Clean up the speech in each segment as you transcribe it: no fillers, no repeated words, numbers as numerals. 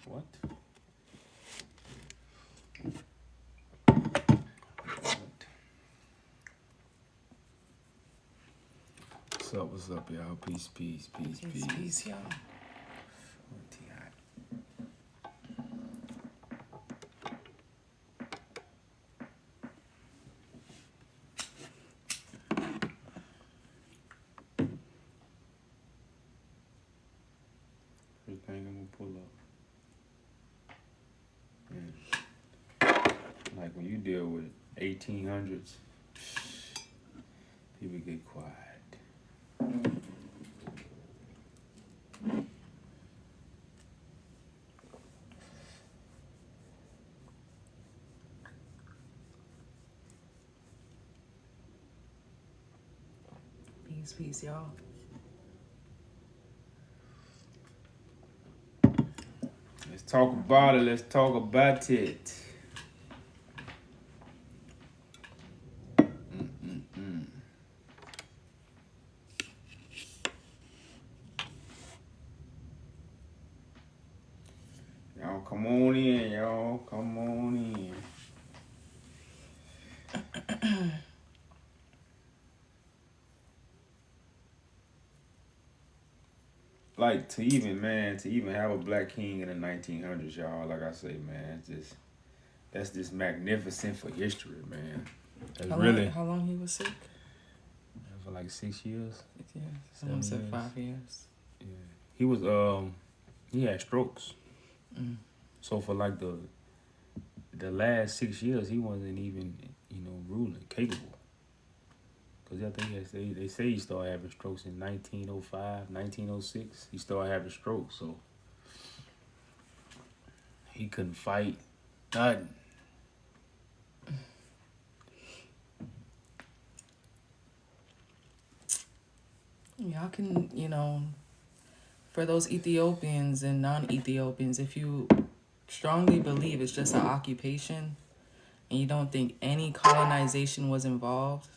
What? What's up, y'all? Peace, y'all. Everything I'm gonna pull up. Man. Like when you deal with 1800s, people get quiet. Peace, y'all. Let's talk about it. Y'all come on in, Like to even have a black king in the 1900s, y'all. Like I say, man, that's just magnificent for history, man. How long he was sick? For like 6 years. Yeah, someone said 5 years. Yeah, he was he had strokes. So for like the last 6 years, he wasn't even ruling capable. Because I think they say he started having strokes in 1905, 1906. He started having strokes, so he couldn't fight nothing. Y'all can, for those Ethiopians and non-Ethiopians, if you strongly believe it's just an occupation and you don't think any colonization was involved,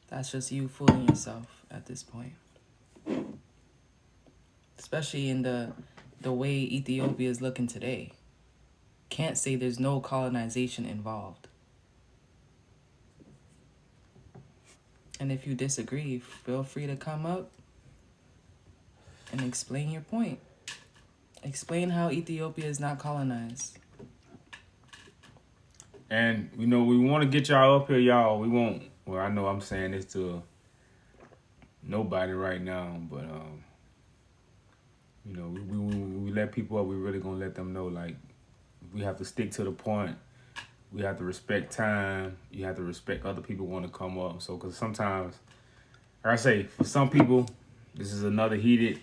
that's just you fooling yourself at this point. Especially in the way Ethiopia is looking today. Can't say there's no colonization involved. And if you disagree, feel free to come up and explain your point. Explain how Ethiopia is not colonized. And, we want to get y'all up here, y'all. We won't. Well, I know I'm saying this to nobody right now, but, we let people up. We really going to let them know, like, we have to stick to the point. We have to respect time. You have to respect other people want to come up. So, because sometimes, like I say, for some people, this is another heated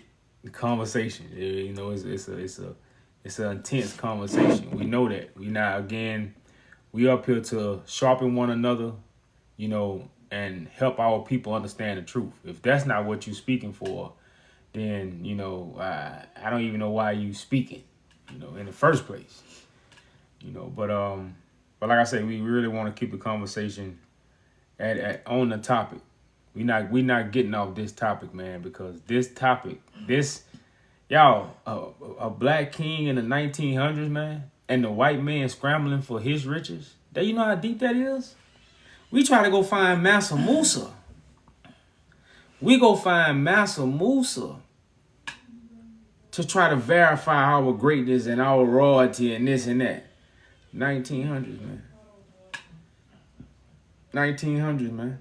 conversation. It's an intense conversation. We know that. We up here to sharpen one another, and help our people understand the truth. If that's not what you're speaking for, then, I don't even know why you speaking, in the first place. But like I say, we really want to keep the conversation on the topic. We not getting off this topic, man, because a black king in the 1900s, man, and the white man scrambling for his riches. You know how deep that is? We try to go find Mansa Musa. We go find Mansa Musa to try to verify our greatness and our royalty and this and that. 1900s, man. 1900s, man.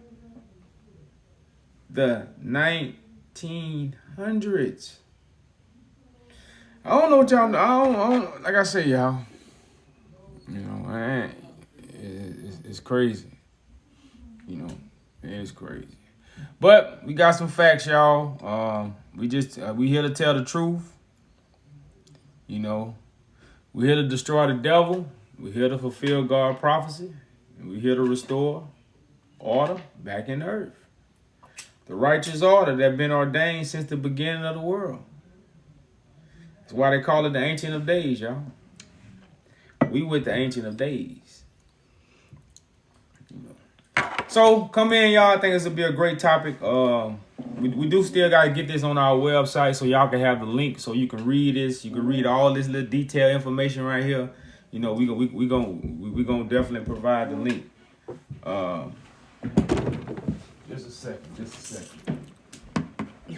The 1900s. I don't know what y'all know. I don't like I say, y'all. It's crazy. It's crazy. But we got some facts, y'all. We here to tell the truth. We're here to destroy the devil. We're here to fulfill God's prophecy. And we're here to restore order back in the earth. The righteous order that been ordained since the beginning of the world. That's why they call it the Ancient of Days, y'all. We with the Ancient of Days. So come in, y'all. I think this will be a great topic. we do still gotta get this on our website so y'all can have the link so you can read this. You can read all this little detailed information right here. You know, we gonna definitely provide the link. Just a second.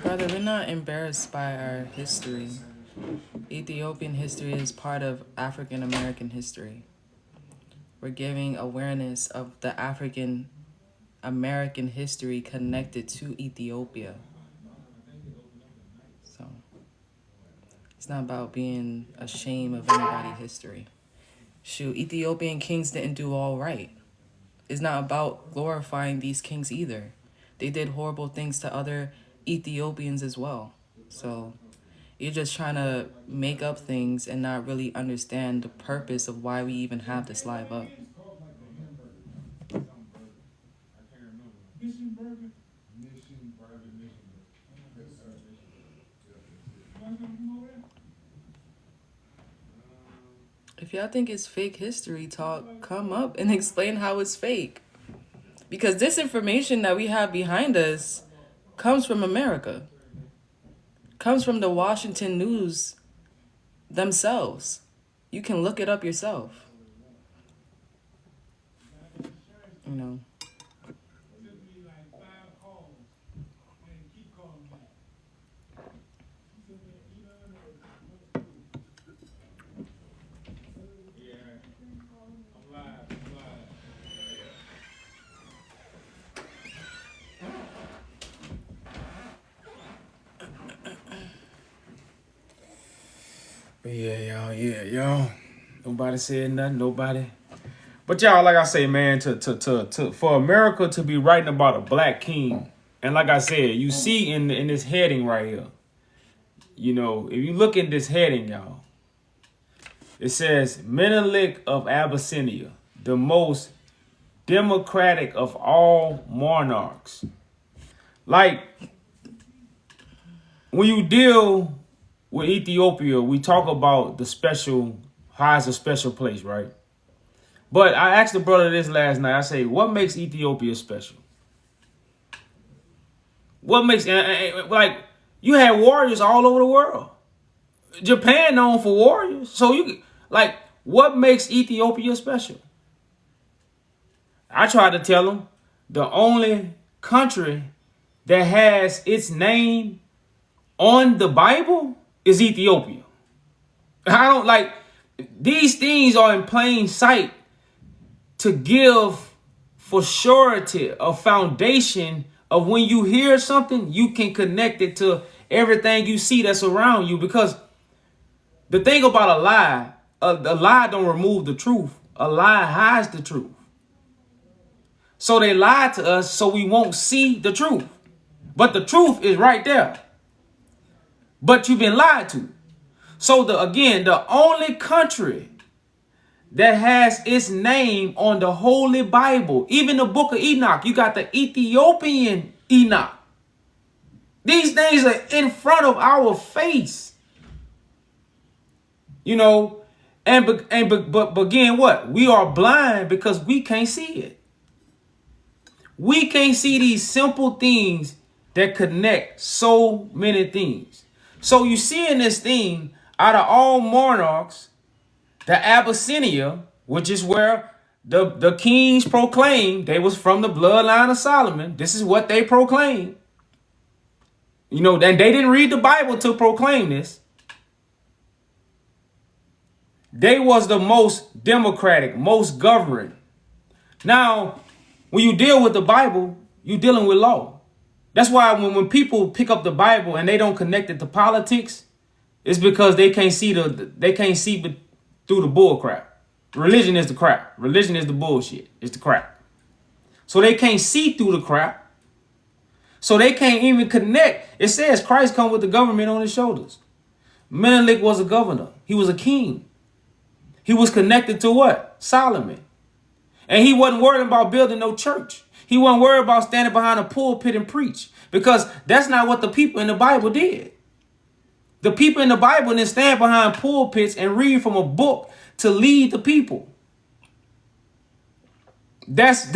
Brother, we're not embarrassed by our history. Ethiopian history is part of African American history. We're giving awareness of the African American history connected to Ethiopia. So it's not about being ashamed of anybody's history. Shoot, Ethiopian kings didn't do all right. It's not about glorifying these kings either. They did horrible things to other Ethiopians as well. So you're just trying to make up things and not really understand the purpose of why we even have this live up. If y'all think it's fake history talk, come up and explain how it's fake. Because this information that we have behind us comes from America. Comes from the Washington News themselves. You can look it up yourself. You know. Yeah, y'all. Nobody said nothing. Nobody. But y'all, like I say, man, to for America to be writing about a black king, and like I said, you see in this heading right here. You know, if you look at this heading, y'all, it says Menelik of Abyssinia, the most democratic of all monarchs. Like, when you deal with Ethiopia, we talk about the special, how it's a special place, right? But I asked the brother this last night. I say, what makes Ethiopia special? What makes, like, you had warriors all over the world. Japan known for warriors. So you, like, what makes Ethiopia special? I tried to tell him the only country that has its name on the Bible is Ethiopia. I don't like, these things are in plain sight to give for surety a foundation of when you hear something, you can connect it to everything you see that's around you. Because the thing about a lie don't remove the truth. A lie hides the truth. So they lied to us so we won't see the truth. But the truth is right there. But you've been lied to. So the only country that has its name on the Holy Bible, even the book of Enoch, you got the Ethiopian Enoch. These things are in front of our face. You know, but again, what? We are blind because we can't see it. We can't see these simple things that connect so many things. So you see in this thing, out of all monarchs, the Abyssinia, which is where the kings proclaimed they was from the bloodline of Solomon. This is what they proclaimed. You know, and they didn't read the Bible to proclaim this. They was the most democratic, most governed. Now, when you deal with the Bible, you're dealing with law. That's why when people pick up the Bible and they don't connect it to politics, it's because they can't see through the bull crap. Religion is the crap. Religion is the bullshit. It's the crap. So they can't see through the crap. So they can't even connect. It says Christ come with the government on his shoulders. Menelik was a governor. He was a king. He was connected to what? Solomon. And he wasn't worried about building no church. He wasn't worried about standing behind a pulpit and preach, because that's not what the people in the Bible did. The people in the Bible didn't stand behind pulpits and read from a book to lead the people. That's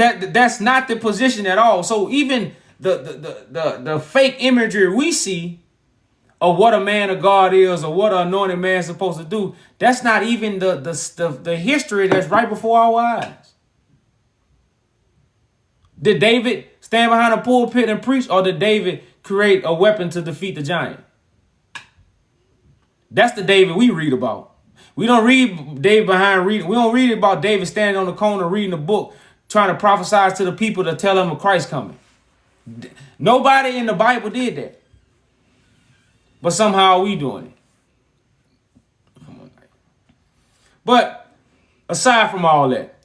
not the position at all. So even the fake imagery we see of what a man of God is or what an anointed man is supposed to do, that's not even the history that's right before our eyes. Did David stand behind a pulpit and preach, or did David create a weapon to defeat the giant? That's the David we read about. We don't read David behind reading. We don't read about David standing on the corner reading a book, trying to prophesy to the people to tell them of Christ coming. Nobody in the Bible did that. But somehow we doing it. But aside from all that,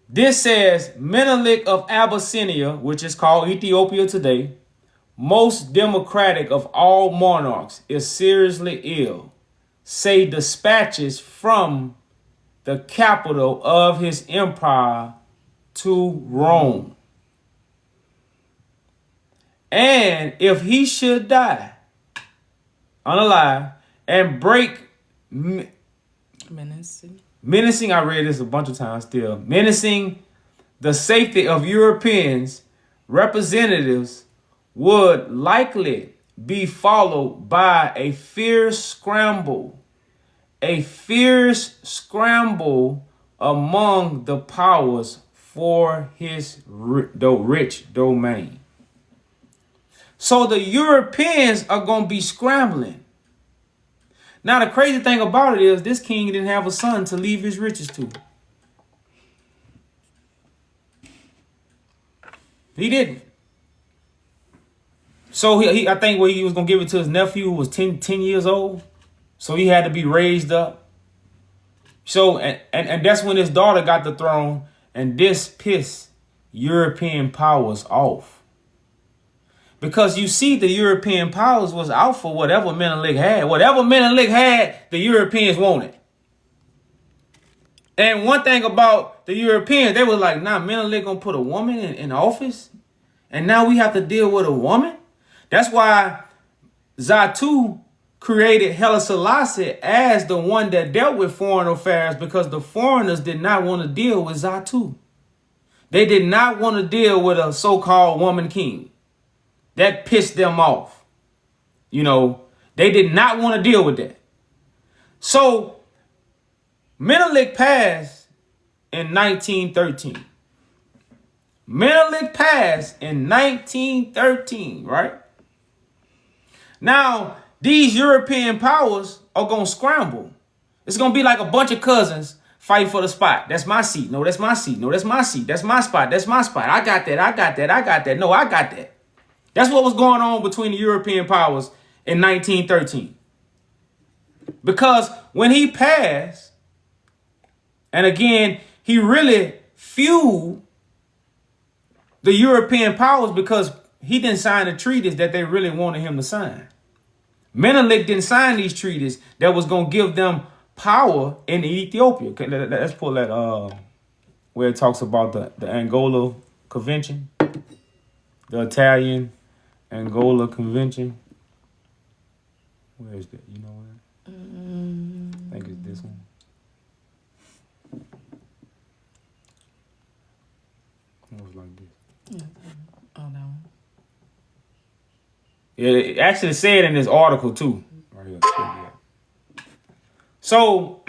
this says Menelik of Abyssinia, which is called Ethiopia today, most democratic of all monarchs, is seriously ill. Say dispatches from the capital of his empire to Rome. And if he should die unalive and break menacing, I read this a bunch of times still, menacing the safety of Europeans, representatives would likely be followed by a fierce scramble among the powers for his rich domain. So the Europeans are going to be scrambling. Now, the crazy thing about it is this king didn't have a son to leave his riches to. He didn't. So I think he was going to give it to his nephew who was 10 years old. So he had to be raised up. So, and that's when his daughter got the throne, and this pissed European powers off. Because you see, the European powers was out for whatever Menelik had. Whatever Menelik had, the Europeans wanted. And one thing about the Europeans, they were like, nah, Menelik gonna put a woman in office? And now we have to deal with a woman? That's why Zatu created Haile Selassie as the one that dealt with foreign affairs, because the foreigners did not want to deal with Zatu. They did not want to deal with a so-called woman king. That pissed them off. You know, they did not want to deal with that. So Menelik passed in 1913. Menelik passed in 1913, right? Now, these European powers are going to scramble. It's going to be like a bunch of cousins fighting for the spot. That's my seat. No, that's my seat. No, that's my seat. That's my spot. That's my spot. I got that. I got that. I got that. No, I got that. That's what was going on between the European powers in 1913. Because when he passed, and again, he really fueled the European powers because he didn't sign the treaties that they really wanted him to sign. Menelik didn't sign these treaties that was going to give them power in Ethiopia. Okay, let's pull that where it talks about the Angola Convention, the Italian Angola Convention. Where is that? You know where? I think it's this one. It was like this. Oh, that one. Yeah, it actually said in this article too. Right here. So,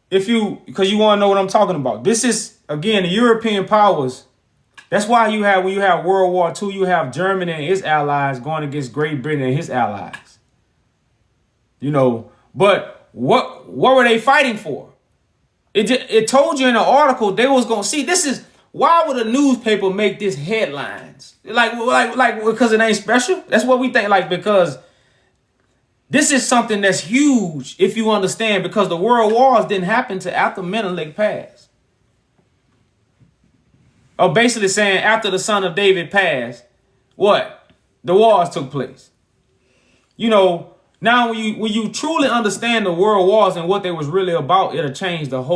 because you want to know what I'm talking about. This is, again, the European powers. That's why when you have World War II, you have Germany and its allies going against Great Britain and his allies. You know, but what were they fighting for? It told you in the article they was going to see, this is, why would a newspaper make this headlines? Like because it ain't special? That's what we think, like, because this is something that's huge, if you understand, because the world wars didn't happen till after Menelik passed. Or basically saying after the son of David passed, what? The wars took place. You know, now when you truly understand the world wars and what they was really about, it'll change it'll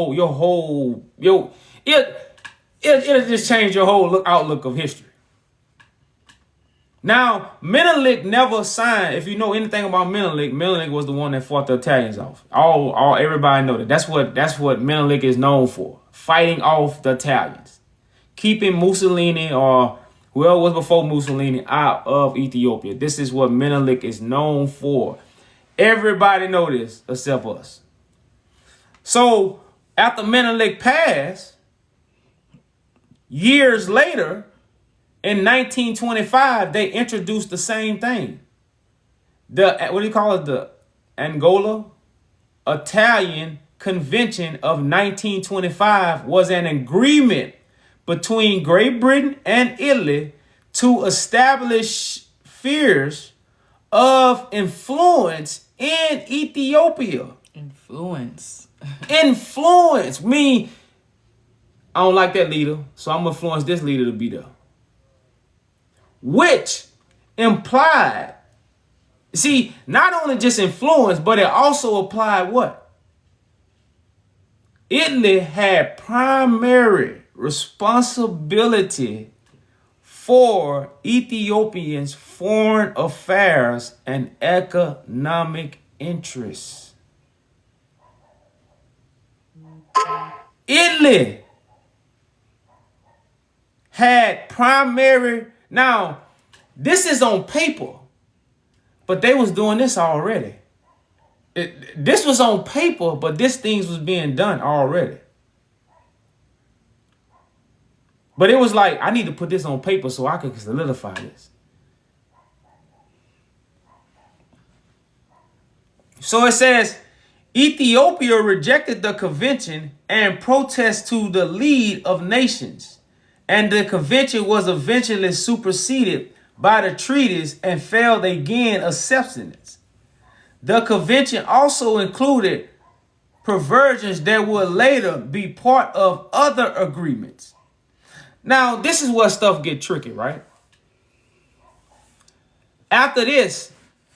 just change your whole outlook of history. Now, Menelik never signed. If you know anything about Menelik, Menelik was the one that fought the Italians off. Everybody know that. That's what Menelik is known for. Fighting off the Italians. Keeping Mussolini or whoever was before Mussolini out of Ethiopia. This is what Menelik is known for. Everybody know this except us. So after Menelik passed, years later, in 1925, they introduced the same thing. What do you call it? The Angola Italian Convention of 1925 was an agreement between Great Britain and Italy to establish spheres of influence in Ethiopia. Influence. Influence. Me, I don't like that leader, so I'm going to influence this leader to be there. Which implied, see, not only just influence, but it also applied what? Italy had primary responsibility for Ethiopians' foreign affairs and economic interests. Italy had primary. Now, this is on paper, but they was doing this already. This was on paper, but this things was being done already. But it was like, I need to put this on paper so I can solidify this. So it says, Ethiopia rejected the convention and protest to the League of Nations. And the convention was eventually superseded by the treaties and failed again acceptance. The convention also included provisions that would later be part of other agreements. Now, this is where stuff get tricky, right? After this,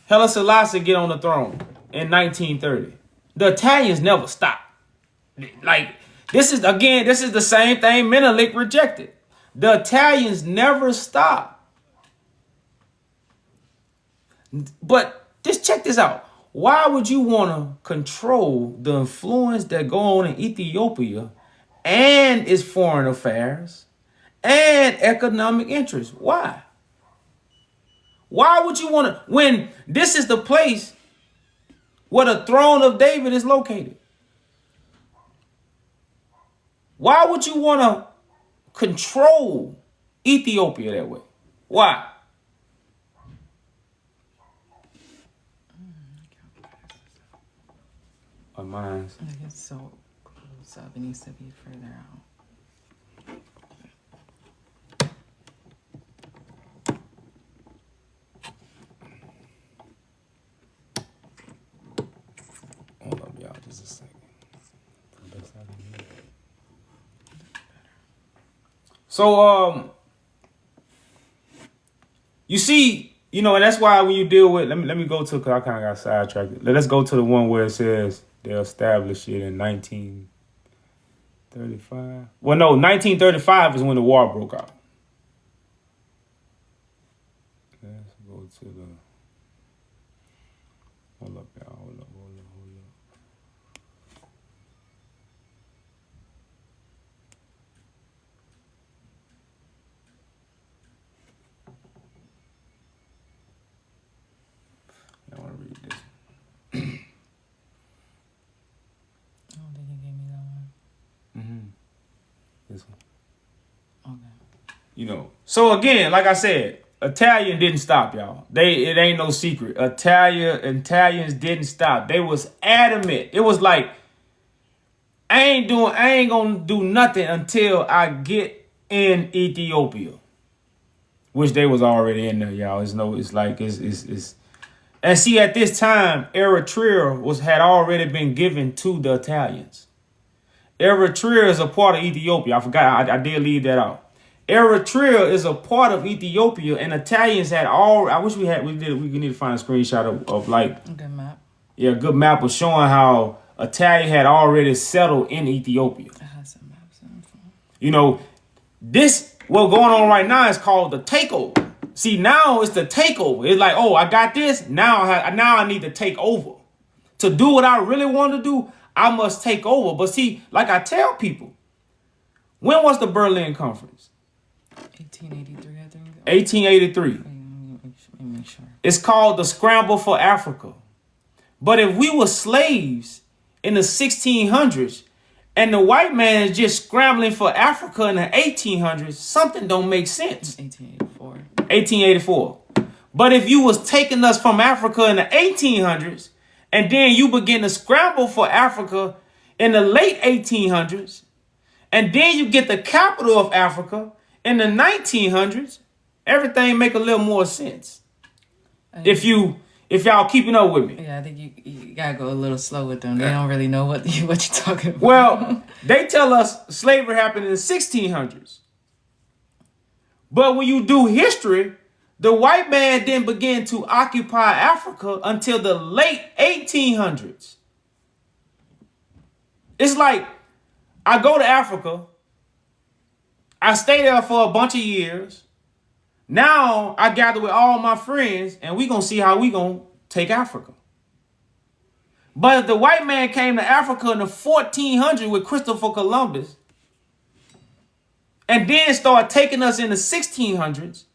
Haile Selassie get on the throne in 1930. The Italians never stopped. Like, this is the same thing Menelik rejected. The Italians never stopped. But just check this out. Why would you want to control the influence that go on in Ethiopia and its foreign affairs and economic interests? Why? Why would you want to, when this is the place where the throne of David is located? Why would you want to control Ethiopia that way? Why? Our minds. I think it's so close up. It needs to be further out. Hold up, y'all, just a second. So, you see, and that's why when you deal with, let me go to, because I kind of got sidetracked. Let's go to the one where it says they established it in 1935. Well, no, 1935 is when the war broke out. Let's go to the, hold up, y'all, hold up. I want to read this. I don't think you gave me that one. This one. Okay. So again, like I said, Italian didn't stop, y'all. It ain't no secret. Italians didn't stop. They was adamant. It was like, I ain't gonna do nothing until I get in Ethiopia, which they was already in there, y'all. And see, at this time, Eritrea had already been given to the Italians. Eritrea is a part of Ethiopia. I forgot. I did leave that out. Eritrea is a part of Ethiopia, and Italians had all. I wish we need to find a screenshot of like a good map. Yeah, a good map of showing how Italia had already settled in Ethiopia. I have some maps. This what going on right now is called the takeover. See, now it's the takeover. It's like, oh, I got this. Now I need to take over. To do what I really want to do, I must take over. But see, like I tell people, when was the Berlin Conference? 1883, I think. 1883. Let me make sure. It's called the Scramble for Africa. But if we were slaves in the 1600s and the white man is just scrambling for Africa in the 1800s, something don't make sense. 1884. 1884. But if you was taking us from Africa in the 1800s and then you begin to scramble for Africa in the late 1800s and then you get the capital of Africa in the 1900s, everything make a little more sense. If y'all keeping up with me. Yeah, I think you gotta go a little slow with them. They don't really know what you're talking about. Well, they tell us slavery happened in the 1600s. But when you do history, the white man didn't begin to occupy Africa until the late 1800s. It's like I go to Africa, I stay there for a bunch of years. Now I gather with all my friends and we gonna see how we gonna take Africa. But if the white man came to Africa in the 1400s with Christopher Columbus and then started taking us in the 1600s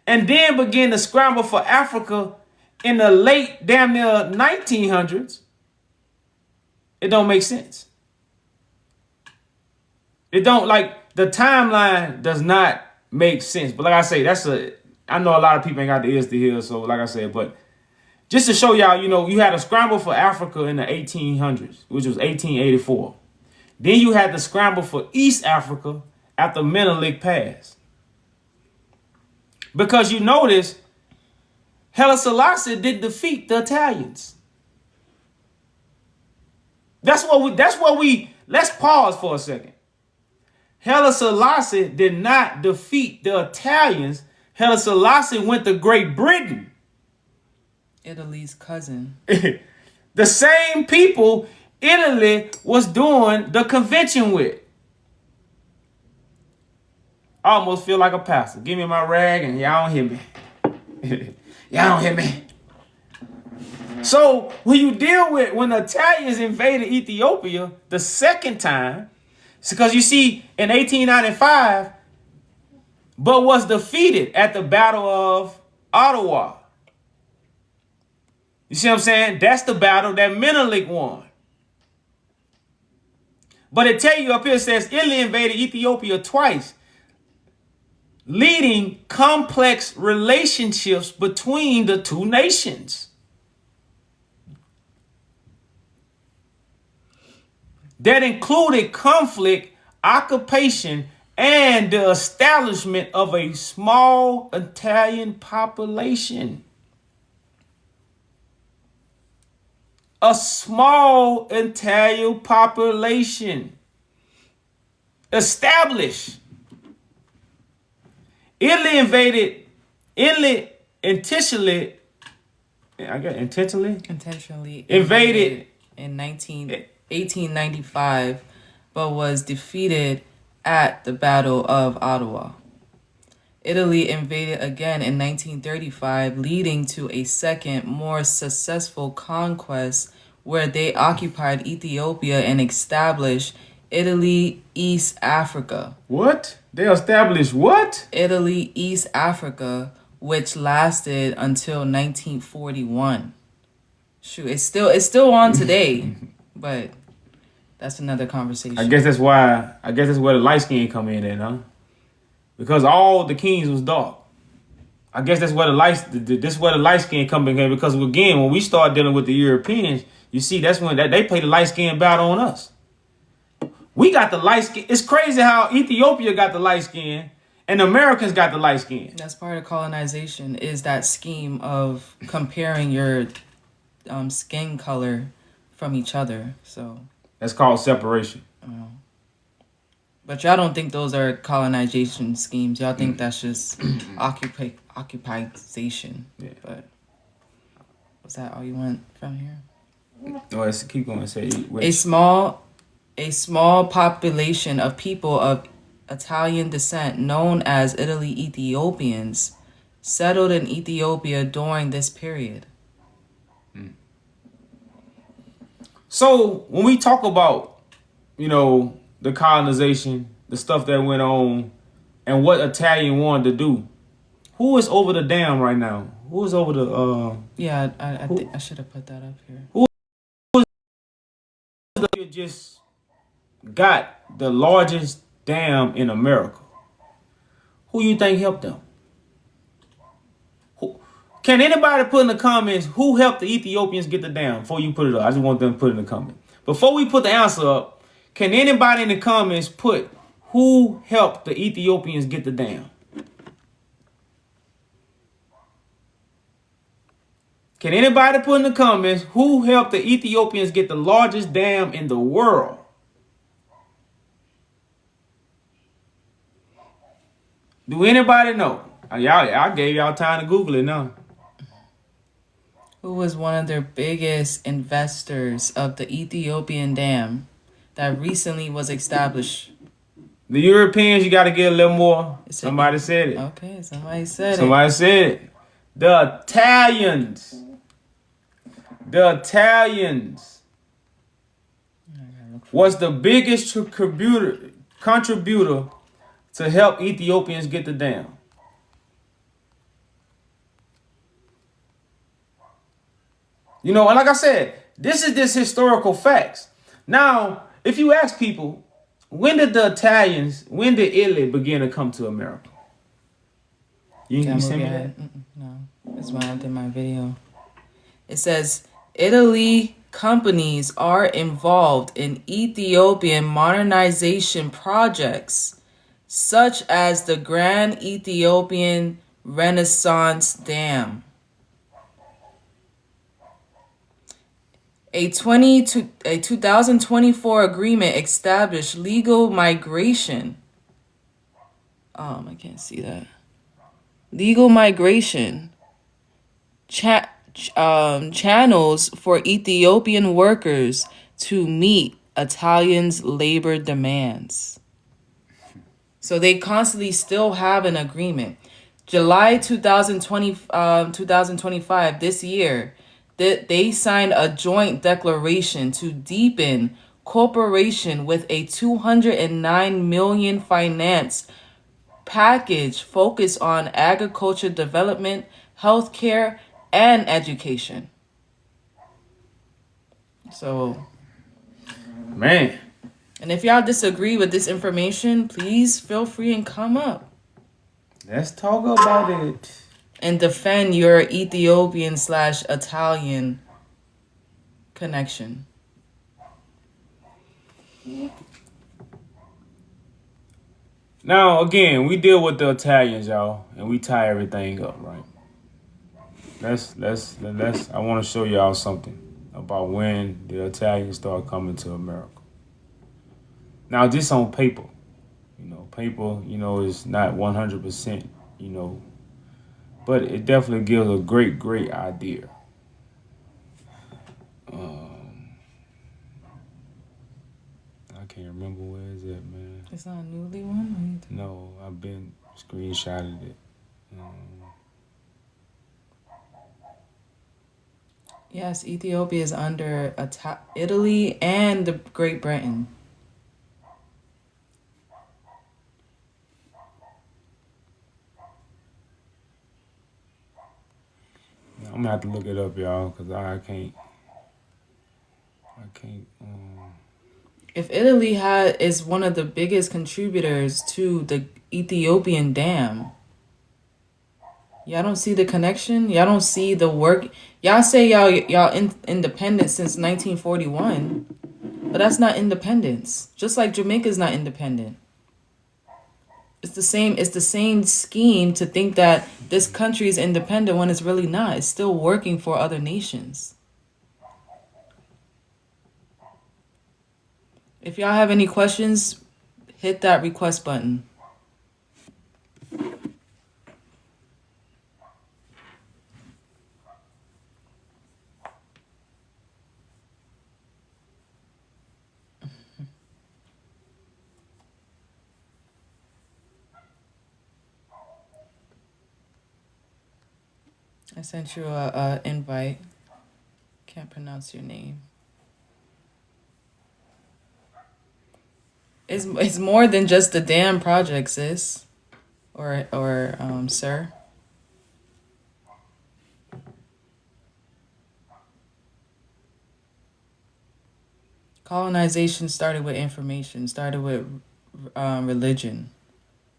and then began to scramble for Africa in the late damn near 1900s, it don't make sense. It don't, like, the timeline does not make sense. But like I say, I know a lot of people ain't got the ears to hear, so like I said, but just to show y'all, you had a scramble for Africa in the 1800s, which was 1884. Then you had the scramble for East Africa after Menelik passed. Because you notice, Haile Selassie did defeat the Italians. Let's pause for a second. Haile Selassie did not defeat the Italians. Haile Selassie went to Great Britain. Italy's cousin. The same people Italy was doing the convention with. I almost feel like a pastor. Give me my rag and y'all don't hear me. Y'all don't hear me. So when you deal with, when the Italians invaded Ethiopia the second time, it's because you see in 1895, but was defeated at the Battle of Ottawa. You see what I'm saying? That's the battle that Menelik won. But it tell you up here, it says Italy invaded Ethiopia twice, leading complex relationships between the two nations. That included conflict, occupation, and the establishment of a small Italian population. A small Italian population established. Italy intentionally invaded in 1895, but was defeated at the Battle of Ottawa. Italy invaded again in 1935, leading to a second, more successful conquest where they occupied Ethiopia and established Italy East Africa. What? They established what? Italy East Africa, which lasted until 1941. Shoot, it's still on today, but that's another conversation. I guess that's where the light skin come in then, huh? Because all the kings was dark. I guess that's where the light skin come in, because again, when we start dealing with the Europeans, you see that's when they play the light skin battle on us. We got the light skin. It's crazy how Ethiopia got the light skin and the Americans got the light skin. That's part of colonization, is that scheme of comparing your skin color from each other. So that's called separation. But y'all don't think those are colonization schemes. Y'all think that's just occupation. Yeah. But was that all you want from here? No, let's keep going. Say a small population of people of Italian descent, known as Italy Ethiopians, settled in Ethiopia during this period. So when we talk about, the colonization, the stuff that went on, and what Italian wanted to do, Who is over the dam right now? Who is over the Yeah, I think I should have put that up here. who just got the largest dam in America? Who you think helped them? Can anybody put in the comments who helped the Ethiopians get the dam before you put it up? I just want them to put it in the comment. Before we put the answer up, can anybody in the comments put who helped the Ethiopians get the dam? Can anybody put in the comments who helped the Ethiopians get the largest dam in the world? Do anybody know? I gave y'all time to Google it now. Who was one of their biggest investors of the Ethiopian dam that recently was established? The Europeans, you got to get a little more. Somebody said it. Okay, somebody said it. Somebody said it. The Italians. The Italians was the biggest contributor to help Ethiopians get the dam. You know, and like I said, this is just historical facts. Now, if you ask people, when did Italy begin to come to America? You send me that? No, that's why I did my video. It says, Italy companies are involved in Ethiopian modernization projects, such as the Grand Ethiopian Renaissance Dam. A 2024 agreement established legal migration. I can't see that. Legal migration channels for Ethiopian workers to meet Italians' labor demands. So they constantly still have an agreement. July 2025, this year, they signed a joint declaration to deepen cooperation with a $209 million finance package focused on agriculture development, healthcare, and education. So, man. And if y'all disagree with this information, please feel free and come up. Let's talk about it. And defend your Ethiopian/Italian connection. Now, again, we deal with the Italians, y'all, and we tie everything up, right? Let's. I want to show y'all something about when the Italians started coming to America. Now, this on paper, paper, is not 100%, but it definitely gives a great idea. I can't remember where is it, man. It's not a newly one? No, I've been screenshotted it. Yes, Ethiopia is under Italy and the Great Britain. I'm gonna have to look it up, y'all, because I can't. If Italy is one of the biggest contributors to the Ethiopian dam, y'all don't see the connection. Y'all don't see the work. Y'all say y'all independent since 1941, but that's not independence. Just like Jamaica's not independent. It's the same scheme to think that this country is independent when it's really not. It's still working for other nations. If y'all have any questions, hit that request button. I sent you a invite. Can't pronounce your name. It's more than just the dam project, sis, or sir. Colonization started with information, started with religion.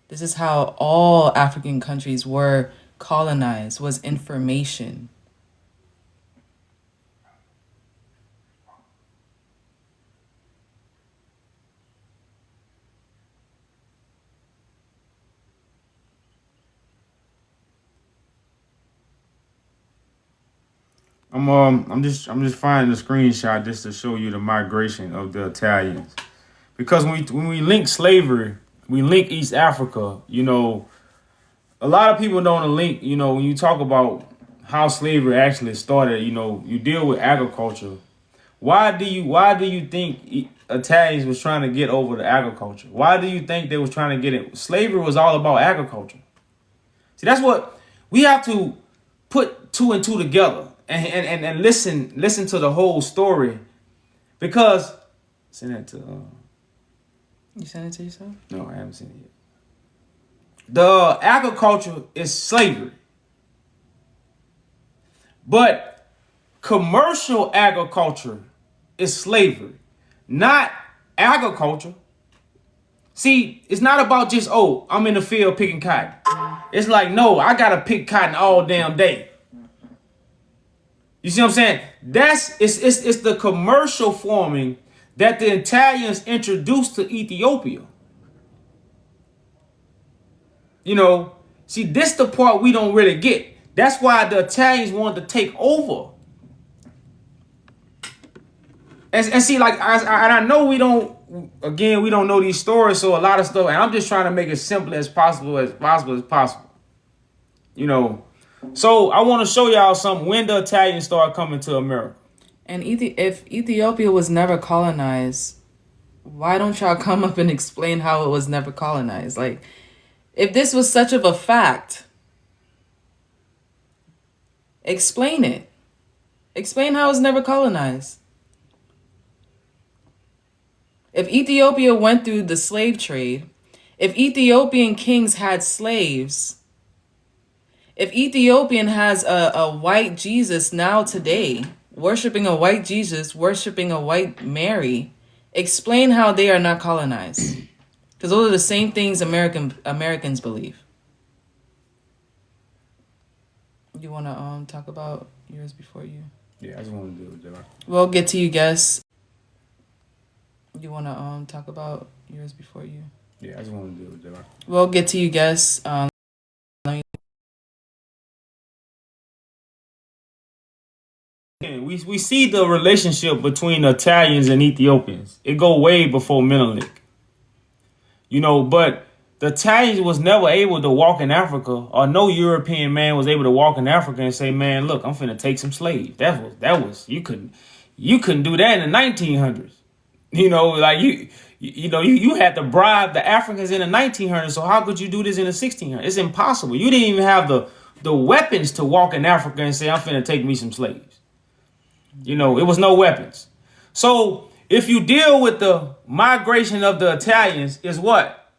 This is how all African countries were colonized, was information. I'm just finding a screenshot just to show you the migration of the Italians, because when we link slavery, we link East Africa. You know, a lot of people don't link. You know, when you talk about how slavery actually started, you know, you deal with agriculture. Why do you think Italians was trying to get over the agriculture? Why do you think they was trying to get it? Slavery was all about agriculture. See, that's what we have to put two and two together and listen to the whole story, because send that to You sent it to yourself? no, I haven't seen it yet. The agriculture is slavery, but commercial agriculture is slavery, not agriculture. See, it's not about just, oh, I'm in the field picking cotton. It's like, no, I gotta pick cotton all damn day. You see what I'm saying? It's the commercial farming that the Italians introduced to Ethiopia. You know, see, this the part we don't really get. That's why the Italians wanted to take over. And see, like, I know we don't know these stories, so a lot of stuff, and I'm just trying to make it simple as possible. You know, so I want to show y'all something when the Italians started coming to America. And if Ethiopia was never colonized, why don't y'all come up and explain how it was never colonized? Like, if this was such of a fact, explain it. Explain how it was never colonized. If Ethiopia went through the slave trade, if Ethiopian kings had slaves, if Ethiopian has a white Jesus now today, worshiping a white Jesus, worshiping a white Mary, explain how they are not colonized. Because those are the same things Americans believe. You want to talk about yours before you? Yeah, I just want to do it, July. We'll get to you, guests. You want to talk about yours before you? Yeah, I just want to do it, July. We'll get to you, guests. We see the relationship between Italians and Ethiopians. It go way before Menelik. You know, but the Italians was never able to walk in Africa, or no European man was able to walk in Africa and say, man, look, I'm finna take some slaves. That was you couldn't do that in the 1900s. You know, like you had to bribe the Africans in the 1900s. So how could you do this in the 1600s? It's impossible. You didn't even have the weapons to walk in Africa and say, I'm finna take me some slaves. You know, it was no weapons. So if you deal with the migration of the Italians, is what?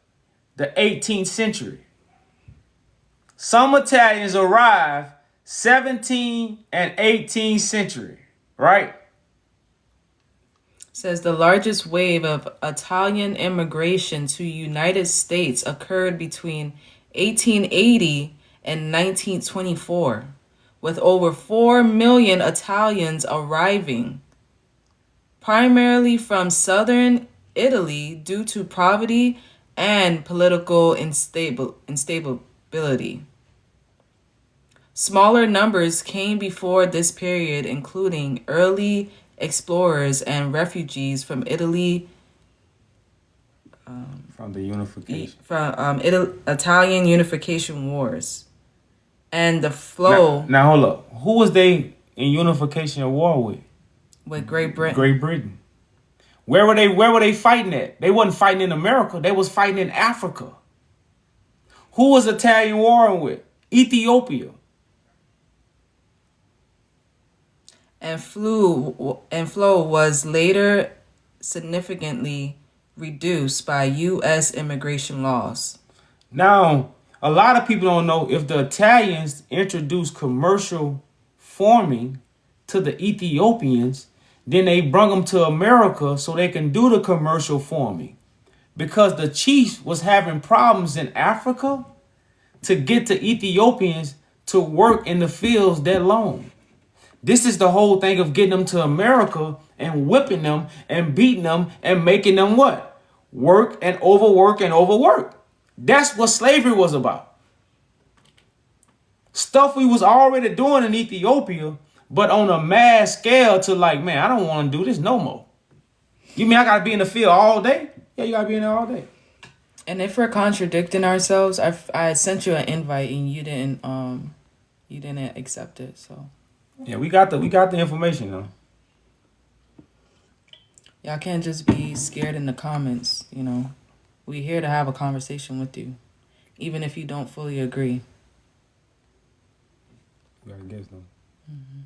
The 18th century. Some Italians arrived 17th and 18th century, right? Says the largest wave of Italian immigration to United States occurred between 1880 and 1924, with over 4 million Italians arriving, primarily from southern Italy due to poverty and political instability. Smaller numbers came before this period, including early explorers and refugees from Italy, from the unification, Italian unification wars, and the flow. Now hold up. Who was they in unification war with? With Great Britain. Great Britain. Where were they fighting at? They wasn't fighting in America. They was fighting in Africa. Who was Italian warring with? Ethiopia. And flow was later significantly reduced by U.S. immigration laws. Now, a lot of people don't know if the Italians introduced commercial farming to the Ethiopians, Then they brung them to America so they can do the commercial farming. Because the chiefs was having problems in Africa to get the Ethiopians to work in the fields that long. This is the whole thing of getting them to America and whipping them and beating them and making them what? Work and overwork and overwork. That's what slavery was about. Stuff we was already doing in Ethiopia, but on a mass scale to like, man, I don't want to do this no more. You mean I got to be in the field all day? Yeah, you got to be in there all day. And if we're contradicting ourselves, I sent you an invite and you didn't accept it. So yeah, we got the information though. Y'all can't just be scared in the comments. You know, we're here to have a conversation with you, even if you don't fully agree. You gotta guess though. Mm-hmm.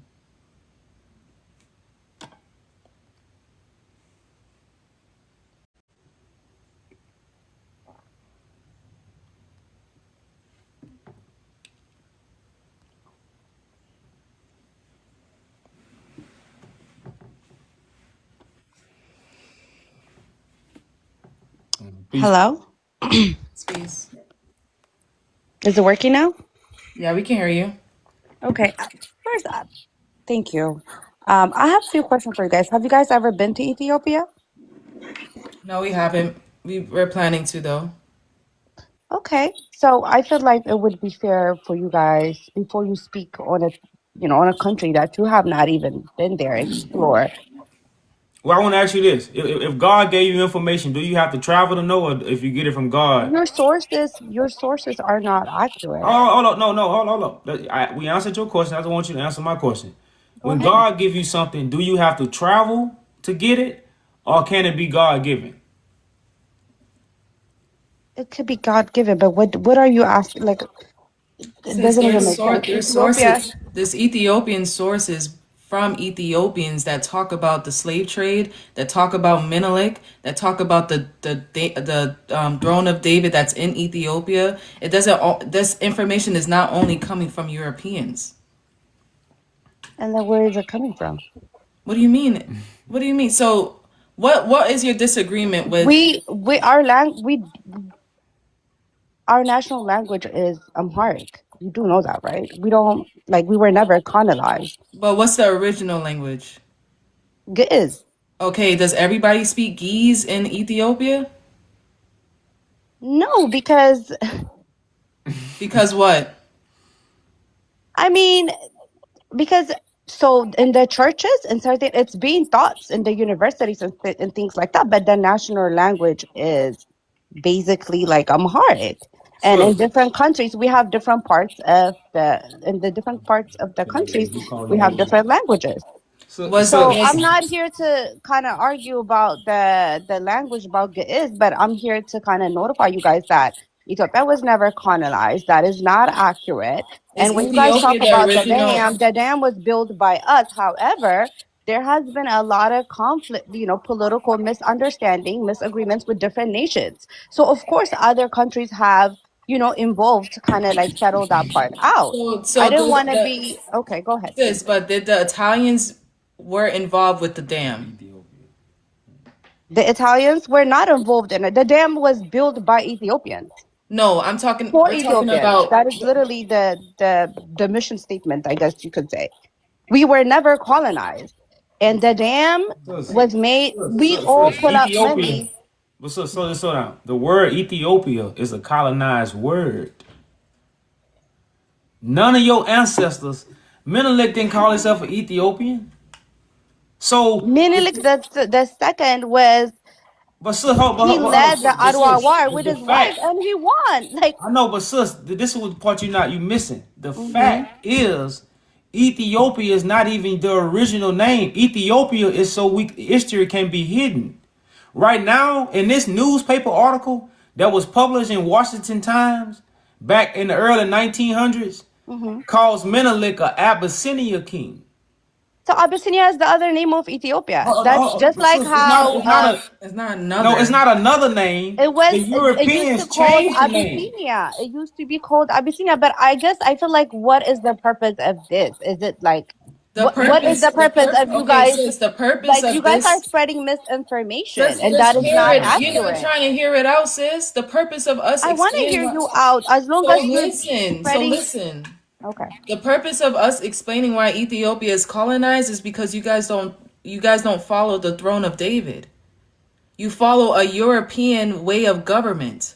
Hello? Space. Is it working now? Yeah, we can hear you. Okay. First up, thank you. I have a few questions for you guys. Have you guys ever been to Ethiopia? No, we haven't. We're planning to though. Okay. So I feel like it would be fair for you guys before you speak on on a country that you have not even been there, explore. Well, I want to ask you this: if God gave you information, do you have to travel to know, or if you get it from God? Your sources are not accurate. Hold on, no, hold on. We answered your question. I just want you to answer my question. Go When ahead. God give you something, do you have to travel to get it, or can it be God given? It could be God given, but what are you asking? Like, it Since doesn't even make sense. there's Ethiopia. sources, there's Ethiopian sources from Ethiopians that talk about the slave trade, that talk about Menelik, that talk about the throne of David that's in Ethiopia. It doesn't. This information is not only coming from Europeans. And then where is it coming from? What do you mean? What do you mean? So what is your disagreement with? Our national language is Amharic. You do know that, right? We were never colonized. But what's the original language? Ge'ez. Okay, does everybody speak Ge'ez in Ethiopia? No, because Because what? I mean, because so in the churches and certain, it's being taught in the universities and things like that. But the national language is basically like Amharic. And in different countries, we have different parts of the countries, we have different languages. So I'm not here to kind of argue about the language about Ge'ez, but I'm here to kind of notify you guys that Ethiopia was never colonized. That is not accurate. And when you guys talk about the dam was built by us. However, there has been a lot of conflict, political misunderstanding, misagreements with different nations. So of course, other countries have, involved to kind of like settle that part out. So I didn't want to be okay. Go ahead. Yes, but did the Italians were involved with the dam? The Italians were not involved in it. The dam was built by Ethiopians. No, I'm talking For we're Ethiopians. talking about That is literally the mission statement, I guess you could say. We were never colonized. And the dam was made, we all pull up money. But slow down. The word Ethiopia is a colonized word. None of your ancestors, Menelik didn't call himself an Ethiopian. So Menelik the second was he led the Adwa War with his wife and he won. Like I know, but sis, this is the part you missing. The fact is, Ethiopia is not even the original name. Ethiopia is so weak, history can be hidden. Right now, in this newspaper article that was published in Washington Times back in the early 1900s, calls Menelik a Abyssinia king. So Abyssinia is the other name of Ethiopia. That's just like how it's not another. No, it's not another name. It was. The Europeans it used to called changed the name. Abyssinia. It used to be called Abyssinia. But I guess I feel like, what is the purpose of this? Is it like What is the purpose of you Okay, guys? sis, the purpose Like, of you guys are this. spreading misinformation, Sis, and just that is hear not it. You're not accurate. trying to hear it out, sis. The purpose of us I want to explaining hear what. you out as long So as you're listen. So spreading. listen. Okay. The purpose of us explaining why Ethiopia is colonized is because you guys don't follow the throne of David. You follow a European way of government.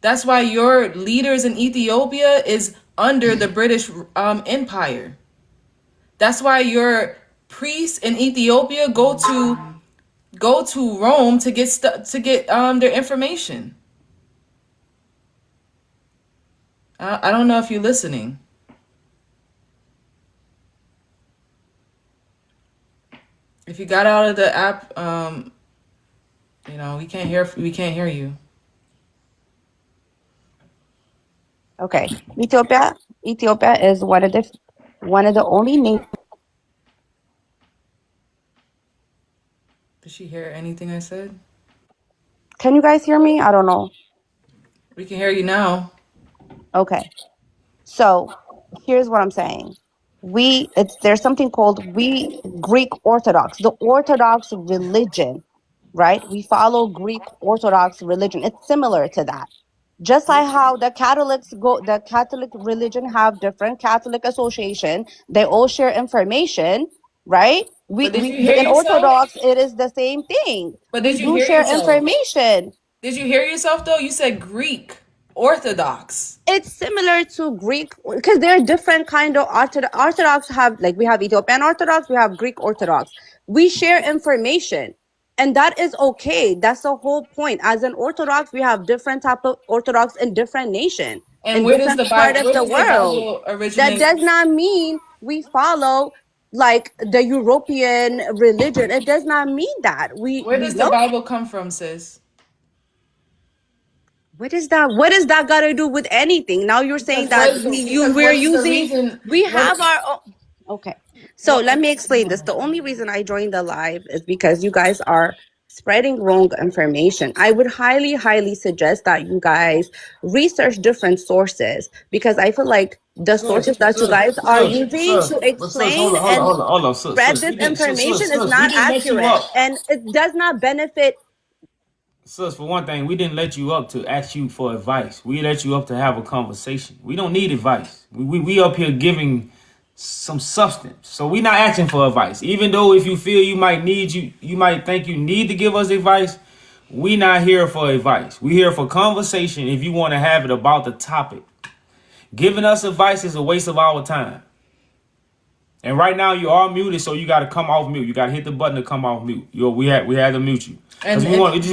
That's why your leaders in Ethiopia is under the British Empire. That's why your priests in Ethiopia go to Rome to get their information. I don't know if you're listening. If you got out of the app, we can't hear you. Okay. Ethiopia is one of the only nations. Did she hear anything I said? Can you guys hear me? I don't know. We can hear you now. Okay. So here's what I'm saying. There's something called Greek Orthodox, the Orthodox religion, right? We follow Greek Orthodox religion. It's similar to that. Just like how the Catholic religion have different Catholic association, they all share information, right? But did you hear In yourself? Orthodox, it is the same thing. But We did you do hear share yourself? information. Did you hear yourself though? You said Greek Orthodox. It's similar to Greek because there are different kind of Orthodox have, like, we have Ethiopian Orthodox, we have Greek Orthodox. We share information, and that is okay. That's the whole point. As an Orthodox, we have different type of Orthodox in different nation, And in where does different the part Bible? of Where the does the world. Bible That originate? does not mean we follow like the European religion. It does not mean that. Where does the Know. Bible come from, sis? What is that? What does that got to do with anything? Now you're saying that we're what is the using, reason? we have our own. Okay. So What, let me explain this. The only reason I joined the live is because you guys are spreading wrong information. I would highly, highly suggest that you guys research different sources, because I feel like the sources that you guys are using to explain and spread this information is not accurate, and it does not benefit. Sis, for one thing, we didn't let you up to ask you for advice. We let you up to have a conversation. We don't need advice. We up here giving some substance. So we not asking for advice. Even though if you feel you might think you need to give us advice, we not here for advice. We here for conversation if you want to have it about the topic. Giving us advice is a waste of our time. And right now you are muted, so you got to come off mute. You got to hit the button to come off mute. We had to mute you.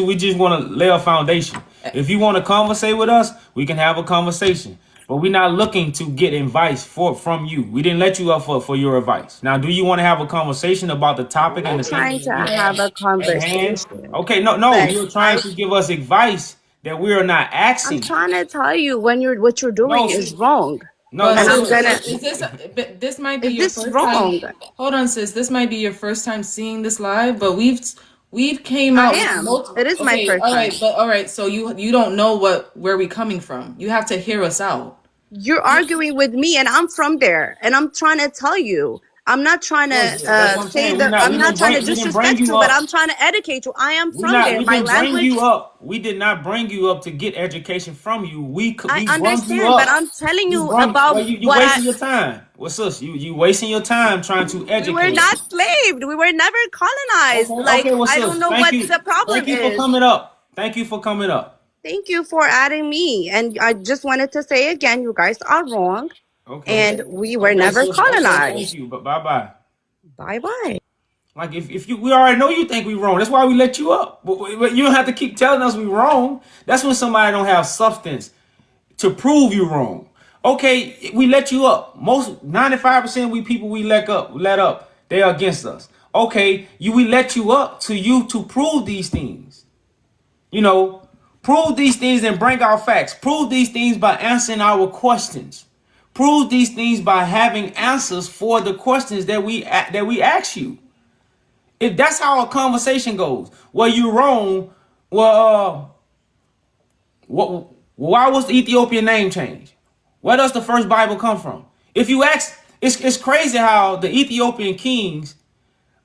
We just want to lay a foundation. If you want to conversate with us, we can have a conversation. But we're not looking to get advice from you. We didn't let you up for your advice. Now, do you want to have a conversation about the topic and the Trying thing to have a at hand? conversation. Okay, no, But you're trying to give us advice that we are not I'm asking. trying to tell you what you're doing is wrong. No, Well, And I'm sis, gonna. this might be Is your this first wrong? time. Hold on, sis. This might be your first time seeing this live, but we've came I out. am. With It is my okay, first all right, time. but all right. So you don't know where we coming from. You have to hear us out. You're arguing with me, and I'm from there, and I'm trying to tell you. I'm not trying to That's what I'm say saying. that. I'm We not trying to didn't bring disrespect you you, but up. I'm trying to educate you. I am from there. We My didn't bring language. you up. We did not bring you up to get education from you. We I brung you understand, but up. I'm telling you about You what wasting your time. What's this? You wasting your time trying to we educate. were not slaved. We were never colonized. Like, Okay, what's I this? don't know Thank what you. the problem Thank you for is. coming up. Thank you for coming up. Thank you for adding me. And I just wanted to say again, you guys are wrong. Okay. And we were never colonized. Thank you, but bye. Bye. Like if you, we already know you think we wrong. That's why we let you up. But you don't have to keep telling us we wrong. That's when somebody don't have substance to prove you wrong. Okay, we let you up. Most 95% we people we let up, they are against us. Okay, we let you up to prove these things. Prove these things and bring our facts. Prove these things by answering our questions. Prove these things by having answers for the questions that we ask you. If that's how a conversation goes, well, you're wrong. Well, why was the Ethiopian name changed? Where does the first Bible come from? If you ask It's crazy how the Ethiopian kings,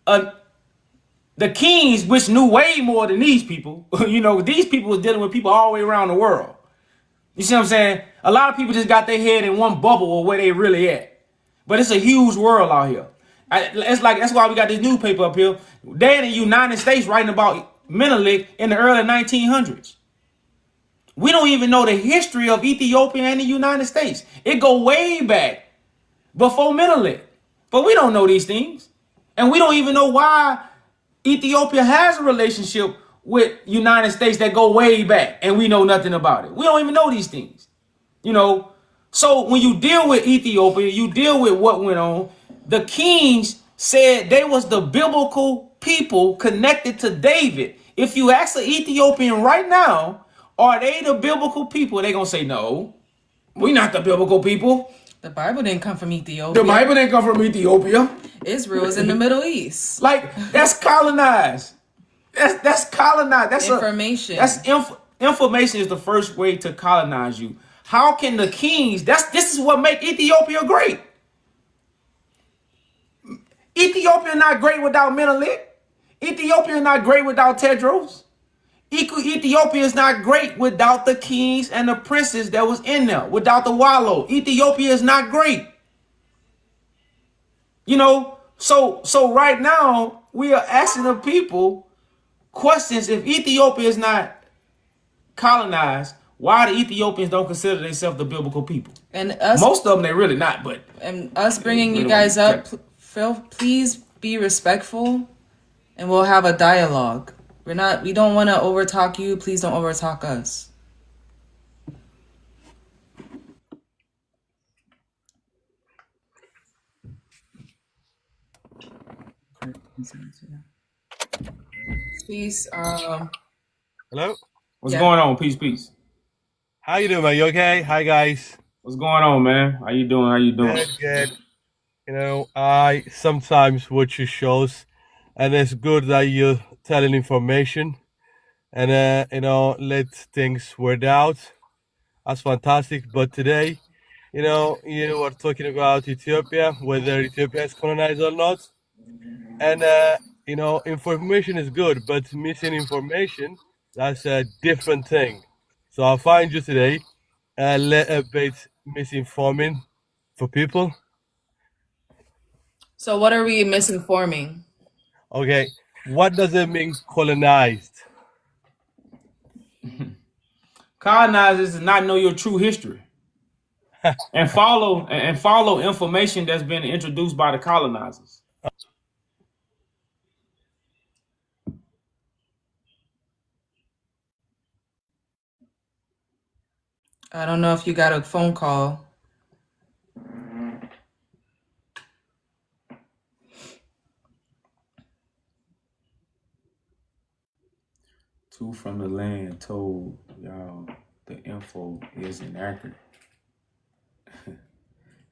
the kings, which knew way more than these people, these people was dealing with people all the way around the world. You see what I'm saying? A lot of people just got their head in one bubble of where they really at. But it's a huge world out here. It's like that's why we got this newspaper up here. They're in the United States writing about Menelik in the early 1900s. We don't even know the history of Ethiopia and the United States. It go way back before Menelik. But we don't know these things. And we don't even know why Ethiopia has a relationship with United States that go way back. And we know nothing about it. We don't even know these things. So when you deal with Ethiopia, you deal with what went on. The kings said they was the biblical people connected to David. If you ask an Ethiopian right now, are they the biblical people? They're going to say, no, we're not the biblical people. The Bible didn't come from Ethiopia. The Bible didn't come from Ethiopia. Israel is in the Middle East. Like, that's colonized. That's colonized. That's information. Information is the first way to colonize you. How can the kings, this is what make Ethiopia great. Ethiopia not great without Menelik. Ethiopia not great without Tedros. Ethiopia is not great without the kings and the princes that was in there, without the wallow. Ethiopia is not great. So right now we are asking the people questions. If Ethiopia is not colonized, why the Ethiopians don't consider themselves the biblical people? And us, most of them, they're really not. But us bringing you guys up, please be respectful, and we'll have a dialogue. We don't want to overtalk you. Please don't overtalk us. Peace. Hello? What's going on? Peace. How you doing, man? You okay? Hi, guys. What's going on, man? How you doing? Good. I sometimes watch your shows, and it's good that you're telling information and, let things word out. That's fantastic. But today, you were talking about Ethiopia, whether Ethiopia is colonized or not. And, information is good, but missing information, that's a different thing. So I'll find you today a little bit misinforming for people. So what are we misinforming? Okay, what does it mean colonized? Colonized is to not know your true history and follow information that's been introduced by the colonizers. I don't know if you got a phone call. Two from the land told y'all the info is inaccurate.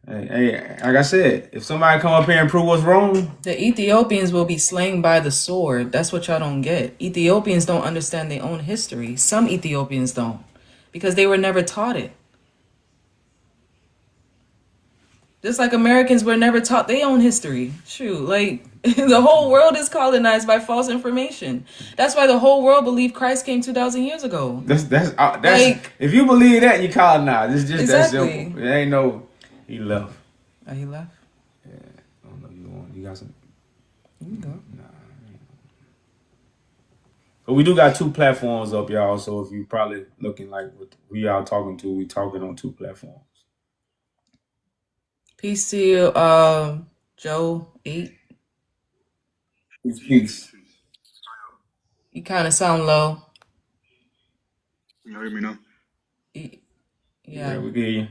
Hey, like I said, if somebody come up here and prove what's wrong, the Ethiopians will be slain by the sword. That's what y'all don't get. Ethiopians don't understand their own history. Some Ethiopians don't, because they were never taught it. Just like Americans were never taught their own history. Shoot, like the whole world is colonized by false information. That's why the whole world believed Christ came 2,000 years ago. That's like, if you believe that, you colonized. It's just exactly that simple. It ain't no. He left. Oh, he left. Yeah, I don't know. You got some. You can go. Nah. But we do got two platforms up, y'all. So if you probably looking like what we are talking to, we talking on two platforms. Peace to you, Joe 8. Peace. You kind of sound low. You hear me now? Yeah, we hear you.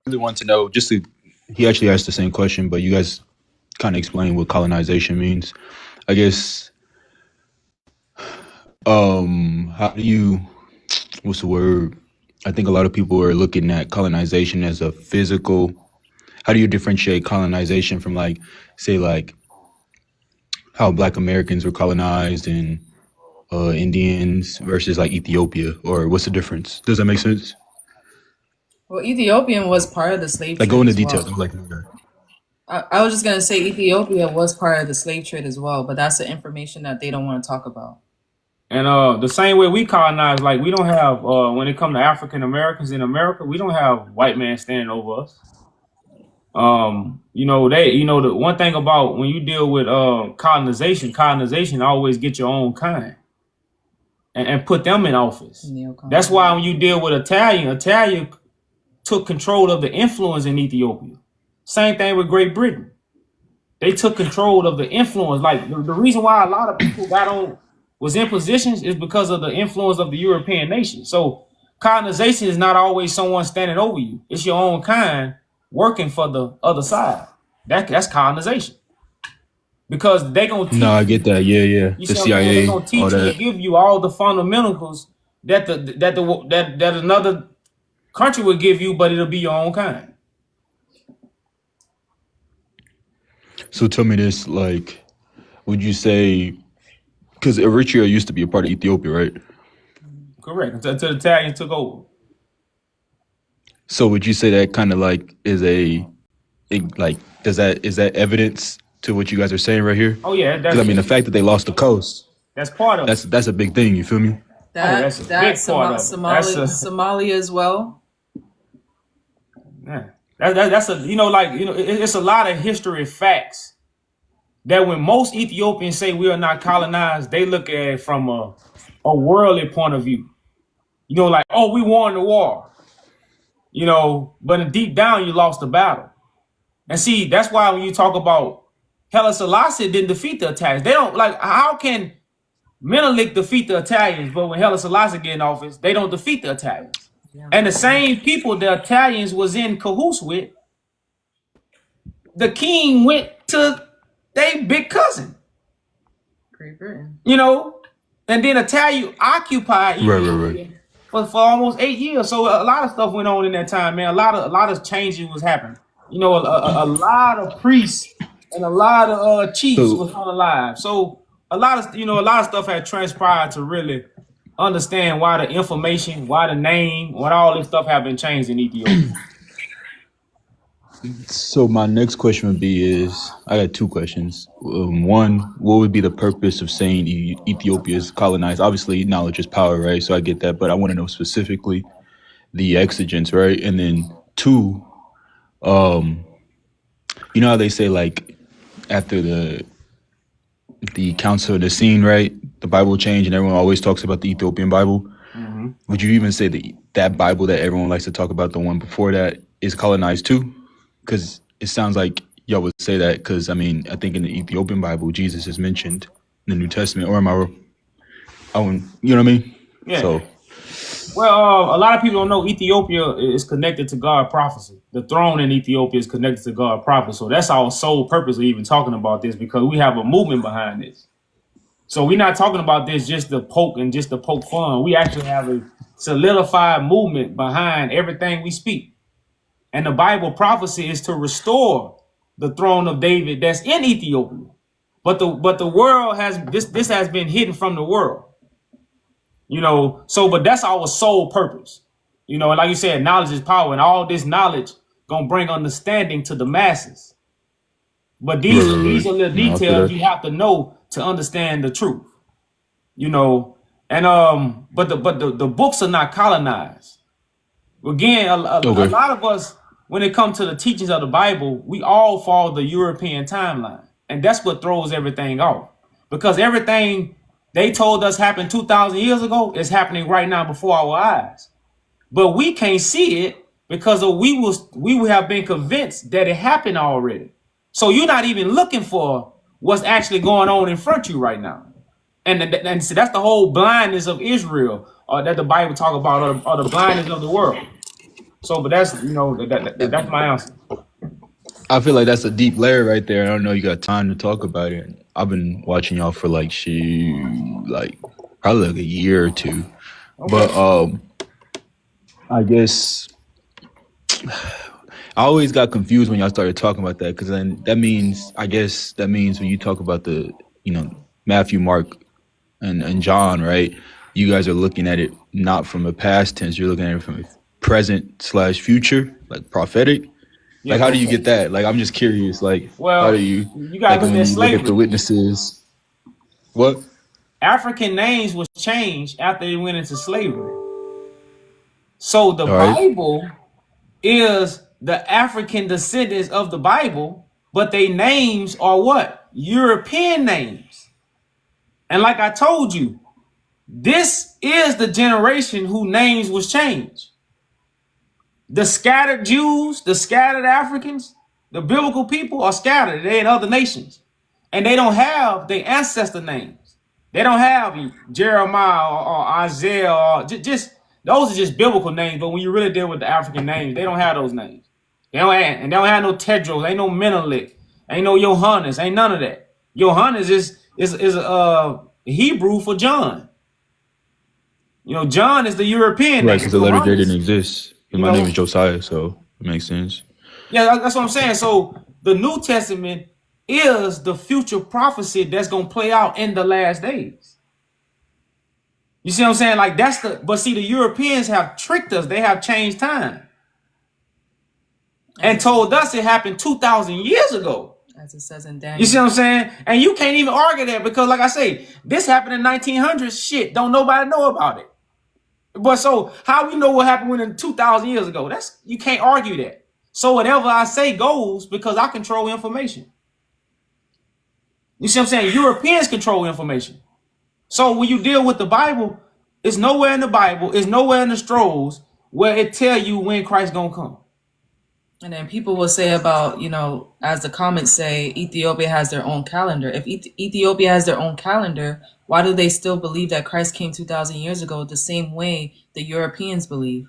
I really want to know, he actually asked the same question, but you guys kind of explain what colonization means. I guess, how do you, what's the word? I think a lot of people are looking at colonization as a physical. How do you differentiate colonization from say how Black Americans were colonized and Indians versus like Ethiopia, or what's the difference? Does that make sense? Well, Ethiopian was part of the slave Like trade go into as details. well. I'm like, I was just gonna say Ethiopia was part of the slave trade as well, but that's the information that they don't want to talk about. And the same way we colonize, like we don't have when it comes to African Americans in America, we don't have white man standing over us. The one thing about when you deal with colonization always get your own kind and put them in office. That's why when you deal with Italian took control of the influence in Ethiopia. Same thing with Great Britain. They took control of the influence. Like the reason why a lot of people was in positions is because of the influence of the European nations. So colonization is not always someone standing over you. It's your own kind working for the other side. That's colonization. Because they gonna teach. No, I get that. Yeah. You The see what I'm saying? They CIA, gonna teach all you that. and give you all the fundamentals that another country would give you, but it'll be your own kind. So tell me this, like, would you say, because Eritrea used to be a part of Ethiopia, right? Correct. Until the Italians took over. So would you say that kind of like is is that evidence to what you guys are saying right here? Oh yeah, Because I mean, the fact that they lost the coast, that's part of it. that's a big thing. You feel me? That's a big part of it. Somalia as well. Yeah. That's it's a lot of history facts that when most Ethiopians say we are not colonized, they look at it from a worldly point of view. Like, oh, we won the war. But deep down you lost the battle. And see, that's why when you talk about Haile Selassie didn't defeat the Italians. They don't like how can Menelik defeat the Italians, but when Haile Selassie get in office, they don't defeat the Italians. And the same people the Italians was in cahoots with, the king went to their big cousin. Great Britain. And then Italia occupied Right. for almost 8 years. So a lot of stuff went on in that time, man. A lot of changes was happening. A lot of priests and a lot of chiefs was unalive. So a lot of stuff had transpired to really understand why the information, why the name, what all this stuff have been changed in Ethiopia. So my next question would be I got two questions. One, what would be the purpose of saying Ethiopia is colonized? Obviously, knowledge is power, right? So I get that, but I want to know specifically the exigence, right? And then two, how they say like after the Council of the Scene, right? The Bible changed, and everyone always talks about the Ethiopian Bible. Mm-hmm. Would you even say that Bible that everyone likes to talk about, the one before that, is colonized too? Because it sounds like y'all would say that. Because I mean, I think in the Ethiopian Bible, Jesus is mentioned in the New Testament, or am I? You know what I mean? Yeah. So, well, a lot of people don't know Ethiopia is connected to God prophecy. The throne in Ethiopia is connected to God prophecy. So that's our sole purpose of even talking about this, because we have a movement behind this. So we're not talking about this just to poke and just to poke fun. We actually have a solidified movement behind everything we speak. And the Bible prophecy is to restore the throne of David that's in Ethiopia. But the world has this has been hidden from the world. But that's our sole purpose. And like you said, knowledge is power, and all this knowledge gonna bring understanding to the masses. But these are little details you have to know to understand the truth. But the books are not colonized. Again, a lot of us, when it comes to the teachings of the Bible, we all follow the European timeline. And that's what throws everything off. Because everything they told us happened 2,000 years ago is happening right now before our eyes. But we can't see it because we have been convinced that it happened already. So you're not even looking for what's actually going on in front of you right now. And so that's the whole blindness of Israel that the Bible talk about, or the blindness of the world. So, but that's that's my answer. I feel like that's a deep layer right there. I don't know you got time to talk about it. I've been watching y'all for probably like a year or two. Okay. But I guess I always got confused when y'all started talking about that, because then that means when you talk about the Matthew, Mark, and John, right? You guys are looking at it not from a past tense. You're looking at it from a present/future, like prophetic. Yeah, Like, how do you okay. get that? Like, I'm just curious. Like, how do Well, you, you gotta like, look when at you look at the slavery. witnesses? What? African names was changed after they went into slavery. So the All right. Bible is the African descendants of the Bible, but they names are what? European names. And like I told you, this is the generation whose names was changed. The scattered Jews, the scattered Africans, the biblical people are scattered. They're in other nations. And they don't have their ancestor names. They don't have Jeremiah or Isaiah or just those are just biblical names. But when you really deal with the African names, they don't have those names. They don't have no Tedros, ain't no Menelik, ain't no Johannes, ain't none of that. Johannes is Hebrew for John. You know, John is the European Right, name. because the letter J Johannes, didn't exist. you My know, name is Josiah, so it makes sense. yeah, that's what I'm saying. So the New Testament is the future prophecy that's gonna play out in the last days. You see what I'm saying? Like but see, the Europeans have tricked us. They have changed time and told us it happened 2,000 years ago. As it says in Daniel. You see what I'm saying? And you can't even argue that because, like I say, this happened in 1900s. Shit, don't nobody know about it. But so how we know what happened when 2,000 years ago? You can't argue that. So whatever I say goes because I control information. You see what I'm saying? Europeans control information. So when you deal with the Bible, it's nowhere in the Bible, it's nowhere in the scrolls where it tell you when Christ gonna come. And then people will say about, as the comments say, Ethiopia has their own calendar. If Ethiopia has their own calendar, why do they still believe that Christ came 2,000 years ago the same way the Europeans believe?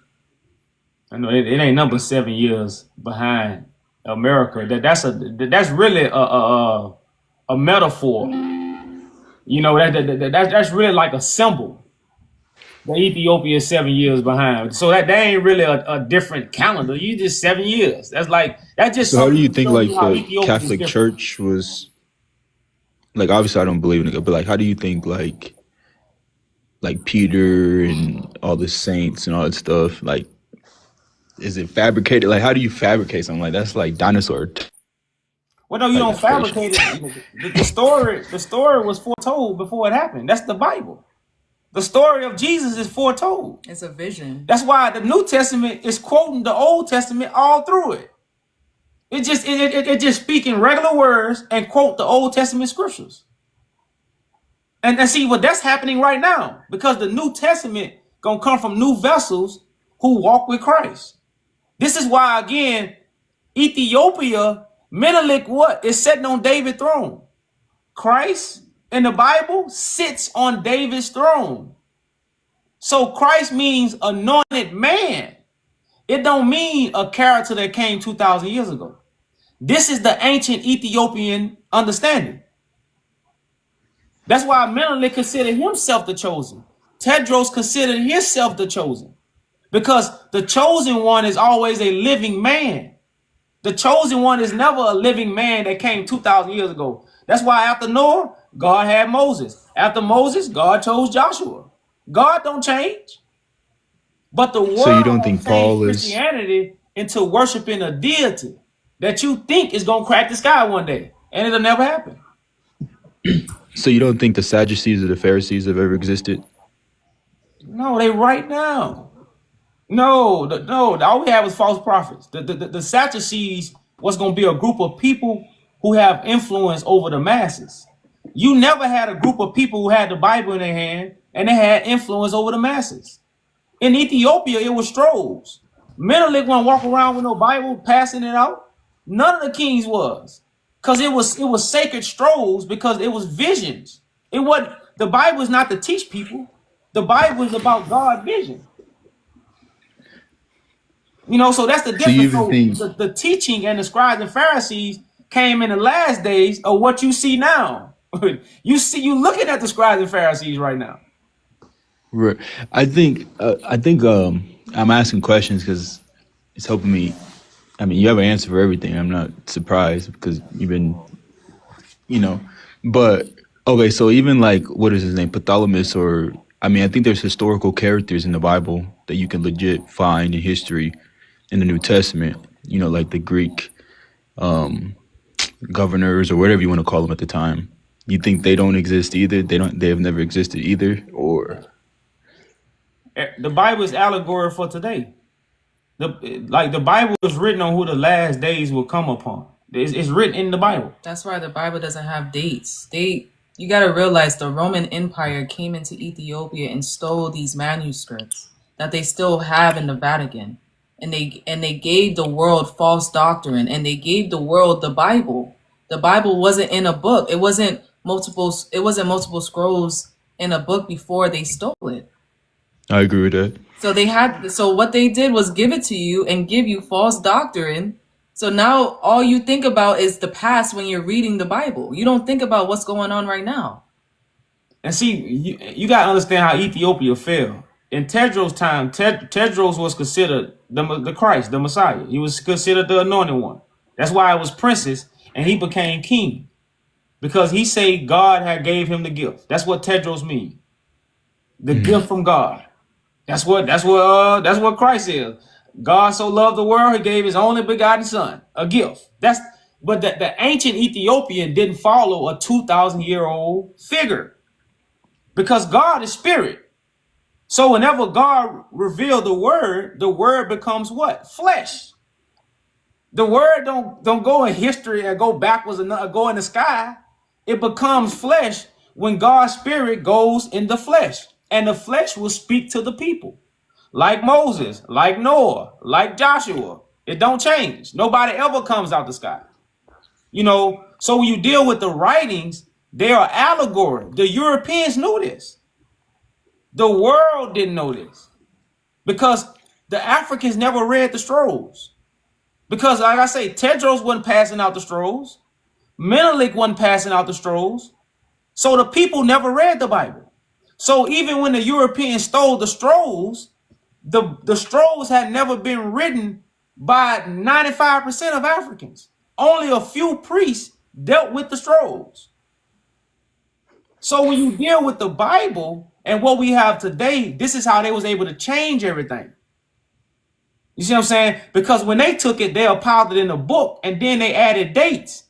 I know it ain't number 7 years behind America. That's really a metaphor. You know, that's really like a symbol. The Ethiopia is 7 years behind. So that ain't really a different calendar. You just 7 years. That's just So how do you something to think show like you how the Ethiopia is Catholic different. Church was like? Obviously, I don't believe in it, but like, how do you think like Peter and all the saints and all that stuff? Like, is it fabricated? Like, how do you fabricate something like that's like dinosaur? Well, no, you don't That's crazy. fabricate it. The story was foretold before it happened. That's the Bible. The story of Jesus is foretold. It's a vision. That's why the New Testament is quoting the Old Testament all through it. It just speaking regular words and quote the Old Testament scriptures. And see what that's happening right now because the New Testament gonna come from new vessels who walk with Christ. This is why again, Ethiopia, Menelik, is sitting on David's throne. Christ in the Bible sits on David's throne. So Christ means anointed man. It don't mean a character that came 2,000 years ago. This is the ancient Ethiopian understanding. That's why Menelik considered himself the chosen. Tedros considered himself the chosen. Because the chosen one is always a living man. The chosen one is never a living man that came 2,000 years ago. That's why after Noah, God had Moses. After Moses, God chose Joshua. God don't change. But the world So you don't think changed Paul is? Christianity into worshiping a deity that you think is going to crack the sky one day. And it'll never happen. So you don't think the Sadducees or the Pharisees have ever existed? No, they right now. No, all we had was false prophets. The Sadducees was going to be a group of people who have influence over the masses. You never had a group of people who had the Bible in their hand and they had influence over the masses. In Ethiopia, it was strolls. Menelik wouldn't walk around with no Bible passing it out. None of the kings was. Because it was sacred strolls because it was visions. The Bible is not to teach people. The Bible is about God's vision. So that's the difference. So you even think The teaching and the scribes and Pharisees came in the last days of what you see now. You looking at the scribes and Pharisees right now. Right. I think I'm asking questions because it's helping me. I mean, you have an answer for everything. I'm not surprised because you've been, but Okay, so even like what is his name, Ptolemy, or I mean, I think there's historical characters in the Bible that you can legit find in history in the New Testament. You know, like the Greek um, governors or whatever you want to call them at the time. You think they don't exist either? They have never existed either, or The Bible is allegory for today. The Bible is written on who the last days will come upon. It's written in the Bible. That's why the Bible doesn't have dates. You got to realize the Roman Empire came into Ethiopia and stole these manuscripts that they still have in the Vatican. And they gave the world false doctrine, and they gave the world the Bible. The Bible wasn't in a book. It wasn't multiple scrolls in a book before they stole it. I agree with that. So what they did was give it to you and give you false doctrine. So now all you think about is the past when you're reading the Bible. You don't think about what's going on right now. And see, you got to understand how Ethiopia fell. In Tedros' time, Tedros was considered the Christ, the Messiah. He was considered the anointed one. That's why it was princes, and he became king. Because he said God had gave him the gift. That's what Tedros means. The gift from God. That's what Christ is. God so loved the world, he gave his only begotten son, a gift. But the ancient Ethiopian didn't follow a 2,000-year-old figure, because God is spirit. So whenever God revealed the word becomes what? Flesh. The word don't go in history and go backwards and go in the sky. It becomes flesh when God's spirit goes in the flesh. And the flesh will speak to the people. Like Moses, like Noah, like Joshua. It don't change. Nobody ever comes out the sky. You know, so when you deal with the writings, they are allegory. The Europeans knew this. The world didn't know this. Because the Africans never read the scrolls. Because, like I say, Tedros wasn't passing out the scrolls. Menelik wasn't passing out the scrolls. So the people never read the Bible. So even when the Europeans stole the scrolls, the scrolls had never been written by 95% of Africans. Only a few priests dealt with the scrolls. So when you deal with the Bible and what we have today, this is how they was able to change everything. You see what I'm saying? Because when they took it, they piled it in a book, and then they added dates.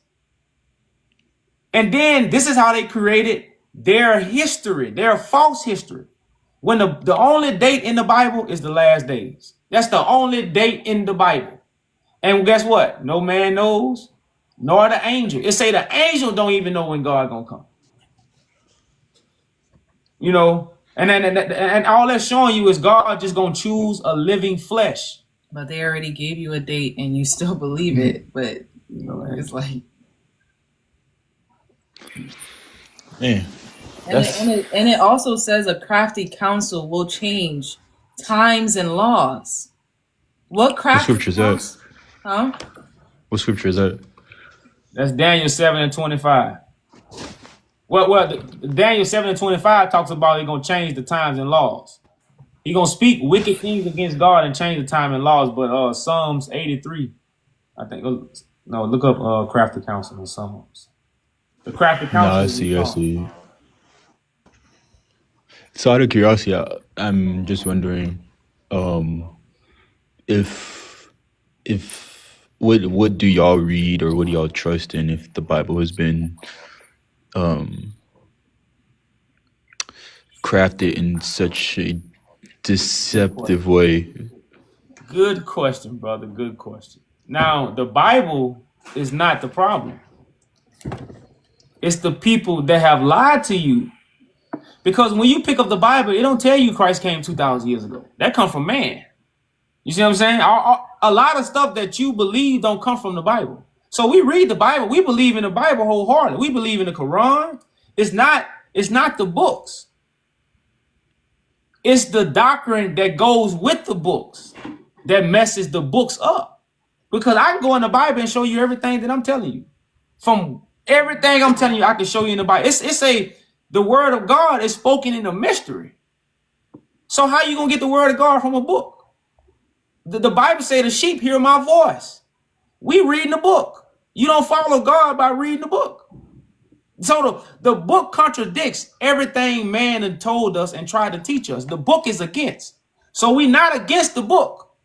And then this is how they created their history, their false history. When the only date in the Bible is the last days. That's the only date in the Bible. And guess what? No man knows, nor the angel. It say the angel don't even know when God gonna come. You know, and all that's showing you is God just gonna choose a living flesh. But they already gave you a date and you still believe it. But you know, it's like, Man, and it also says a crafty counsel will change times and laws. What crafty scripture is that? counsel? Huh? What scripture is that? That's Daniel 7:25. Well, Daniel 7:25 talks about he's gonna change the times and laws. He's gonna speak wicked things against God and change the time and laws. But Psalms 83, I think. No, look up crafty counsel in Psalms. The crafty counsel. No, I see. So out of curiosity, I'm just wondering, if what do y'all read or what do y'all trust in if the Bible has been crafted in such a deceptive way? Good question, brother. Good question. Now, the Bible is not the problem. It's the people that have lied to you. Because when you pick up the Bible, it don't tell you Christ came 2,000 years ago. That comes from man. You see what I'm saying? A lot of stuff that you believe don't come from the Bible. So we read the Bible. We believe in the Bible wholeheartedly. We believe in the Quran. It's not the books. It's the doctrine that goes with the books that messes the books up. Because I can go in the Bible and show you everything that I'm telling you. From everything I'm telling you, I can show you in the Bible. The word of God is spoken in a mystery. So how you gonna get the word of God from a book? The Bible say the sheep hear my voice. We reading the book. You don't follow God by reading the book. So the book contradicts everything man had told us and tried to teach us. The book is against. So we're not against the book.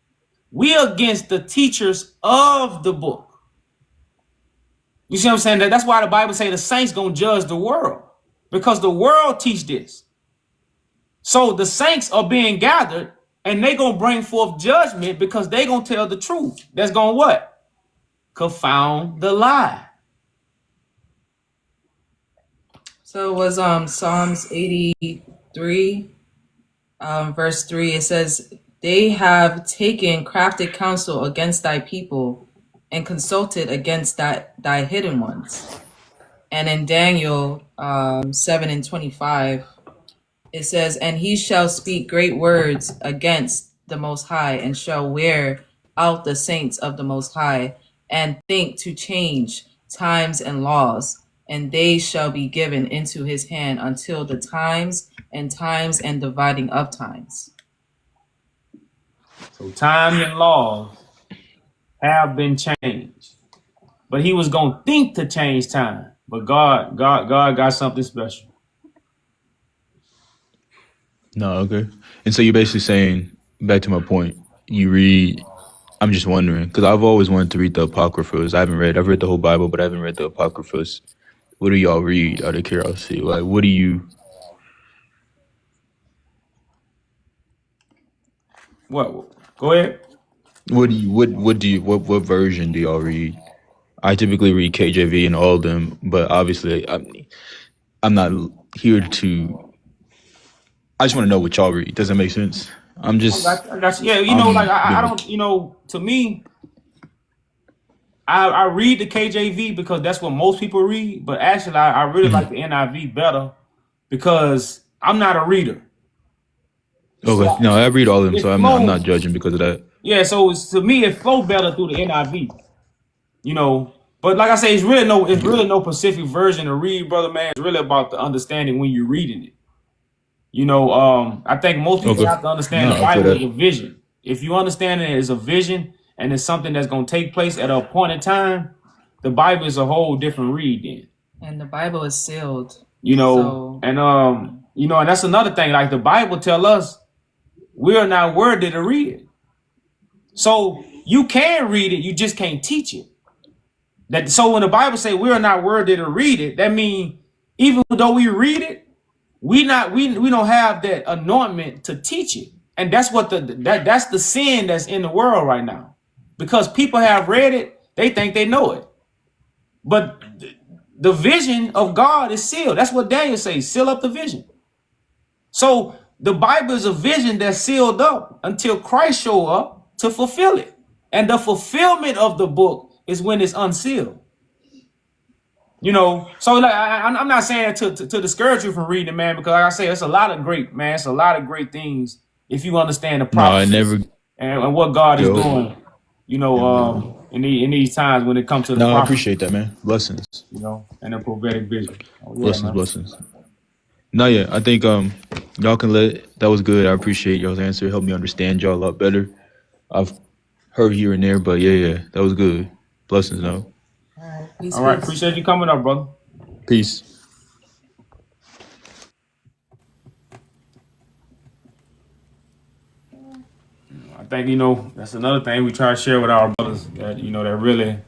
We're against the teachers of the book. You see what I'm saying? That's why the Bible say the saints gonna judge the world, because the world teach this. So the saints are being gathered and they gonna bring forth judgment because they gonna tell the truth. That's gonna what? Confound the lie. So it was Psalms 83, verse 3. It says, they have taken crafty counsel against thy people and consulted against thy hidden ones. And in Daniel 7:25, it says, and he shall speak great words against the Most High, and shall wear out the saints of the Most High, and think to change times and laws, and they shall be given into his hand until the times and dividing of times. So times and laws have been changed. But he was gonna think to change time. But God got something special. No, okay. And so you're basically saying, back to my point, you read, I'm just wondering, because I've always wanted to read the Apocryphas. I've read the whole Bible, but I haven't read the Apocryphas. What do y'all read out of curiosity? Like, what do you... What? Go ahead. What version do y'all read? I typically read KJV and all of them, but obviously I'm not here to... I just want to know what y'all read. Does that make sense? I'm just... I got you. Yeah, you know, like I don't, you know, to me, I read the KJV because that's what most people read, but actually I really like the NIV better because I'm not a reader. Okay, So no, I read all of them, so I'm flows, not judging because of that. Yeah, so to me it flows better through the NIV, you know. But like I say, it's really no Pacific version to read, brother man. It's really about the understanding when you're reading it. You know, I think most people have to understand the Bible is a vision. If you understand it as a vision and it's something that's going to take place at a appointed time, the Bible is a whole different read then. And the Bible is sealed. You know, and you know, and that's another thing. Like the Bible tell us we are not worthy to read it. So you can read it, you just can't teach it. So when the Bible say we are not worthy to read it, that means even though we read it, we don't have that anointment to teach it. And that's what that's the sin that's in the world right now. Because people have read it, they think they know it. But the vision of God is sealed. That's what Daniel says, seal up the vision. So the Bible is a vision that's sealed up until Christ show up to fulfill it. And the fulfillment of the book is when it's unsealed. You know, so like I'm not saying to discourage you from reading, man, because like I say, it's a lot of great things if you understand the prophecy and what God is doing, you know, in these times when it comes to the prophecy. I appreciate that, man. Blessings. You know, and the prophetic vision. Blessings. No, yeah, I think y'all can that was good. I appreciate y'all's answer. It helped me understand y'all a lot better. I've heard here and there, but yeah, that was good. Blessings, no. Peace, all right, appreciate you coming up, brother. Peace. I think, you know, that's another thing we try to share with our brothers that, you know, that really,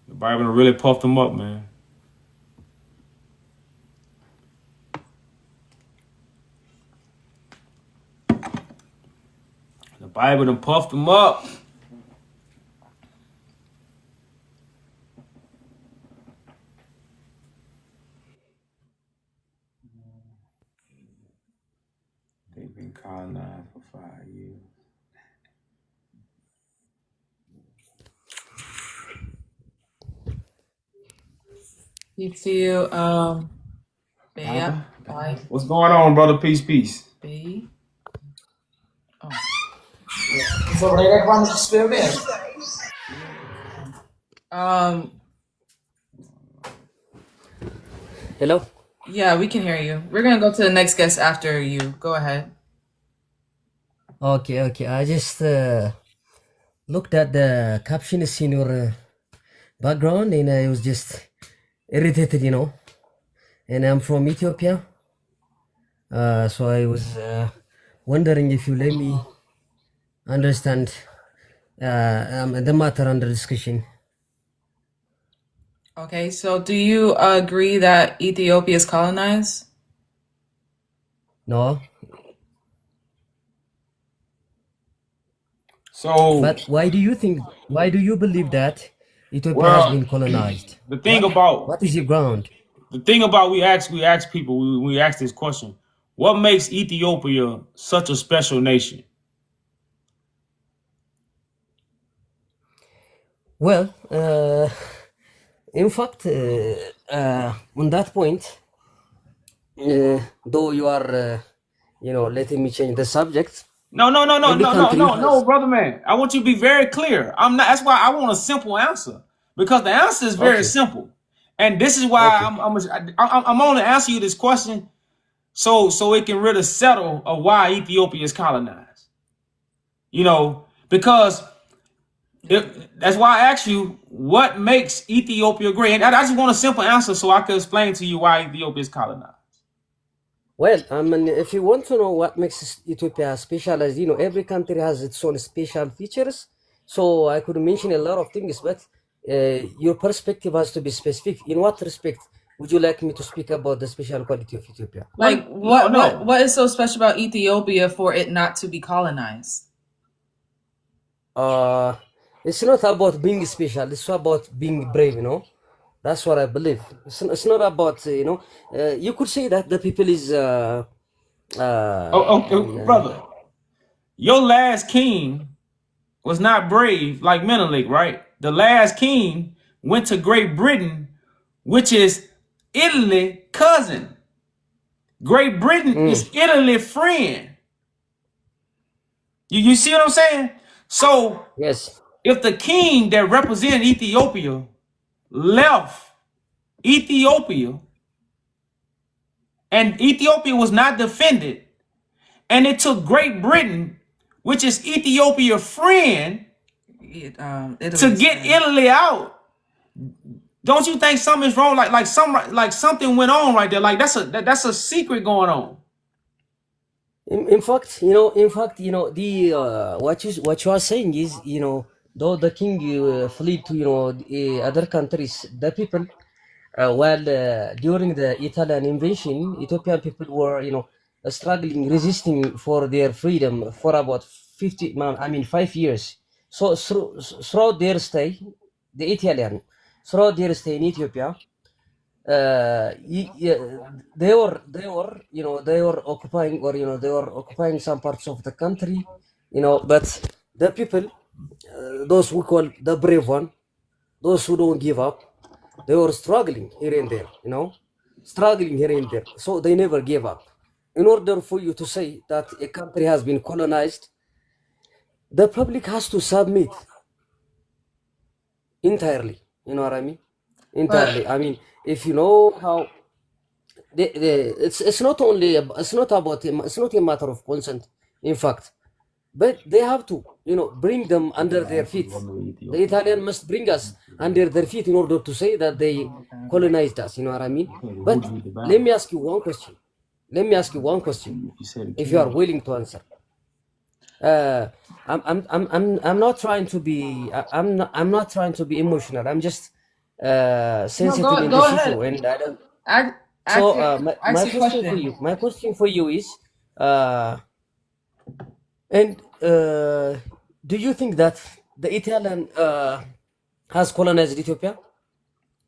the Bible really puffed them up, man. The Bible done puffed them up. They've been colonized for 5 years. You feel What's going on, brother? Peace. B. Hello? Yeah, we can hear you. We're gonna go to the next guest after you. Go ahead. Okay. I just looked at the captions in your background and I was just irritated, you know. and I'm from Ethiopia. So I was wondering if you let me understand the matter under discussion. Okay, so do you agree that Ethiopia is colonized? No, So, but why do you think? Why do you believe that Ethiopia has well, been colonized? the thing about What is your ground? we ask people we ask this question: what makes Ethiopia such a special nation? Well, in fact, on that point, though you are, letting me change the subject. No, Every country has. brother man. I want you to be very clear. I'm not. That's why I want a simple answer, because the answer is very Okay. simple, and this is why Okay. I'm only answer you this question so it can really settle of why Ethiopia is colonized. You know, because that's why I asked you what makes Ethiopia great, and I just want a simple answer so I can explain to you why Ethiopia is colonized. Well, I mean, if you want to know what makes Ethiopia special, as you know, every country has its own special features. So I could mention a lot of things, but your perspective has to be specific. In what respect would you like me to speak about the special quality of Ethiopia? Like what is so special about Ethiopia for it not to be colonized? It's not about being special. It's about being brave, you know. That's what I believe. It's not about, you could say that the people is... brother, your last king was not brave like Menelik, right? The last king went to Great Britain, which is Italy cousin. Great Britain is Italy friend. You see what I'm saying? So yes, if the king that represented Ethiopia left Ethiopia and Ethiopia was not defended, and it took Great Britain, which is Ethiopia friend, to get Italy out, don't you think something's wrong? Like something went on right there. Like that's a secret going on. in fact, the what you are saying is, though the king fled to other countries, the people, while during the Italian invasion, Ethiopian people were struggling, resisting for their freedom for about 5 years. So throughout their stay, the Italian, throughout their stay in Ethiopia, they were occupying, or they were occupying some parts of the country, but the people, those we call the brave one, those who don't give up, they were struggling here and there, struggling here and there. So they never gave up. In order for you to say that a country has been colonized, the public has to submit entirely. You know what I mean? Entirely. I mean, if you know how it's not a matter of consent, in fact, but they have to bring them under their feet. The Italian must bring us under their feet in order to say that they colonized us. You know what I mean? But let me ask you one question. If you are willing to answer. I'm not trying to be I'm not trying to be emotional. I'm just sensitive in this issue, and I don't. My question for you is, do you think that the Italian has colonized Ethiopia?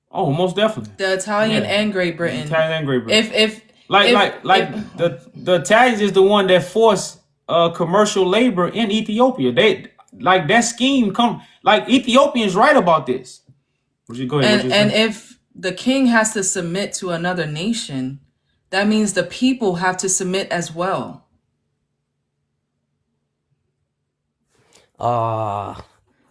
Oh, most definitely. The Italian and Great Britain. If the Italians is the one that forced commercial labor in Ethiopia. They like that scheme Ethiopians right about this. Go ahead. And if the king has to submit to another nation, that means the people have to submit as well.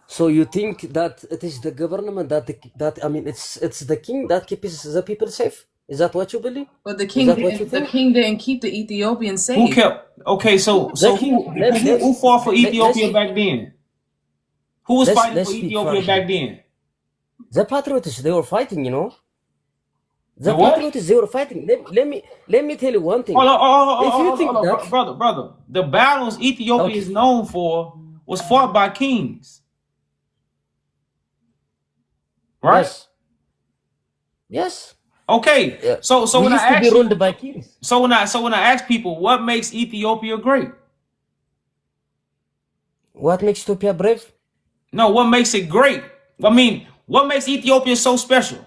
So you think that it is the government that I mean it's the king that keeps the people safe? Is that what you believe? But the king didn't keep the Ethiopians safe. Who kept? Okay, so who fought for Ethiopia back then? Who was fighting for Ethiopia back then? The patriots, they were fighting, The what? patriots, they were fighting. Let me tell you one thing. Hold on, If you think that, brother. The battles Ethiopia okay, is known for was fought by kings, right? yes. Okay. So We when I used to be ask ruled you, by kings. so when I ask people what makes Ethiopia great, What makes Ethiopia brave? no, what makes it great? I mean, what makes Ethiopia so special?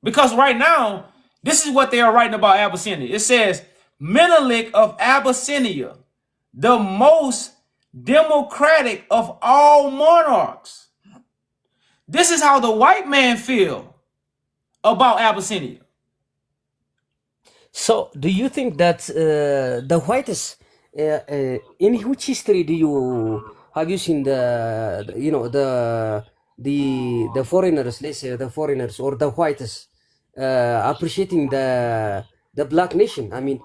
Because right now, this is what they are writing about Abyssinia. It says Menelik of Abyssinia, the most democratic of all monarchs. This is how the white man feel about Abyssinia. So, do you think that the whites, in which history do you have you seen the foreigners, let's say the foreigners or the whites, appreciating the black nation? I mean,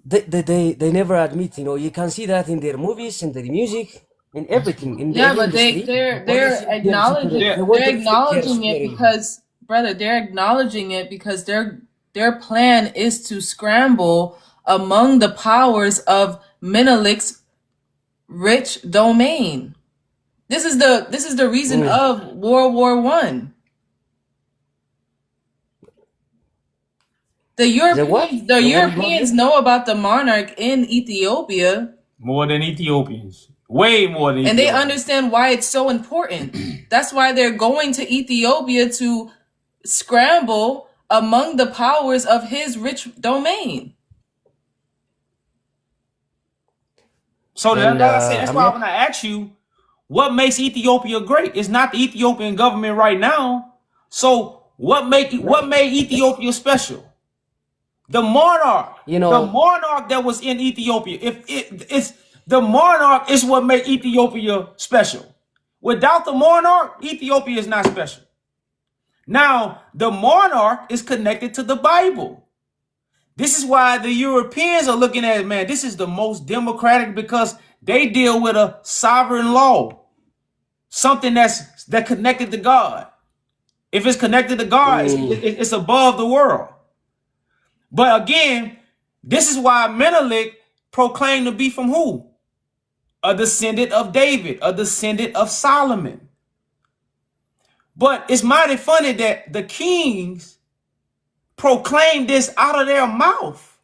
they never admit. You can see that in their movies, in their music, in everything, in Yeah, every but industry. they're acknowledging Yeah. They want they're to reflect their acknowledging it superiority. because, brother, they're acknowledging it because their plan is to scramble among the powers of Menelik's rich domain. This is the reason of World War I. The what? Europeans The World War Europeans I? know about the monarch in Ethiopia, More than Ethiopians. Way more than and they Ethiopians. understand why it's so important. That's why they're going to Ethiopia to scramble among the powers of his rich domain. So And that's why when I ask you what makes Ethiopia great, it's not the Ethiopian government right now. So what made Ethiopia special? The monarch, the monarch that was in Ethiopia. It's the monarch is what made Ethiopia special. Without the monarch, Ethiopia is not special. Now, the monarch is connected to the Bible. This is why the Europeans are looking at it, man, this is the most democratic because they deal with a sovereign law. Something that connected to God. If it's connected to God, it's above the world. But again, this is why Menelik proclaimed to be from who? A descendant of David, a descendant of Solomon. But it's mighty funny that the kings proclaim this out of their mouth.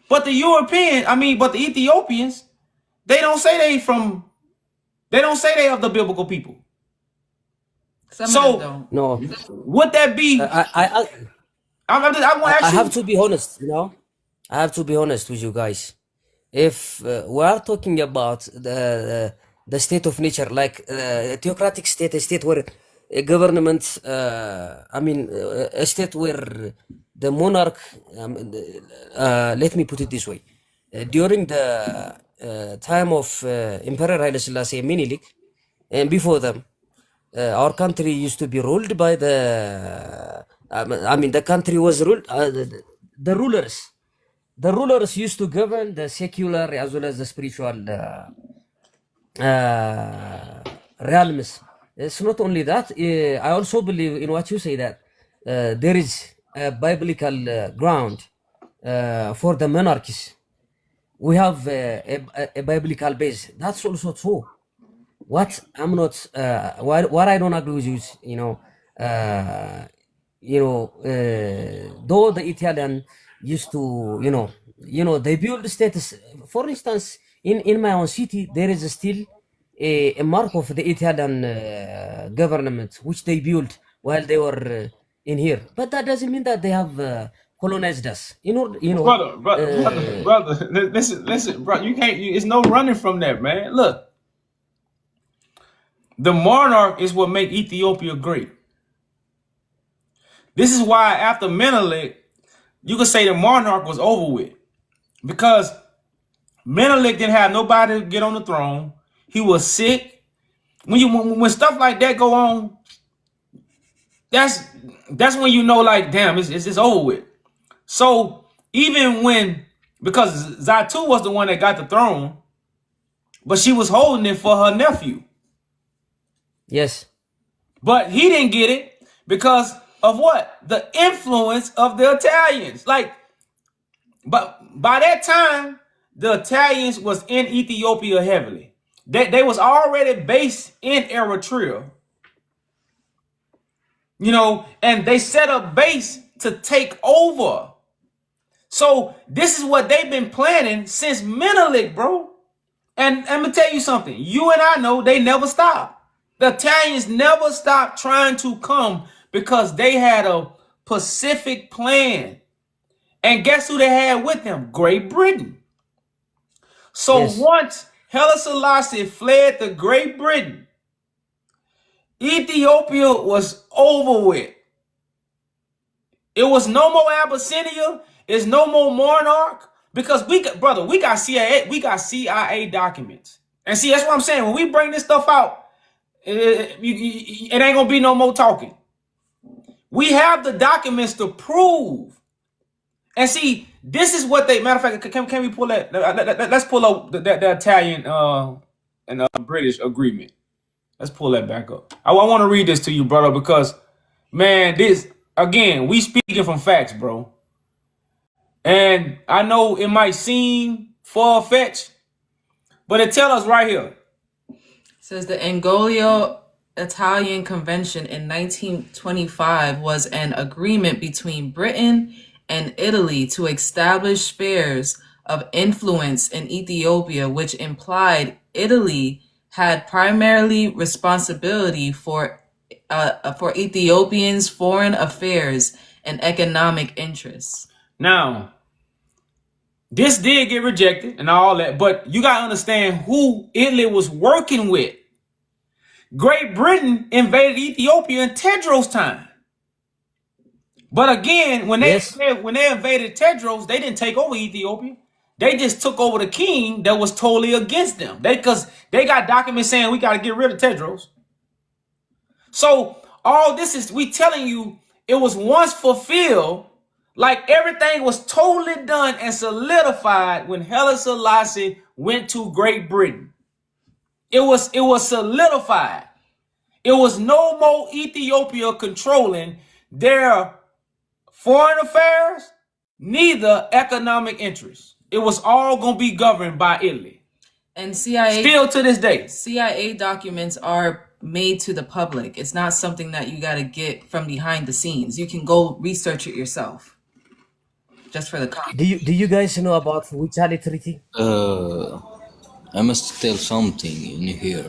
But the Ethiopians, they don't say they of the biblical people. Some of them don't. No. Would that be? I have to be honest. I have to be honest with you guys. If we are talking about the state of nature, like a theocratic state, a state where a government, a state where the monarch, let me put it this way, during the time of Emperor Haile Selassie Menelik, and before them, our country used to be ruled by the country was ruled, the rulers. The rulers used to govern the secular as well as the spiritual realms. It's not only that. I also believe in what you say that there is a biblical ground for the monarchies. We have a biblical base. That's also true. What I'm not, what I don't agree with you is, though the Italian used to, they build status. For instance, in my own city, there is still a mark of the Italian government, which they built while they were in here. But that doesn't mean that they have colonized us. Brother, listen, bro. You can't. It's no running from that, man. Look, the monarch is what make Ethiopia great. This is why after Menelik, you could say the monarch was over with, because Menelik didn't have nobody to get on the throne. He was sick. When stuff like that go on, that's when you know, like, damn, it's over with. So even because Zatu was the one that got the throne, but she was holding it for her nephew. Yes. But he didn't get it because of what? The influence of the Italians. Like, but by that time, the Italians was in Ethiopia heavily. They was already based in Eritrea. You know, and they set up base to take over. So this is what they've been planning since Menelik, bro. And let me tell you something. You and I know they never stopped. The Italians never stopped trying to come because they had a Pacific plan. And guess who they had with them? Great Britain. So Yes. once Haile Selassie fled to Great Britain, Ethiopia was over with. It was no more Abyssinia. It's no more monarch. Because we got CIA documents. And see, that's what I'm saying. When we bring this stuff out, it ain't gonna be no more talking. We have the documents to prove. And see, this is what they. Matter of fact, can we pull that? Let's pull up the Italian and British agreement. Let's pull that back up. I want to read this to you, brother, because man, this again, we speaking from facts, bro. And I know it might seem far-fetched, but it tells us right here. It says the Anglo-Italian Convention in 1925 was an agreement between Britain and Italy to establish spheres of influence in Ethiopia, which implied Italy had primarily responsibility for Ethiopians' foreign affairs and economic interests. Now, this did get rejected and all that, but you got to understand who Italy was working with. Great Britain invaded Ethiopia in Tedros' time. But again, when they invaded Tedros, they didn't take over Ethiopia. They just took over the king that was totally against them. Because they got documents saying we got to get rid of Tedros. So all this is, we telling you, it was once fulfilled. Like everything was totally done and solidified when Haile Selassie went to Great Britain. It was solidified. It was no more Ethiopia controlling their foreign affairs, neither economic interests. It was all going to be governed by Italy. And CIA, still to this day, CIA documents are made to the public. It's not something that you got to get from behind the scenes. You can go research it yourself. Just for the context. Do you guys know about Witali Treaty? I must tell something in here.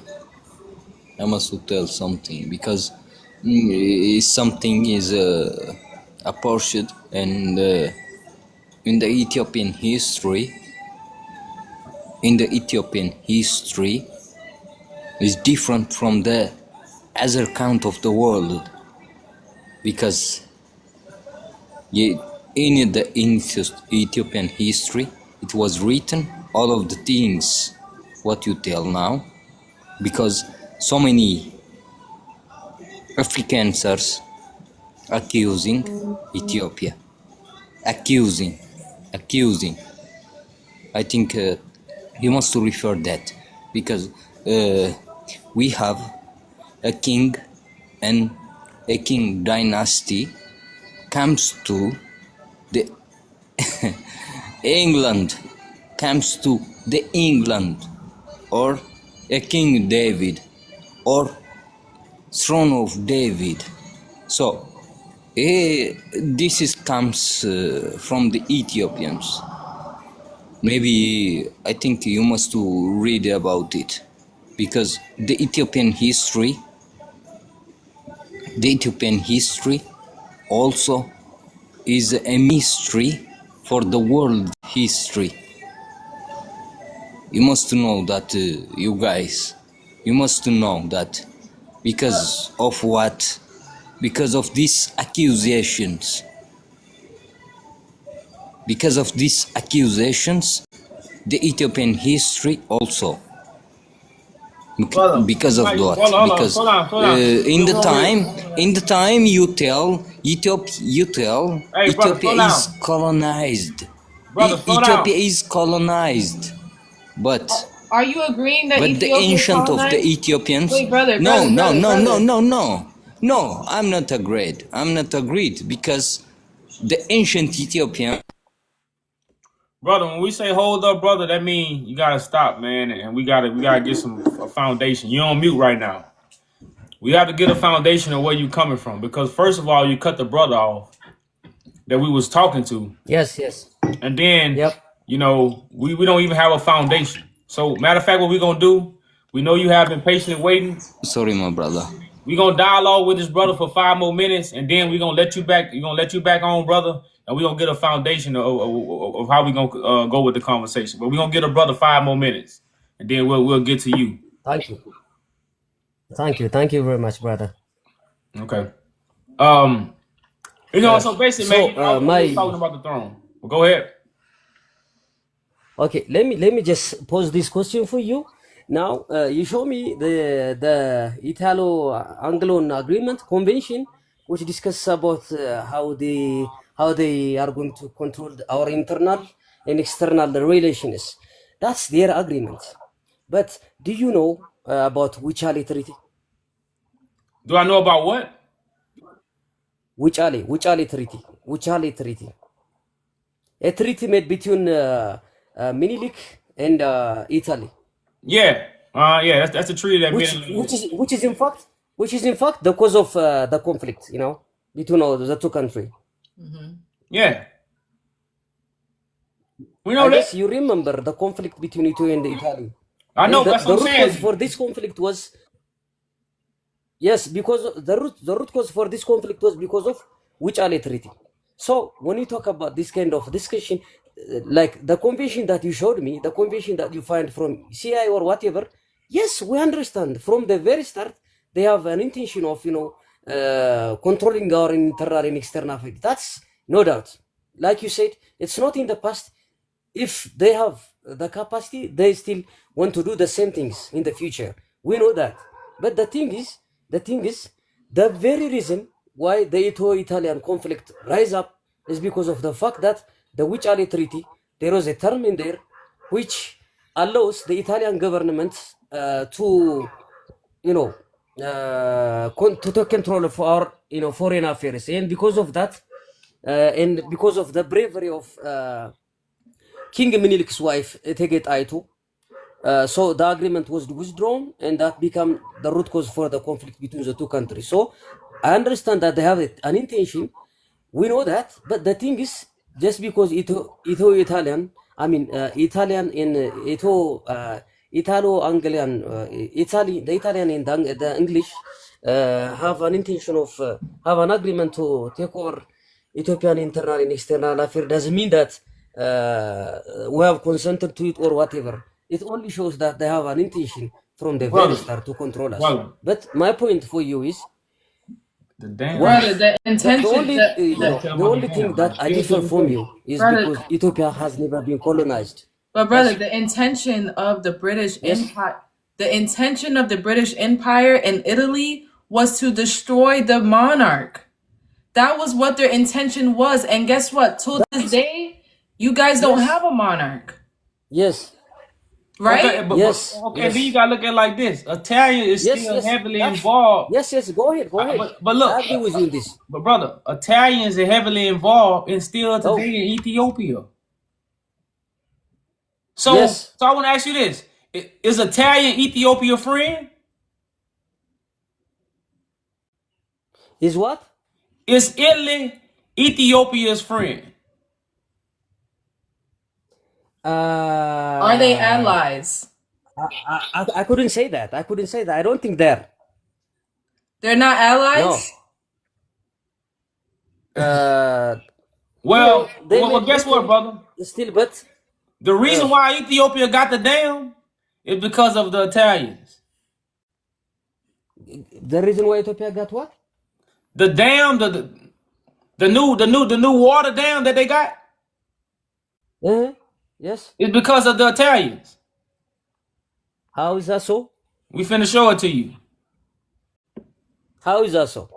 I must tell something because something is apportioned and in the Ethiopian history. In the Ethiopian history is different from the other count of the world because in the Ethiopian history it was written all of the things what you tell now because so many Africans are accusing Ethiopia, accusing. I think you must refer that because we have a king and a king dynasty comes to the England or a King David or throne of David. So this comes from the Ethiopians. Maybe I think you must read about it because the Ethiopian history also is a mystery for the world history. You must know that, you guys. You must know that because of what? Because of these accusations. Because of these accusations, the Ethiopian history also. Because of that, because in the time you tell Ethiopia is colonized. Ethiopia is colonized, but Are you agreeing that the Ethiopia ancient of the colonized? Ethiopians. Wait, brother. No. No, I'm not agreed. I'm not agreed because the ancient Ethiopian. Brother, when we say hold up, brother, that means you gotta stop, man, and we gotta get a foundation. You're on mute right now. We have to get a foundation of where you coming from, because first of all, you cut the brother off that we was talking to, Yes, yes. and then Yep. we don't even have a foundation. So matter of fact, what we gonna do? We know you have been patiently waiting. Sorry, my brother. We gonna dialogue with this brother for 5 more minutes, and then we gonna let you back. You gonna let you back on, brother, and we gonna get a foundation of how we gonna go with the conversation. But we gonna get a brother 5 more minutes, and then we'll get to you. Thank you. Thank you very much, brother. Okay. So basically, So, man, we're talking about the throne. Well, go ahead. Okay, let me just pose this question for you. Now, you show me the Italo-Anglo Agreement Convention, which discusses about how they are going to control our internal and external relations. That's their agreement. But do you know about Wuchale Treaty? Do I know about what? Wuchale Treaty. A treaty made between Minilik and Italy. Yeah. That's a treaty that which is in fact the cause of the conflict, between the two countries. Yeah. We know I that. guess you remember the conflict between Italy and Italy. I know. The That's what I'm root saying. cause for this conflict was because the root cause for this conflict was because of Wuchale Treaty. So when you talk about this kind of discussion, like the convention that you showed me, the convention that you find from CI or whatever, yes, we understand from the very start they have an intention of controlling our internal and external affairs. That's no doubt. Like you said, it's not in the past. If they have the capacity, they still want to do the same things in the future. We know that. But the thing is, the very reason why the Ito-Italian conflict rise up is because of the fact that the Wuchale Treaty, there was a term in there which allows the Italian government to take control of our foreign affairs, and because of that, and because of the bravery of King Minilik's wife Eteged Aitu, so the agreement was withdrawn, and that became the root cause for the conflict between the two countries. So I understand that they have an intention. We know that, but the thing is, just because Italo-Italian in Italo-Anglian, the Italian and the English have an intention of have an agreement to take over Ethiopian internal and external affairs, doesn't mean that we have consented to it or whatever. It only shows that they have an intention from the very start to control us. But my point for you is, the intention. the only thing that I differ from you is because Ethiopia has never been colonized. But brother, the intention of the British Empire, in Italy was to destroy the monarch. That was what their intention was. And guess what? Till this day, you guys don't have a monarch. Yes. Right? Okay, yes. Then you gotta look at it like this. Italian is still heavily involved. Yes, go ahead. But look, I agree with you in this. But brother, Italians are heavily involved and still today in Ethiopia. So I want to ask you this. Is Italian Ethiopia friend? Is what? Is Italy Ethiopia's friend? Are they allies? I couldn't say that. I don't think they're. They're not allies? No. Well, guess what, brother? Still, but the reason why Ethiopia got the dam is because of the Italians. The reason why Ethiopia got what? The dam, the new water dam that they got. Yes. It's because of the Italians. How is that so? We finna show it to you. How is that so?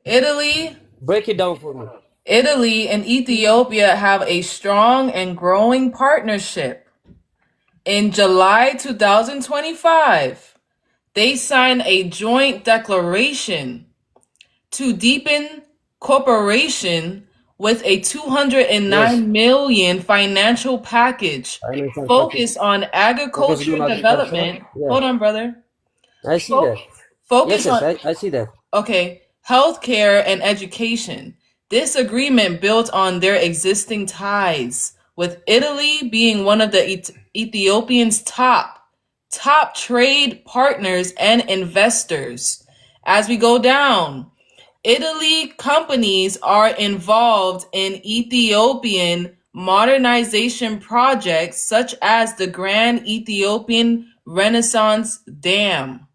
Italy. Break it down for me. Italy and Ethiopia have a strong and growing partnership. In July 2025, they signed a joint declaration to deepen cooperation with a 209 Yes, million financial package financial package. focused on Focused agriculture on agriculture. development. Yeah, Hold on, brother. I see that. Focus Yes, on I see that. healthcare and education. This agreement built on their existing ties, with Italy being one of the Ethiopian's top trade partners and investors. As we go down, Italy companies are involved in Ethiopian modernization projects such as the Grand Ethiopian Renaissance Dam.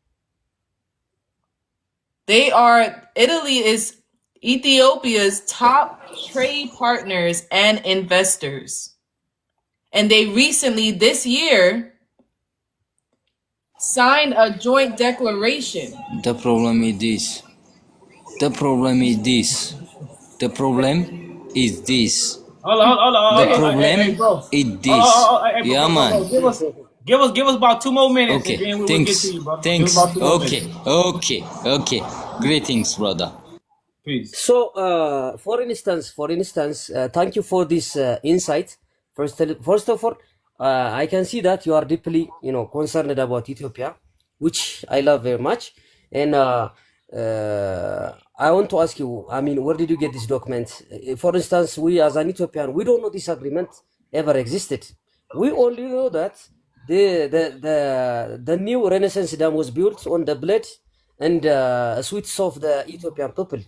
Italy is Ethiopia's top trade partners and investors. And they recently, this year, signed a joint declaration. The problem is this. The problem is this. The problem is this. Hold on. The problem Hey, bro. is this. Hey, bro, Yeah, bro, man. Give us about 2 more minutes, Okay, and then we'll get thanks. to you, bro. Thanks. Give us about 2 more minutes. Okay. Greetings, brother. Peace. So, for instance, thank you for this insight. First of all, I can see that you are deeply, concerned about Ethiopia, which I love very much. And I want to ask you, I mean, where did you get this document? For instance, we as an Ethiopian, we don't know this agreement ever existed. We only know that the new Renaissance Dam was built on the blood and sweats of the Ethiopian people.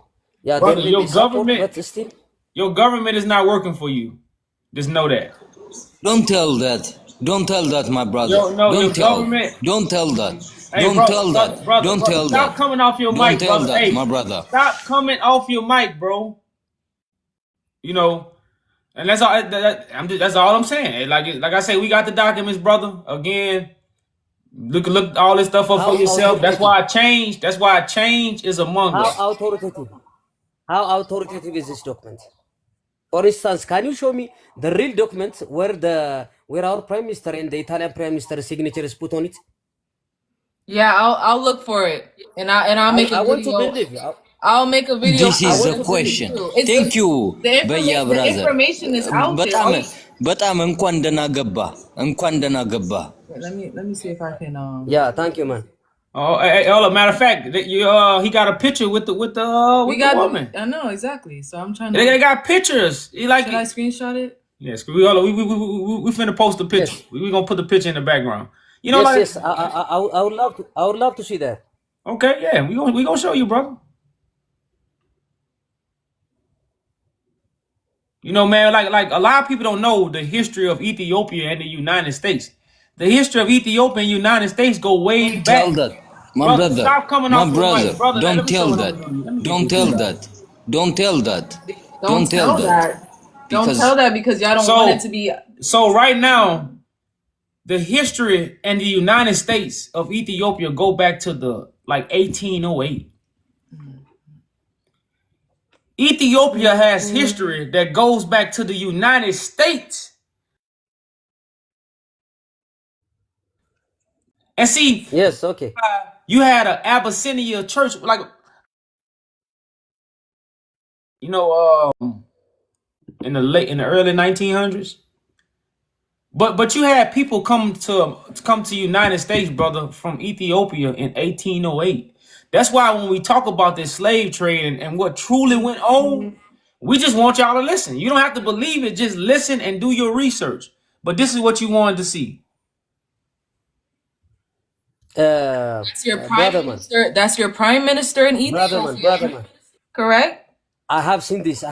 Yeah, Brother, there may be support, but still. your government is not working for you. Just know that. Don't tell that. Don't tell that, my brother. Don't tell that. Hey, Don't brother, tell that. brother, Don't brother, tell stop that. coming off your Don't mic, tell brother. that, Hey, my brother. stop coming off your mic, bro. You know, and that's all. That's all I'm saying. Like I say, we got the documents, brother. Again, look all this stuff up for yourself. That's why change is among us. How authoritative is this document? For instance, can you show me the real document where our prime minister and the Italian prime minister's signature is put on it? Yeah, I'll look for it, and I'll make a video. I want to believe you. I'll make a video. This is the question. Thank you, Baya brother. The information is out there. በጣም እንኳን ደህና ገባ. Let me see if I can. Yeah, thank you, man. Oh, hey, matter of fact, he got a picture with the woman. I know exactly. So I'm trying to. They got pictures. Should I screenshot it? Yes, we finna post the picture. Yes. We gonna put the picture in the background. You know, yes. I would love to see that. Okay, yeah, we gonna show you, brother. You know, man, like a lot of people don't know the history of Ethiopia and the United States. The history of Ethiopia and United States go way back. Tell that, my brother. Stop coming off the mic, brother. Don't tell that. Don't tell that. Don't tell that. Don't tell that. Don't tell that because y'all don't want it to be. So right now, the history and the United States of Ethiopia go back to the 1808. Ethiopia has history that goes back to the United States. And see, yes, okay. You had an Abyssinia church, in the early 1900s. But you had people come to United States, brother, from Ethiopia in 1808. That's why when we talk about this slave trade and what truly went on, we just want y'all to listen. You don't have to believe it. Just listen and do your research. But this is what you wanted to see. That's your prime minister. That's your prime minister in Ethiopia. Brother man. Correct? I have seen this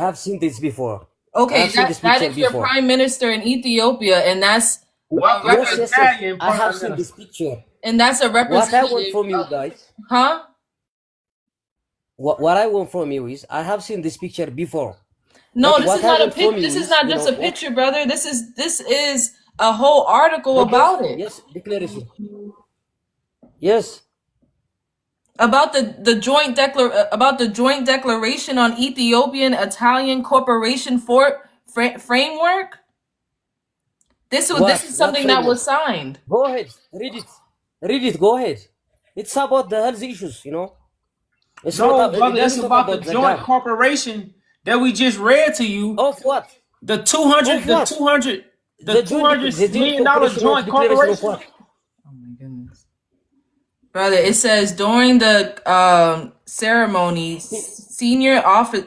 before. Okay, that is your prime minister in Ethiopia, and that's yes. I have seen this picture. And that's a representative. What I want from you guys. Huh? What I want from you is I have seen this picture before. No, this is not a picture. This is not just a picture, brother. This is a whole article about it. Yes, declaration. Yes. About the joint declaration on Ethiopian Italian cooperation framework. This is something that was signed. Go ahead, read it. Go ahead. It's about the health issues, It's No, not. It brother, it's doesn't talk about the about the joint dam. corporation that we just read to you. Of what? The 200, Of what? the $200 million corporation of joint declaration of corporation. what? Oh my goodness. Brother, it says during the ceremony, senior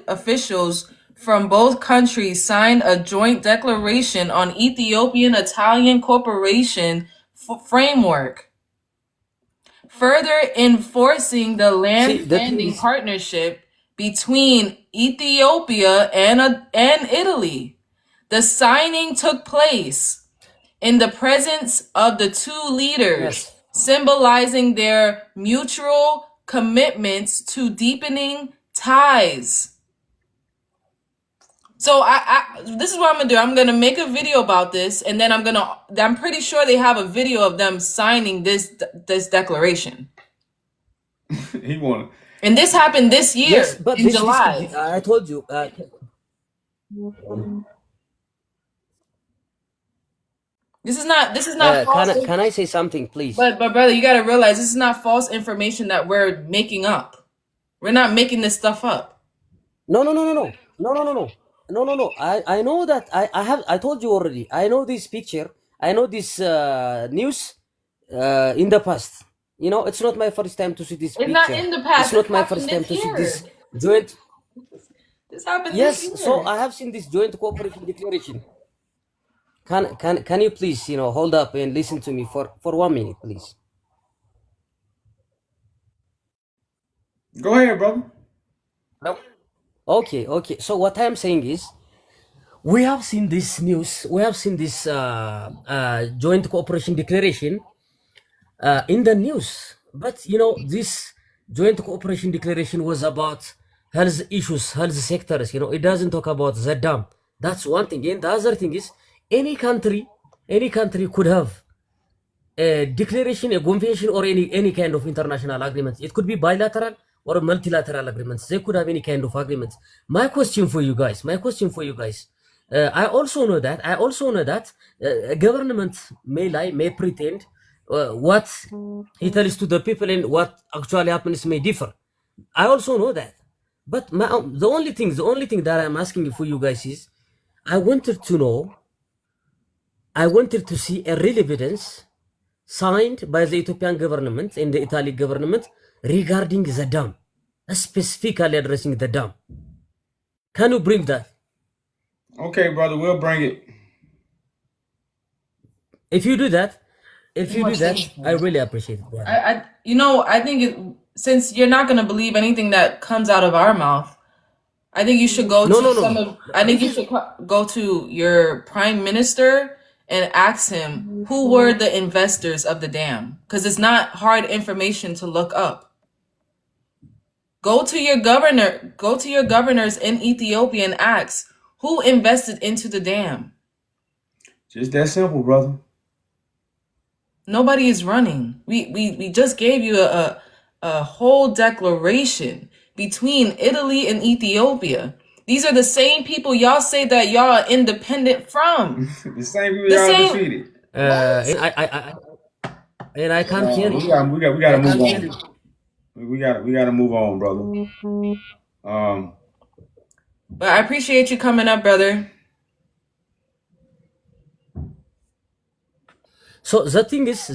officials from both countries signed a joint declaration on Ethiopian-Italian cooperation framework, further enforcing the land-ending partnership between Ethiopia and Italy. The signing took place in the presence of the two leaders, symbolizing their mutual commitments to deepening ties. So this is what I'm gonna do. I'm gonna make a video about this, and then I'm pretty sure they have a video of them signing this declaration. He wanted. And this happened this year, Yes, but in July. I told you. This is not false. Can I say something, please? But brother, you gotta realize this is not false information that we're making up. We're not making this stuff up. No. I know that I told you already. I know this picture. I know this news in the past. You know, it's not my first time to see this picture. It's not in the past. It's not my first time to see this joint. This happened Yes, this year. so I have seen this joint cooperation declaration. Can you please, hold up and listen to me for 1 minute, please? Go ahead, brother. No. Okay. So what I'm saying is, we have seen this news. We have seen this joint cooperation declaration in the news. But this joint cooperation declaration was about health issues, health sectors. It doesn't talk about the dam. That's one thing. And the other thing is, any country could have a declaration, a convention, or any kind of international agreement. It could be bilateral or multilateral agreements. They could have any kind of agreements. My question for you guys. I also know that a government may lie, may pretend what he tells to the people and what actually happens may differ. I also know that. But the only thing that I'm asking for you guys is, I wanted to see a real evidence signed by the Ethiopian government and the Italian government regarding the dam, specifically addressing the dam. Can you bring that? Okay, brother, we'll bring it. If you do that, I really appreciate it, brother. I think since you're not gonna believe anything that comes out of our mouth, I think you should go I think you should go to your prime minister and ask him who were the investors of the dam, because it's not hard information to look up. Go to your governors in Ethiopia and ask who invested into the dam. Just that simple, brother. Nobody is running. We just gave you a whole declaration between Italy and Ethiopia. These are the same people y'all say that y'all are independent from. The same people y'all defeated. And I can't hear you. We gotta move on. We gotta move on, brother. But I appreciate you coming up, brother. So the thing is,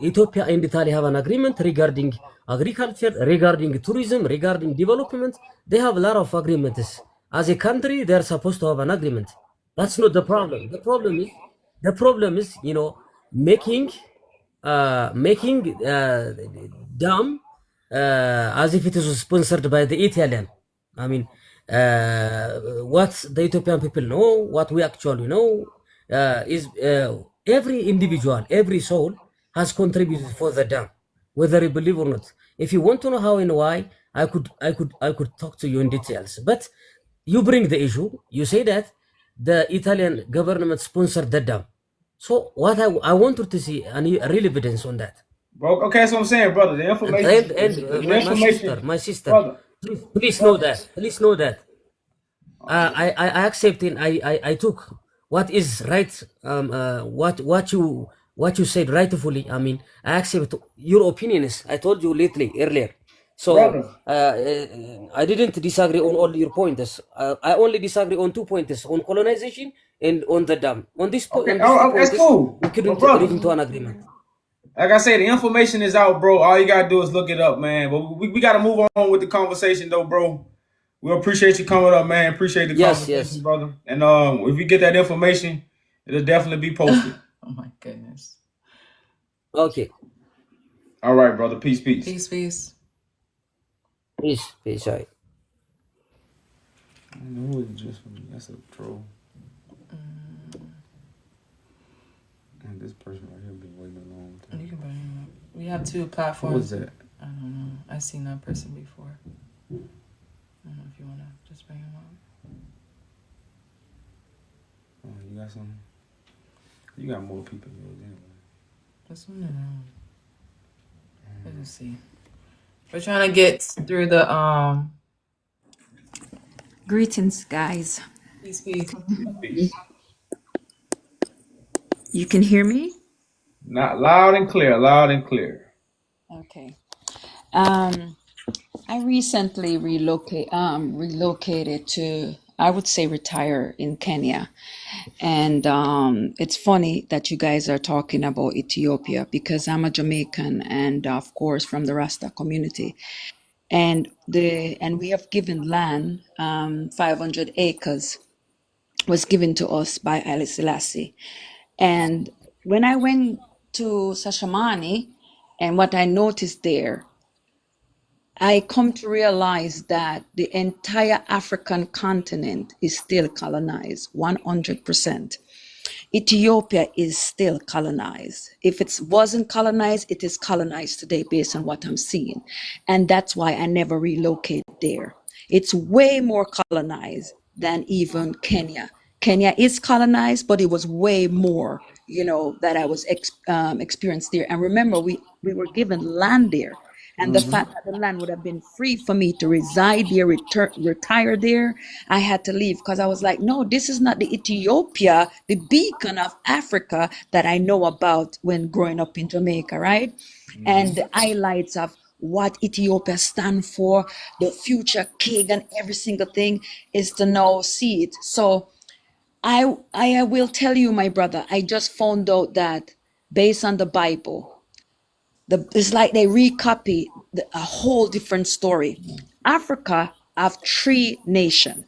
Ethiopia and Italy have an agreement regarding agriculture, regarding tourism, regarding development. They have a lot of agreements. As a country, they're supposed to have an agreement. That's not the problem. The problem is, making dam as if it is sponsored by the Italian. I mean, what the Ethiopian people know, what we actually know, is every individual, every soul has contributed for the dam, whether you believe or not. If you want to know how and why, I could talk to you in details. But you bring the issue. You say that the Italian government sponsored the dam. So what I wanted to see any real evidence on that. Bro, okay, that's what I'm saying, brother. The information. And my sister, brother. Please know that. I accept and I took what is right. What what you said rightfully. I mean, I accept your opinions. I told you earlier. So Brother. I didn't disagree on all your points. I only disagree on 2 points: on colonization and on the dam. On this point, Okay, on these two that's points, cool. we But couldn't reach brother, into an agreement. like I said, the information is out, bro. All you gotta do is look it up, man. But we gotta move on with the conversation, though, bro. We appreciate you coming up, man. Appreciate the Yes, conversation, yes. brother. And if you get that information, it'll definitely be posted. Oh my goodness. Okay. All right, brother. Peace, peace. Peace, peace. Peace, peace. All right. I don't know who is just that's a troll. And this person right here been waiting a long time. You can bring him up. We have two platforms. Who was that? I don't know. I've seen that person before. I don't know if you want to just bring him up. Oh, you got something? You got more people than yours anyway. This one, let's see. We're trying to get through the Greetings, guys. peace, peace. Peace. You can hear me? Not loud and clear, loud and clear. Okay. I recently relocated to, I would say, retire in Kenya. And it's funny that you guys are talking about Ethiopia because I'm a Jamaican and of course from the Rasta community. And we have given land, 500 acres was given to us by Haile Selassie. And when I went to Sashamani, and what I noticed there, I come to realize that the entire African continent is still colonized, 100%. Ethiopia is still colonized. If it wasn't colonized, it is colonized today based on what I'm seeing. And that's why I never relocated there. It's way more colonized than even Kenya. Kenya is colonized, but it was way more, that I was experienced there. And remember, we were given land there. And the fact that the land would have been free for me to reside there, retire there, I had to leave because I was like, no, this is not the Ethiopia, the beacon of Africa that I know about when growing up in Jamaica, right? And the highlights of what Ethiopia stand for, the future king and every single thing is to now see it. So I will tell you, my brother, I just found out that based on the Bible, it's like they recopy a whole different story. Africa have 3 nations.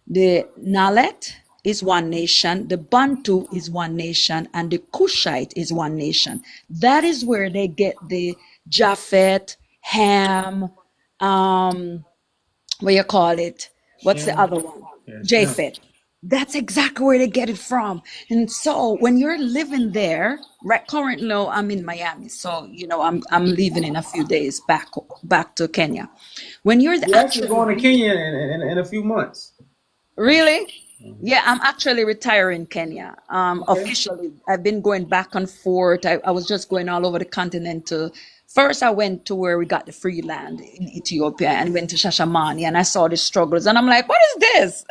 The Nalet is one nation, the Bantu is one nation, and the Kushite is one nation. That is where they get the Japhet, Ham, what you call it? What's the other one? Japhet. That's exactly where they get it from. And so when you're living there, right, currently I'm in Miami, so I'm leaving in a few days back to Kenya. When you're actually going to Kenya in a few months. Really? Yeah, I'm actually retiring Kenya. Officially, I've been going back and forth. I was just going all over the continent. First, I went to where we got the free land in Ethiopia and went to Shashamani, and I saw the struggles. And I'm like, what is this?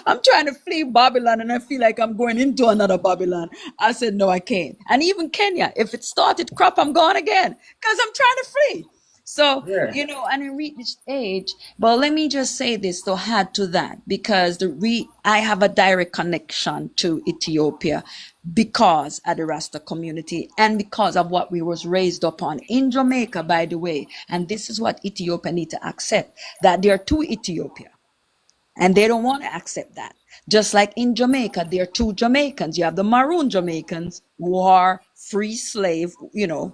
I'm trying to flee Babylon, and I feel like I'm going into another Babylon. I said, no, I can't. And even Kenya, if it started crop, I'm gone again because I'm trying to flee. So, and I reached this age, but let me just say this to add to that, because I have a direct connection to Ethiopia because of the Rasta community and because of what we was raised upon in Jamaica, by the way. And this is what Ethiopia need to accept, that there are 2 Ethiopia. And they don't want to accept that. Just like in Jamaica, there are 2 Jamaicans. You have the maroon Jamaicans who are free slave,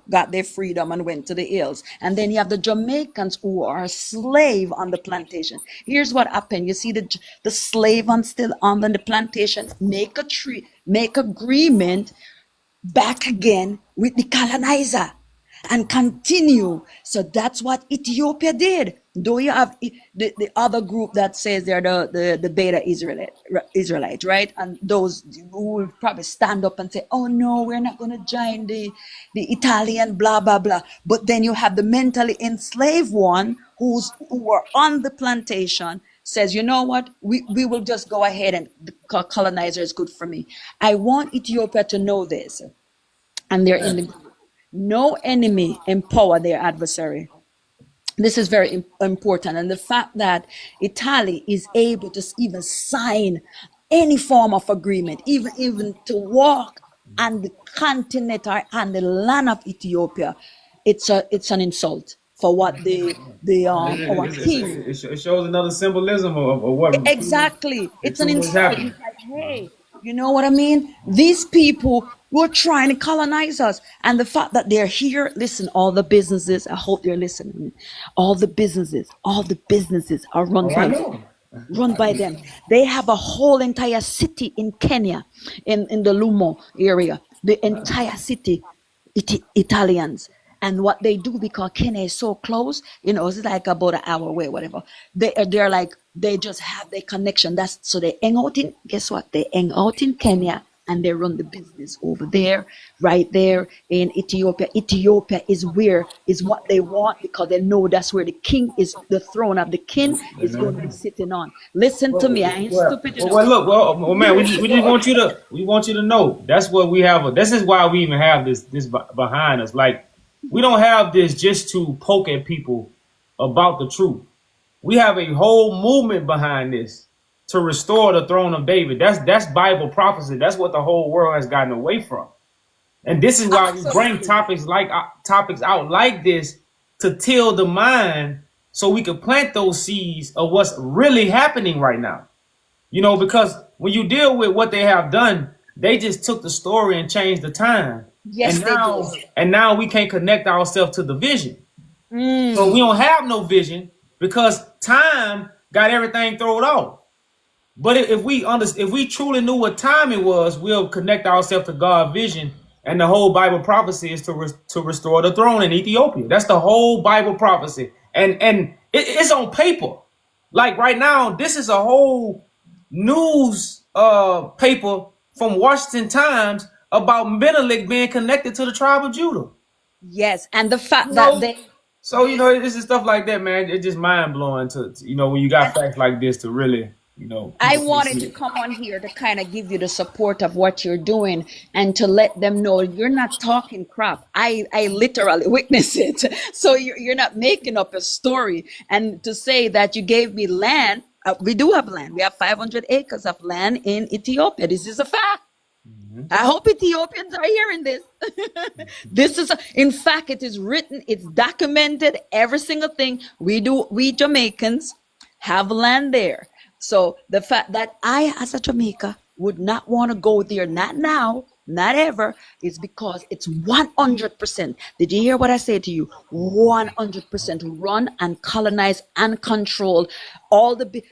got their freedom and went to the hills. And then you have the Jamaicans who are slave on the plantation. Here's what happened. You see the slave still on the plantation, make agreement back again with the colonizer and continue. So that's what Ethiopia did. Though you have the other group that says they're the beta Israelite, right? And those who will probably stand up and say, oh no, we're not going to join the Italian blah, blah, blah. But then you have the mentally enslaved one who are on the plantation says, you know what, we will just go ahead and the colonizer is good for me. I want Ethiopia to know this, and they're in the group. No enemy empower their adversary. This is very important. And the fact that Italy is able to even sign any form of agreement, even to walk on the continent or on the land of Ethiopia, it's an insult for what our king. It shows another symbolism of what Exactly. It's an truly is insult. happening. It's like, hey, you know what I mean? These people were trying to colonize us. And the fact that they're here, listen, all the businesses, I hope you're listening. All the businesses are run by them. They have a whole entire city in Kenya, in the Lumo area. The entire city, Italians. And what they do, because Kenya is so close, it's like about an hour away, whatever. They're like, they just have their connection. That's so they hang out in, guess what? They hang out in Kenya and they run the business over there, right there in Ethiopia. Ethiopia is what they want, because they know that's where the king is, the throne of the king is going to be sitting on. Listen to me, I ain't stupid enough. Well, man, we just want you to know that's what we have. This is why we even have this behind us. Like, we don't have this just to poke at people about the truth. We have a whole movement behind this to restore the throne of David. That's Bible prophecy. That's what the whole world has gotten away from. And this is why we bring topics out like this, to till the mind so we can plant those seeds of what's really happening right now. Because when you deal with what they have done, they just took the story and changed the time. Yes, and now we can't connect ourselves to the vision. So we don't have no vision because time got everything thrown off. But if we truly knew what time it was, we'll connect ourselves to God's vision. And the whole Bible prophecy is to restore the throne in Ethiopia. That's the whole Bible prophecy. And it's on paper. Like right now, this is a whole news paper from Washington Times about Menelik being connected to the tribe of Judah. Yes, and the fact that they... So, this is stuff like that, man. It's just mind-blowing to when you got facts like this to really, I wanted to come on here to kind of give you the support of what you're doing and to let them know you're not talking crap. I literally witness it. So you're not making up a story. And to say that you gave me land, we do have land. We have 500 acres of land in Ethiopia. This is a fact. I hope Ethiopians are hearing this. In fact, it is written, it's documented, every single thing. We Jamaicans have land there. So the fact that I, as a Jamaica, would not want to go there, not now, not ever, is because it's 100%. Did you hear what I said to you? 100% run and colonize and control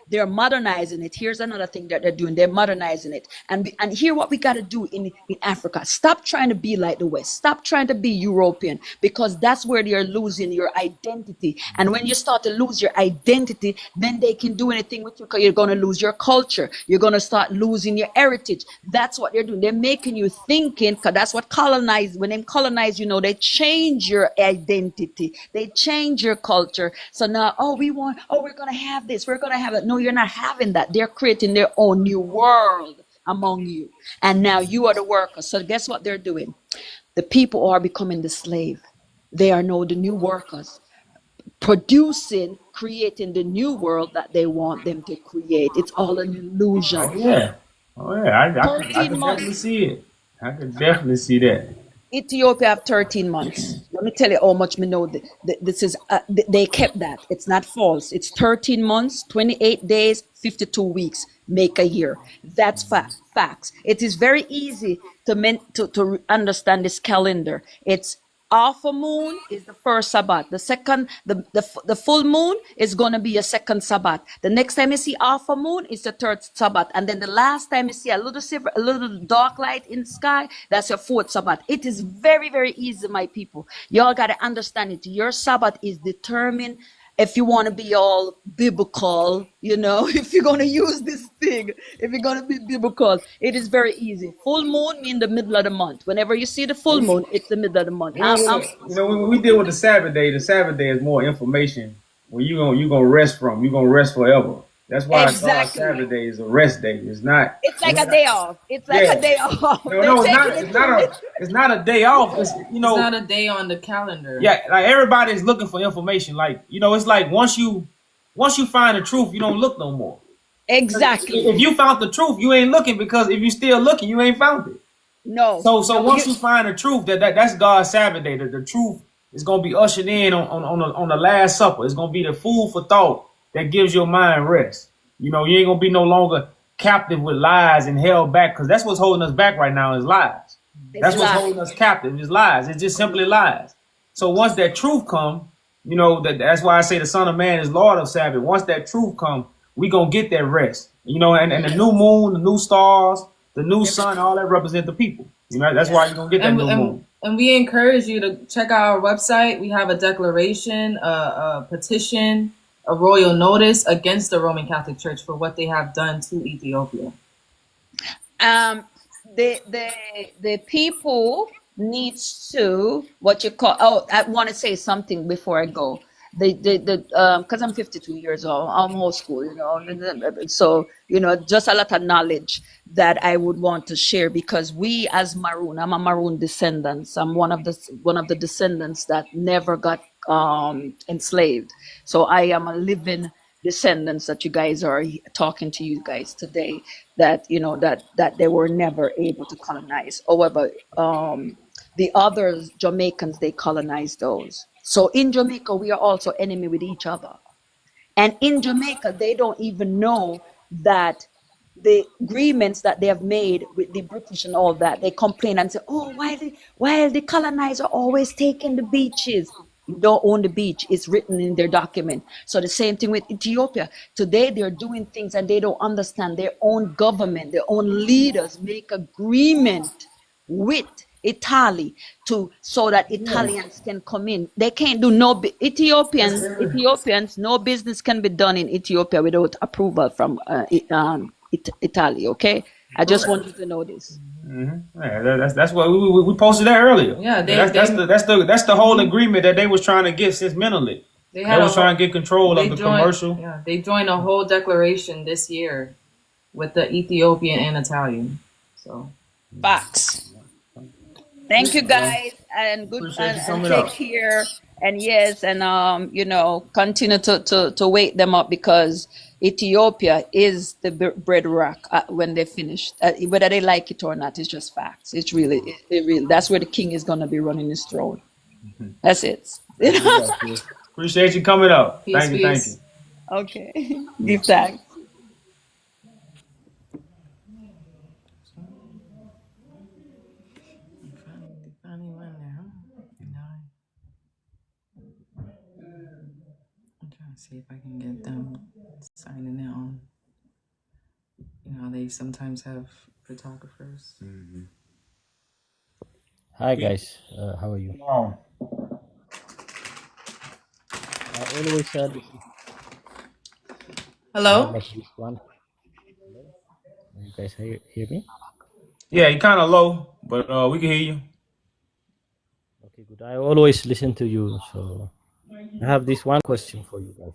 they're modernizing it. Here's another thing that they're doing. They're modernizing it. And here what we got to do in Africa. Stop trying to be like the West. Stop trying to be European, because that's where you're losing your identity. And when you start to lose your identity, then they can do anything with you, because you're going to lose your culture. You're going to start losing your heritage. That's what they're doing. They're making you thinking, because that's what when they colonize, they change your identity. They change your culture. So now, we're going to have this. We're going to have it. No, you're not having that. They're creating their own new world among you. And now you are the worker. So guess what they're doing? The people are becoming the slave. They are now the new workers, creating the new world that they want them to create. It's all an illusion. Oh yeah. I can definitely see it. I can definitely see that. Ethiopia have 13 months. Let me tell you how much me know. This is they kept that. It's not false. It's 13 months, 28 days, 52 weeks make a year. That's facts. It is very easy to understand this calendar. It's Alpha moon is the first Sabbath. The second, the full moon is going to be a second Sabbath. The next time you see alpha moon is the third Sabbath. And then the last time you see a little silver, a little dark light in the sky, that's your fourth Sabbath. It is very, very easy, my people. Y'all got to understand it. Your Sabbath is determined. If you want to be all biblical, if you're going to use this thing, if you're going to be biblical, it is very easy. Full moon means the middle of the month. Whenever you see the full moon, it's the middle of the month. We deal with the Sabbath day. The Sabbath day is more information where you're gonna rest from. You're gonna rest forever. That's why God's Exactly. Sabbath day is a rest day. It's not. It's like It's a not. day off. It's like a Yeah. day off. No, They're no, it's taking not. it It's too not a. literal. It's not a day off. It's It's not a day on the calendar. Yeah, like everybody's looking for information. Like it's like once you find the truth, you don't look no more. Exactly. If you found the truth, you ain't looking, because if you still looking, you ain't found it. No. So No. once you find the truth, that's God's Sabbath day. The truth is gonna be ushered in on the Last Supper. It's gonna be the food for thought that gives your mind rest. You ain't gonna be no longer captive with lies and held back, because that's what's holding us back right now is lies. That's It's what's lies. holding us captive is lies. It's just simply lies. So once that truth come, that's why I say the Son of Man is Lord of Sabbath. Once that truth come, we gonna get that rest. And the new moon, the new stars, the new sun, all that represent the people. That's why you're gonna get that new moon. And we encourage you to check out our website. We have a declaration, a petition, a royal notice against the Roman Catholic Church for what they have done to Ethiopia. The people needs to what you call. Oh, I want to say something before I go. Because I'm 52 years old, I'm old school, so just a lot of knowledge that I would want to share, because we as Maroon, I'm a Maroon descendants. I'm one of the descendants that never got enslaved. So I am a living descendants that you guys are talking to you guys today, that that they were never able to colonize. However, the other Jamaicans, they colonized those. So in Jamaica, we are also enemy with each other. And in Jamaica, they don't even know that the agreements that they have made with the British and all that, they complain and say, oh, why the colonizer always taking the beaches? You don't own the beach. It's written in their document. So the same thing with Ethiopia. Today, they're doing things and they don't understand. Their own government, their own leaders make agreement with Italy so that Italians can come in. They can't do Ethiopians, no business can be done in Ethiopia without approval from Italy. Okay, I just want you to know this. Mm-hmm. Yeah, that's what we posted that earlier. Yeah, that's the whole agreement that they was trying to get since mentally. They was trying to get control of the commercial. Yeah, they joined a whole declaration this year with the Ethiopian and Italian. So facts. Thank you guys, and good and take care. And yes, and continue to wake them up, because Ethiopia is the bread rock when they finish. Whether they like it or not, it's just facts. It's really, that's where the king is gonna be running his throne. That's it. Appreciate you coming up. Peace, thank you. Okay, give thanks. I'm trying to see if I can get them signing in on. They sometimes have photographers. Mm-hmm. Hi guys, how are you? I always said. Hello? This one. You guys hear me? Yeah, you're kind of low, but we can hear you. Okay, good. I always listen to you, so I have this one question for you guys.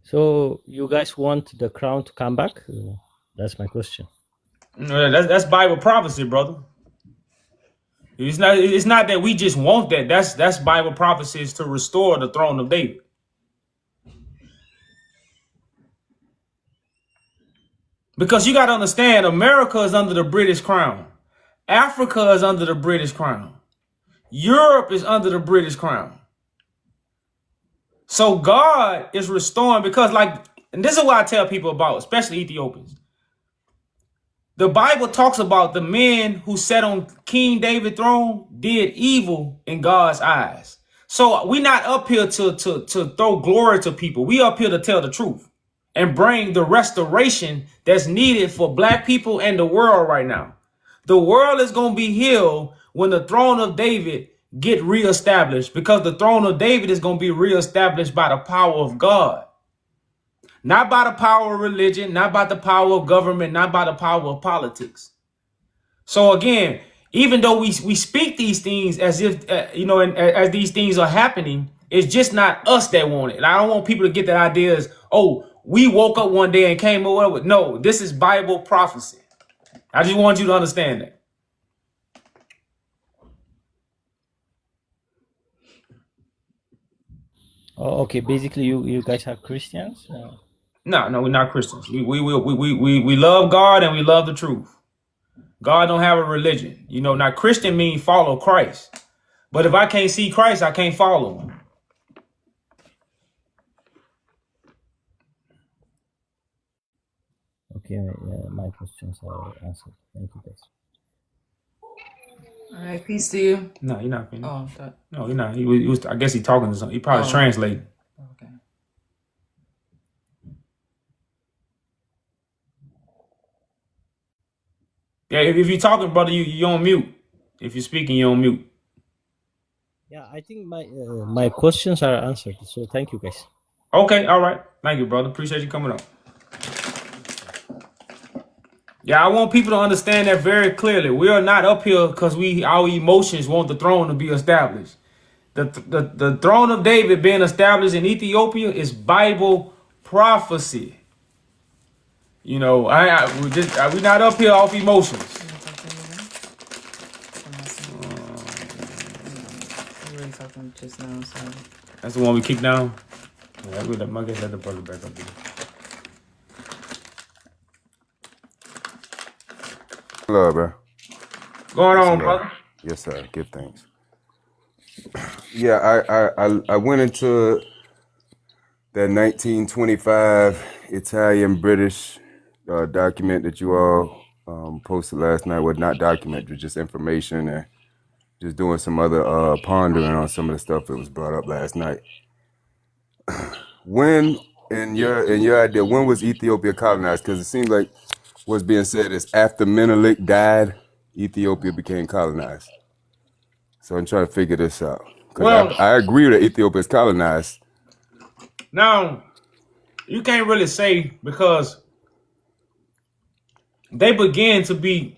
So you guys want the crown to come back? That's my question. That's Bible prophecy, brother. It's not that we just want that. That's Bible prophecies to restore the throne of David. Because you got to understand, America is under the British crown. Africa is under the British crown. Europe is under the British crown. So God is restoring, because and this is what I tell people about, especially Ethiopians. The Bible talks about the men who sat on King David's throne did evil in God's eyes. So we're not up here to throw glory to people. We up here to tell the truth and bring the restoration that's needed for black people and the world right now. The world is going to be healed when the throne of David get reestablished, because the throne of David is going to be reestablished by the power of God. Not by the power of religion, not by the power of government, not by the power of politics. So again, even though we speak these things as if, as these things are happening, It's just not us that want it. And I don't want people to get that idea as, oh, we woke up one day and came away with. No, this is Bible prophecy. I just want you to understand that. Oh, okay. Basically, you guys are Christians. No, we're not Christians. We love God and we love the truth. God don't have a religion. You know, now Christian means follow Christ. But if I can't see Christ, I can't follow him. Okay, my questions are answered. Thank you, guys. All right, peace to you. No, you're not finished. Oh, no, you're not. He was. I guess he's talking to something. He probably translating. Okay. Yeah, if you're talking, brother, you on mute. If you're speaking, you're on mute. Yeah, I think my questions are answered. So thank you, guys. Okay, all right. Thank you, brother. Appreciate you coming up. Yeah, I want people to understand that very clearly. We are not up here because our emotions want the throne to be established. The throne of David being established in Ethiopia is Bible prophecy. You know, we're not up here off emotions. Just now, so. That's the one we kicked down. Yeah, I guess let the brother back up here. Hello, bro. Going on, brother? Yes, sir. Give thanks. Yeah, I went into that 1925 Italian-British document that you all posted last night. Well, not document, but just information, and just doing some other pondering on some of the stuff that was brought up last night. When, in your idea, when was Ethiopia colonized? Because it seems like what's being said is after Menelik died, Ethiopia became colonized. So I'm trying to figure this out. Because I agree that Ethiopia is colonized. Now, you can't really say because they began to be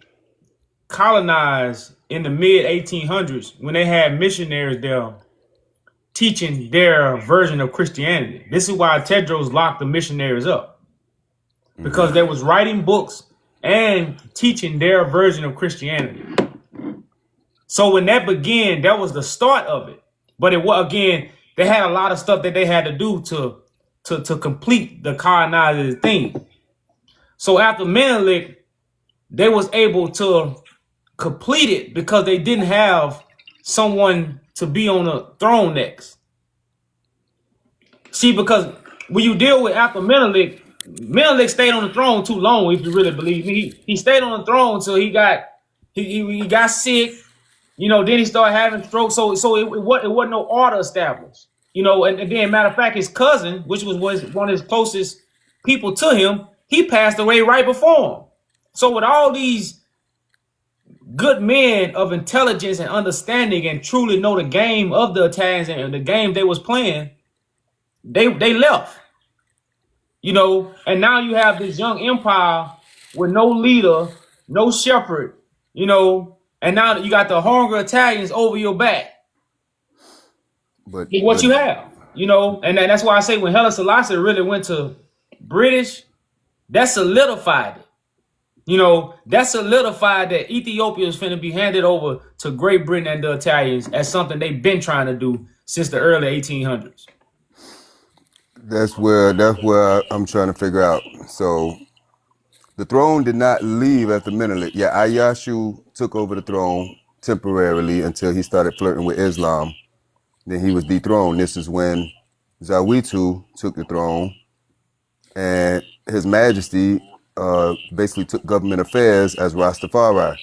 colonized in the mid 1800s when they had missionaries there teaching their version of Christianity. This is why Tedros locked the missionaries up, because they was writing books and teaching their version of Christianity. So when that began, that was the start of it. But it was, again, they had a lot of stuff that they had to do to complete the colonizing thing. So after Menelik, they was able to complete it because they didn't have someone to be on the throne next. See, because when you deal with after Menelik stayed on the throne too long, if you really believe me. He stayed on the throne until he got sick. You know, then he started having strokes. So it wasn't no order established. You know, and then matter of fact, his cousin, which was one of his closest people to him, he passed away right before him. So with all these good men of intelligence and understanding and truly know the game of the Italians and the game they was playing, they left. You know, and now you have this young empire with no leader, no shepherd, you know, and now you got the hungry Italians over your back. But what you have, you know, and that's why I say when Haile Selassie really went to British, that solidified it. You know, that solidified that Ethiopia is finna be handed over to Great Britain and the Italians as something they've been trying to do since the early 1800s. That's where I'm trying to figure out. So the throne did not leave after Menelik. Yeah, Ayashu took over the throne temporarily until he started flirting with Islam. Then he was dethroned. This is when Zawitu took the throne, and His Majesty basically took government affairs as Rastafari.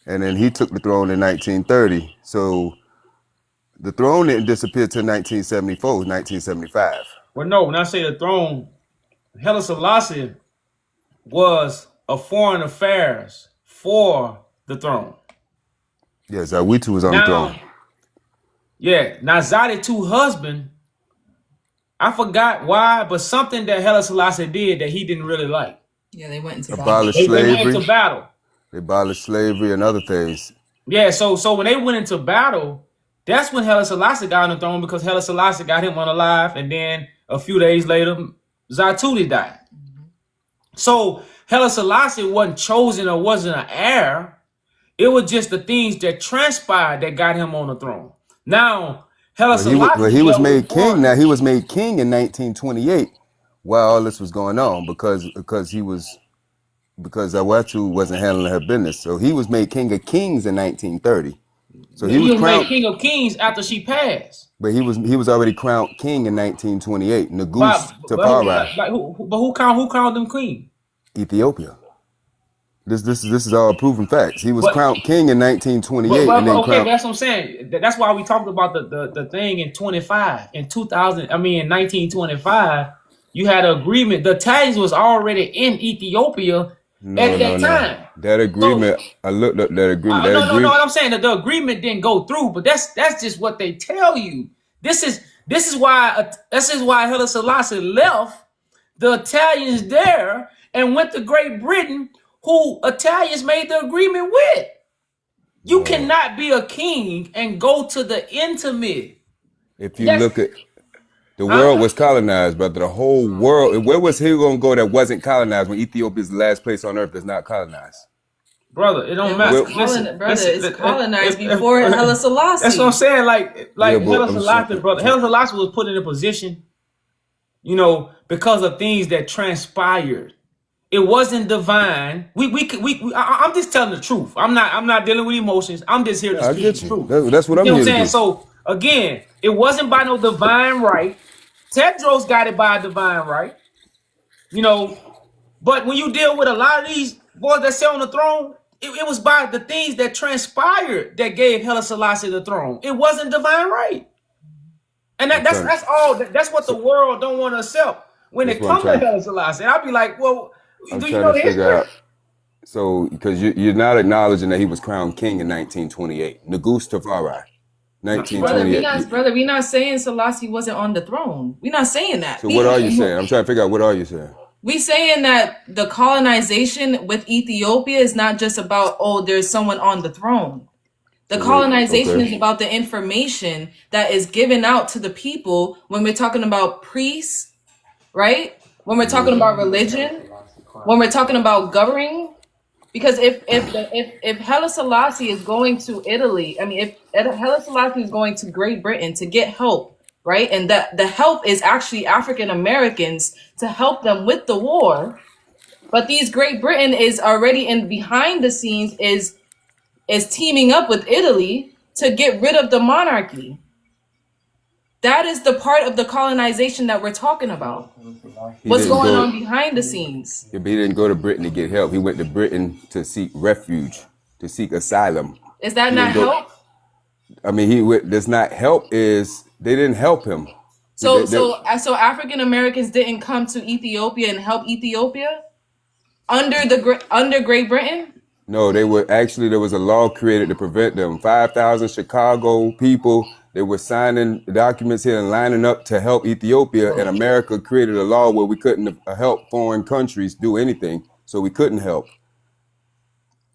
And then he took the throne in 1930. So the throne didn't disappear till 1974, 1975. Well, no, when I say the throne, Haile Selassie was a foreign affairs for the throne. Yeah, Zawitu was on the throne. Yeah, now Zawitu husband, I forgot why, but something that Haile Selassie did that he didn't really like. Yeah, they went into battle. They went into battle. They abolished slavery and other things. Yeah, so when they went into battle, That's when Haile Selassie got on the throne, because Haile Selassie got him unalive, and then a few days later, Zaytuli died. So Haile Selassie wasn't chosen or wasn't an heir. It was just the things that transpired that got him on the throne. Now, Haile Selassie, he was made king. Now he was made king in 1928, while all this was going on, because Awatu wasn't handling her business. So he was made king of kings in 1930. So he was made king of kings after she passed. But he was already crowned king in 1928. Negus Tafari. But who crowned him queen? Ethiopia. This is all proven facts. He was crowned king in 1928. Okay, that's what I'm saying. That's why we talked about the thing in 1925. You had an agreement. The Italians was already in Ethiopia at that time. That agreement, I looked up that agreement. No, what I'm saying, that the agreement didn't go through, but that's just what they tell you. This is why Haile Selassie left the Italians there and went to Great Britain, who Italians made the agreement with. You cannot be a king and go to the intimate. If you look at the world was colonized, brother. The whole world. Where was he going to go that wasn't colonized when Ethiopia is the last place on earth that's not colonized? Brother, it don't matter. It's colonized before Haile Selassie. That's what I'm saying. Haile Selassie, brother. Haile Selassie was put in a position, because of things that transpired. It wasn't divine. I'm just telling the truth. I'm not dealing with emotions. I'm just here to speak the truth. That's what I'm here to do. So again, it wasn't by no divine right. Tedros got it by a divine right. But when you deal with a lot of these boys that sit on the throne, it was by the things that transpired that gave Haile Selassie the throne. It wasn't divine right. And that's all. That's what the world don't want to accept when it comes to Haile Selassie. And I'll be like, well, do you know the history? So, because you're not acknowledging that he was crowned king in 1928. Negus Tafari. 1928. Brother, we're not saying Selassie wasn't on the throne. We're not saying that. So what are you saying? I'm trying to figure out, what are you saying? We saying that the colonization with Ethiopia is not just about, there's someone on the throne. The colonization is about the information that is given out to the people when we're talking about priests, right? When we're talking about religion, when we're talking about governing. Because if Haile Selassie is going to Italy, if Haile Selassie is going to Great Britain to get help, right? And the help is actually African Americans to help them with the war. But these Great Britain is already behind the scenes is teaming up with Italy to get rid of the monarchy. That is the part of the colonization that we're talking about. What's going on behind the scenes? Yeah, but he didn't go to Britain to get help. He went to Britain to seek refuge, to seek asylum. Is that not help? That's not help. Is they didn't help him. So African Americans didn't come to Ethiopia and help Ethiopia under Great Britain? No, there was a law created to prevent them. 5,000 Chicago people. They were signing documents here and lining up to help Ethiopia, and America created a law where we couldn't help foreign countries do anything, so we couldn't help.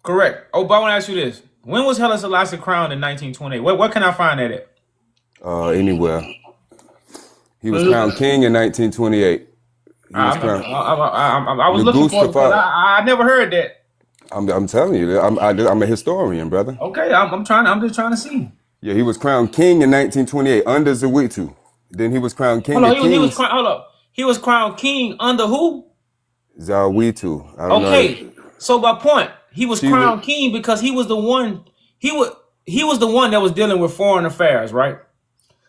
Correct. But I want to ask you this. When was Haile Selassie crowned in 1928? What can I find that at? Anywhere. He was crowned king in 1928. I was looking for it, but I never heard that. I'm telling you, I'm a historian, brother. Okay, I'm just trying to see. Yeah, he was crowned king in 1928 under Zawitu. Then he was crowned king. He was crowned king under who? Zawitu. I don't know. So my point, he was crowned king because he was the one. He was the one that was dealing with foreign affairs, right?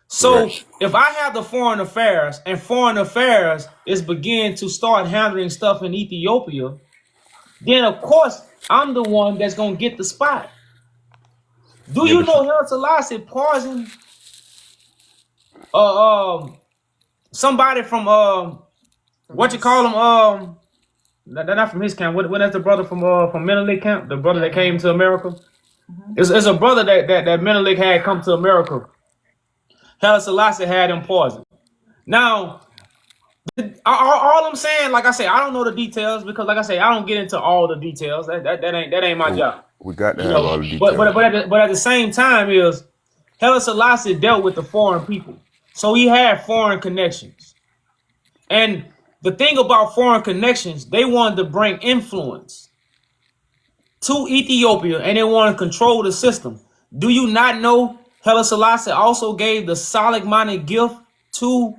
So if I have the foreign affairs and foreign affairs is begin to start handling stuff in Ethiopia, then of course I'm the one that's gonna get the spot. Do you know Haile Selassie poisoned somebody from what you call him? They're not from his camp. What that's the brother from Menelik camp? The brother that came to America. It's a brother that Menelik had come to America. Haile Selassie had him poisoned. Now, all I'm saying, like I say, I don't know the details because, like I say, I don't get into all the details. That ain't my job. We got to have all the details. But at the same time is Haile Selassie dealt with the foreign people. So he had foreign connections. And the thing about foreign connections, they wanted to bring influence to Ethiopia and they want to control the system. Do you not know Haile Selassie also gave the Solomonic gift to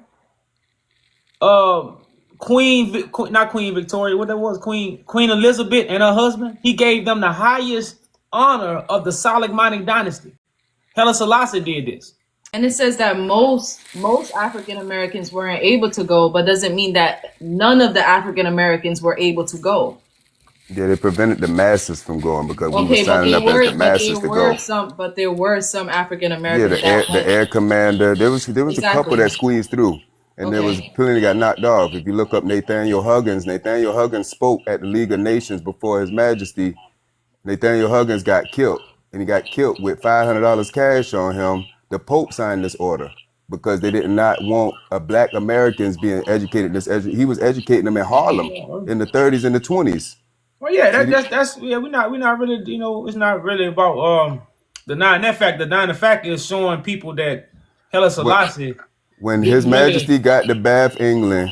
not Queen Victoria, what that was, Queen Elizabeth and her husband? He gave them the highest honor of the Solomonic dynasty. Haile Selassie did this. And it says that most African Americans weren't able to go, but doesn't mean that none of the African Americans were able to go. Yeah, they prevented the masses from going because we were signing up as the masses to go. But there were some African Americans. Yeah, the air commander. There was a couple that squeezed through, and there was plenty got knocked off. If you look up Nathaniel Huggins spoke at the League of Nations before His Majesty. Nathaniel Huggins got killed, and he got killed with $500 cash on him. The Pope signed this order because they did not want Black Americans being educated. He was educating them in Harlem in the 30s and the 20s. Well, yeah, that's we're not really, you know, it's not really about denying that fact. Denying the fact is showing people that Haile Selassie. When His Majesty got to Bath, England,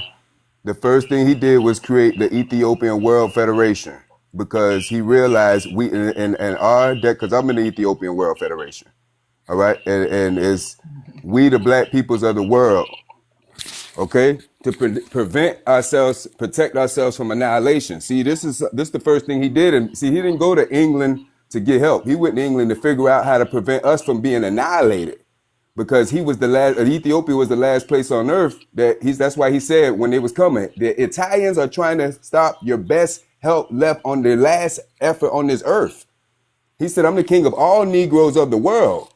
the first thing he did was create the Ethiopian World Federation because he realized we in our deck, because I'm in the Ethiopian World Federation, all right, and it's we the Black peoples of the world, okay, to protect ourselves from annihilation. See, this is the first thing he did, and see, he didn't go to England to get help. He went to England to figure out how to prevent us from being annihilated, because he was the last. Ethiopia was the last place on earth that's why he said when they was coming, the Italians are trying to stop your best help left on their last effort on this earth. He said, I'm the king of all Negroes of the world.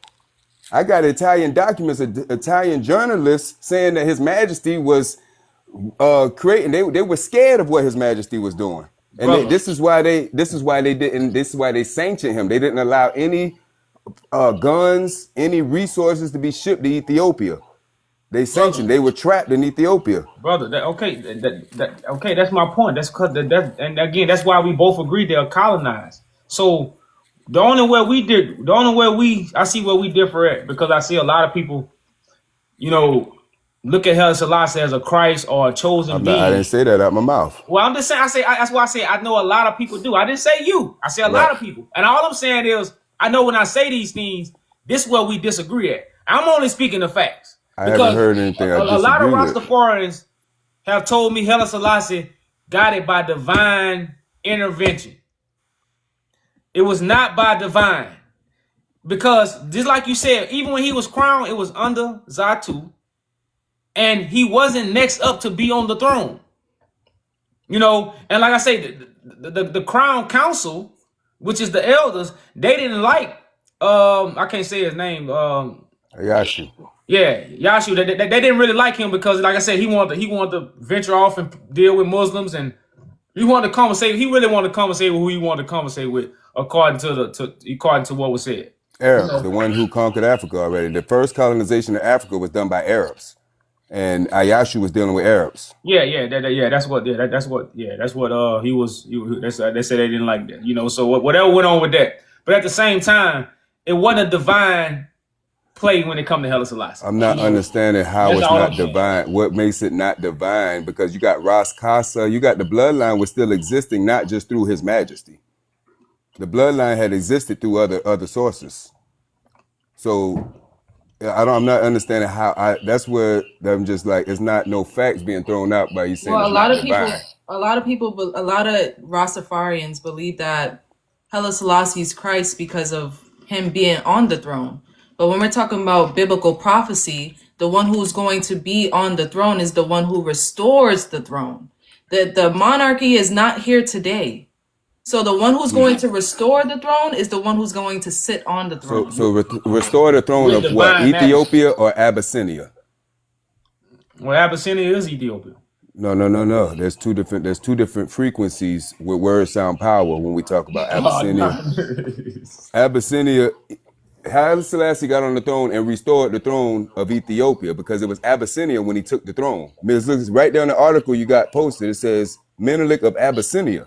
I got Italian documents, Italian journalists saying that His Majesty was creating. They were scared of what His Majesty was doing, and this is why they sanctioned him. They didn't allow any guns, any resources to be shipped to Ethiopia. They sanctioned. They were trapped in Ethiopia, brother. Okay, that's my point. That's because and again, that's why we both agreed they're colonized. So the only way I see where we differ at, because I see a lot of people, you know, look at Haile Selassie as a Christ or a chosen being. I didn't say that out my mouth. Well, I'm just saying. That's why I say I know a lot of people do. I didn't say you. I say a lot of people, and all I'm saying is I know when I say these things, this is where we disagree at. I'm only speaking the facts. I haven't heard anything. A lot of Rastafarians have told me Haile Selassie got it by divine intervention. It was not by divine. Because just like you said, even when he was crowned, it was under Zatu. And he wasn't next up to be on the throne. You know, and like I say, the Crown Council, which is the elders, they didn't like, I can't say his name. Yashu. Yeah, Yashu. They didn't really like him because, like I said, he wanted to venture off and deal with Muslims, and he wanted to conversate. He really wanted to conversate with who he wanted to conversate with, according to what was said. Arabs, the one who conquered Africa already. The first colonization of Africa was done by Arabs, and Ayashu was dealing with Arabs. That's what he was. They said they didn't like that, you know. So whatever went on with that, but at the same time, it wasn't a divine play when it comes to Haile Selassie. I'm not understanding how it's not divine. What makes it not divine? Because you got Ras Casa, you got the bloodline was still existing, not just through His Majesty. The bloodline had existed through other sources. So I'm not understanding how. That's where I'm just like, it's not no facts being thrown out by you saying. Well, a lot of Rastafarians believe that Haile Selassie is Christ because of him being on the throne. But when we're talking about biblical prophecy, the one who's going to be on the throne is the one who restores the throne. The monarchy is not here today. So the one who's going to restore the throne is the one who's going to sit on the throne. So restore the throne of what? Ethiopia or Abyssinia? Well, Abyssinia is Ethiopia. No. There's two different frequencies with word sound power when we talk about Abyssinia. Abyssinia, Haile Selassie got on the throne and restored the throne of Ethiopia because it was Abyssinia when he took the throne. Right there in the article you got posted, it says Menelik of Abyssinia.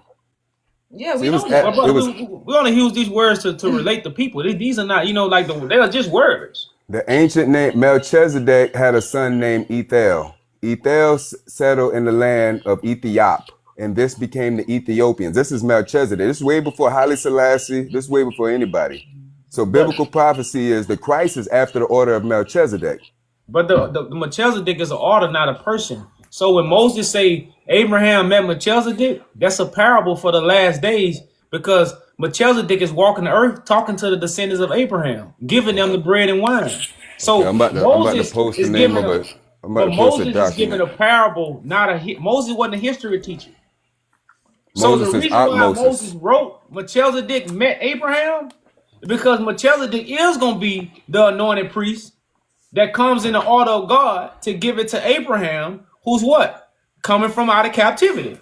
Yeah, we only use these words to relate to people. These are not, you know, like they are just words. The ancient name Melchizedek had a son named Ethel. Ethel settled in the land of Ethiopia, and this became the Ethiopians. This is Melchizedek. This is way before Haile Selassie. This is way before anybody. So biblical prophecy is the Christ is after the order of Melchizedek. But the Melchizedek is an order, not a person. So when Moses say Abraham met Melchizedek, that's a parable for the last days, because Melchizedek is walking the earth talking to the descendants of Abraham, giving them the bread and wine. So Okay, I'm about to post the name of it. But Moses is giving a parable, not a Moses wasn't a history teacher. So the reason why Moses wrote Melchizedek met Abraham, because Melchizedek is going to be the anointed priest that comes in the order of God to give it to Abraham, who's what? Coming from out of captivity.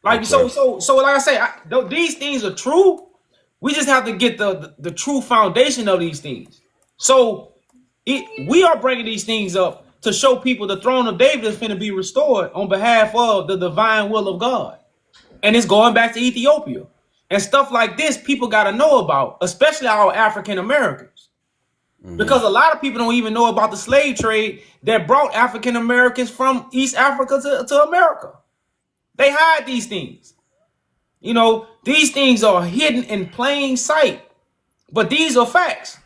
Like, okay. So like I say, these things are true. We just have to get the true foundation of these things. So we are bringing these things up to show people the throne of David is going to be restored on behalf of the divine will of God. And it's going back to Ethiopia. And stuff like this, people got to know about, especially our African Americans. Mm-hmm. Because a lot of people don't even know about the slave trade that brought African Americans from East Africa to America. They hide these things. You know, these things are hidden in plain sight. But these are facts.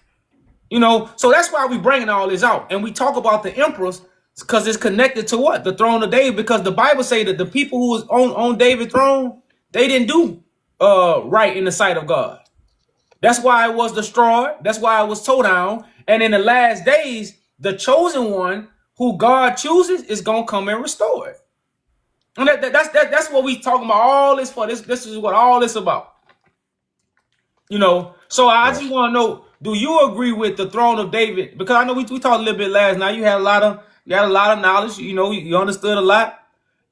You know, so that's why we bringing all this out. And we talk about the emperors because it's connected to what? The throne of David. Because the Bible say that the people who was on David's throne, they didn't do right in the sight of God. That's why it was destroyed. That's why it was towed down. And in the last days, the chosen one who God chooses is going to come and restore it. And that's what we talking about all this for. This is what all this about. You know, so I just want to know, do you agree with the throne of David? Because I know we talked a little bit last night. You had a lot of knowledge. You know, you understood a lot.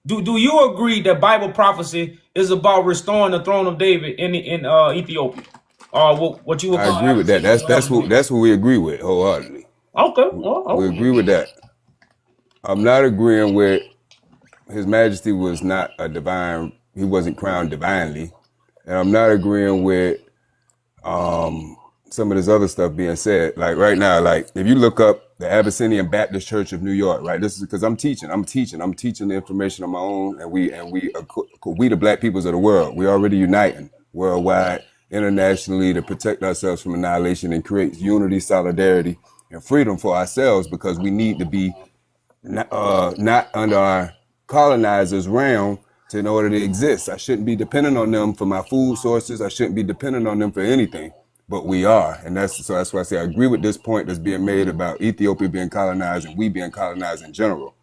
Do you agree that Bible prophecy is about restoring the throne of David in Ethiopia? Or what you would call? I agree with that. That's what we agree with wholeheartedly. Okay. We agree with that. I'm not agreeing with His Majesty was not a divine. He wasn't crowned divinely, and I'm not agreeing with some of this other stuff being said. Like right now, like if you look up the Abyssinian Baptist Church of New York, right? This is because I'm teaching the information on my own, and we the black peoples of the world. We already uniting worldwide, internationally, to protect ourselves from annihilation and create unity, solidarity, and freedom for ourselves, because we need to be not under our colonizers' realm in order to exist. I shouldn't be dependent on them for my food sources. I shouldn't be dependent on them for anything, but we are. And that's why I say I agree with this point that's being made about Ethiopia being colonized and we being colonized in general.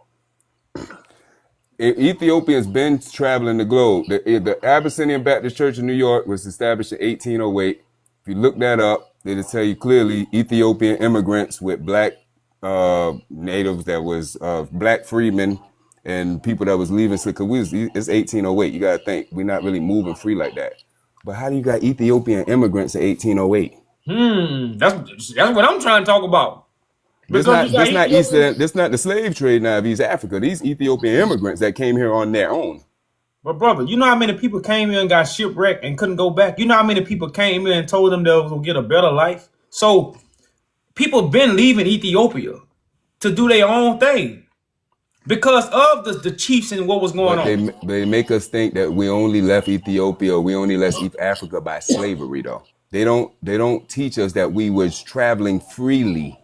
Ethiopia's been traveling the globe. The Abyssinian Baptist Church of New York was established in 1808. If you look that up, it'll tell you clearly Ethiopian immigrants with black natives, that was black freedmen, and people that was leaving. So, cause it's 1808. You gotta think we're not really moving free like that. But how do you got Ethiopian immigrants in 1808? That's what I'm trying to talk about. This not the slave trade now of East Africa. These Ethiopian immigrants that came here on their own. But brother, you know how many people came here and got shipwrecked and couldn't go back? You know how many people came here and told them they was gonna get a better life? So people been leaving Ethiopia to do their own thing because of the chiefs and what was going on. They make us think that we only left Ethiopia, or we only left East Africa by slavery, though. They don't teach us that we was traveling freely.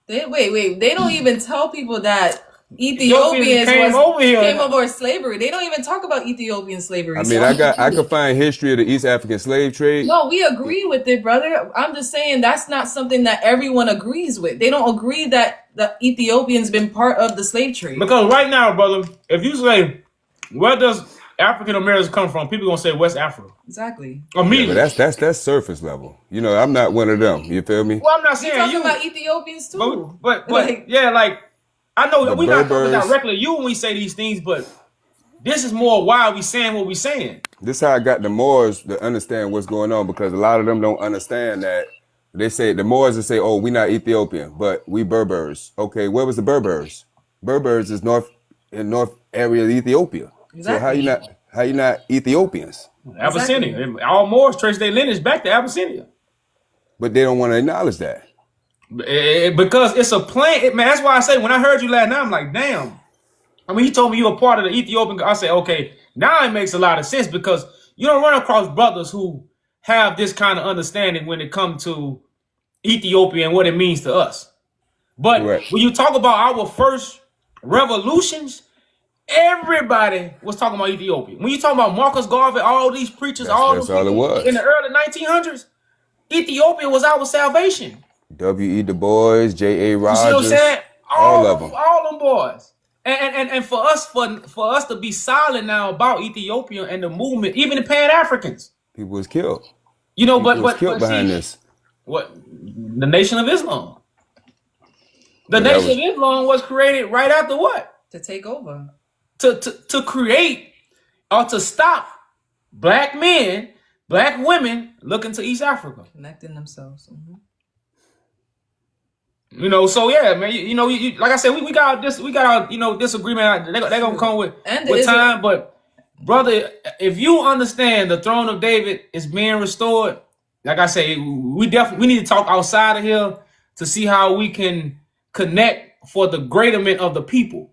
Wait. They don't even tell people that Ethiopians came over slavery. They don't even talk about Ethiopian slavery. I mean, I could find history of the East African slave trade. No, we agree with it, brother. I'm just saying that's not something that everyone agrees with. They don't agree that the Ethiopians been part of the slave trade. Because right now, brother, if you say, where does African Americans come from? People gonna say West Africa. Exactly. Immediately. Yeah, but that's surface level. You know, I'm not one of them. You feel me? Well, I'm not saying you're talking about Ethiopians too. But yeah, like I know that we're not talking directly to you when we say these things, but this is more why we saying what we saying. This is how I got the Moors to understand what's going on, because a lot of them don't understand that. They say the Moors will say, "Oh, we not Ethiopian, but we Berbers." Okay, where was the Berbers? Berbers is north area of Ethiopia. Exactly. So how you not Ethiopians? Abyssinia. All Moors trace their lineage back to Abyssinia. But they don't want to acknowledge that. Because it's a plan. Man, that's why I say when I heard you last night, I'm like, damn. I mean, he told me you were part of the Ethiopian. I said, okay, now it makes a lot of sense because you don't run across brothers who have this kind of understanding when it comes to Ethiopia and what it means to us. But when you talk about our first revolutions, everybody was talking about Ethiopia. When you talk about Marcus Garvey, all these preachers, that's all it was. In the early 1900s, Ethiopia was our salvation. W.E. Du Bois, J.A. Rogers, you see what I'm saying? all of them. All them boys. And for us to be silent now about Ethiopia and the movement, even the Pan-Africans. People was killed. You know, people was killed behind this. What? The Nation of Islam. The Nation of Islam was created right after what? To take over. To create or to stop black men, black women looking to East Africa. Connecting themselves. Mm-hmm. You know, so yeah, man. You know, like I said, we got our disagreement. They're gonna come with time, but brother, if you understand the throne of David is being restored, like I say, we need to talk outside of here to see how we can connect for the greaterment of the people.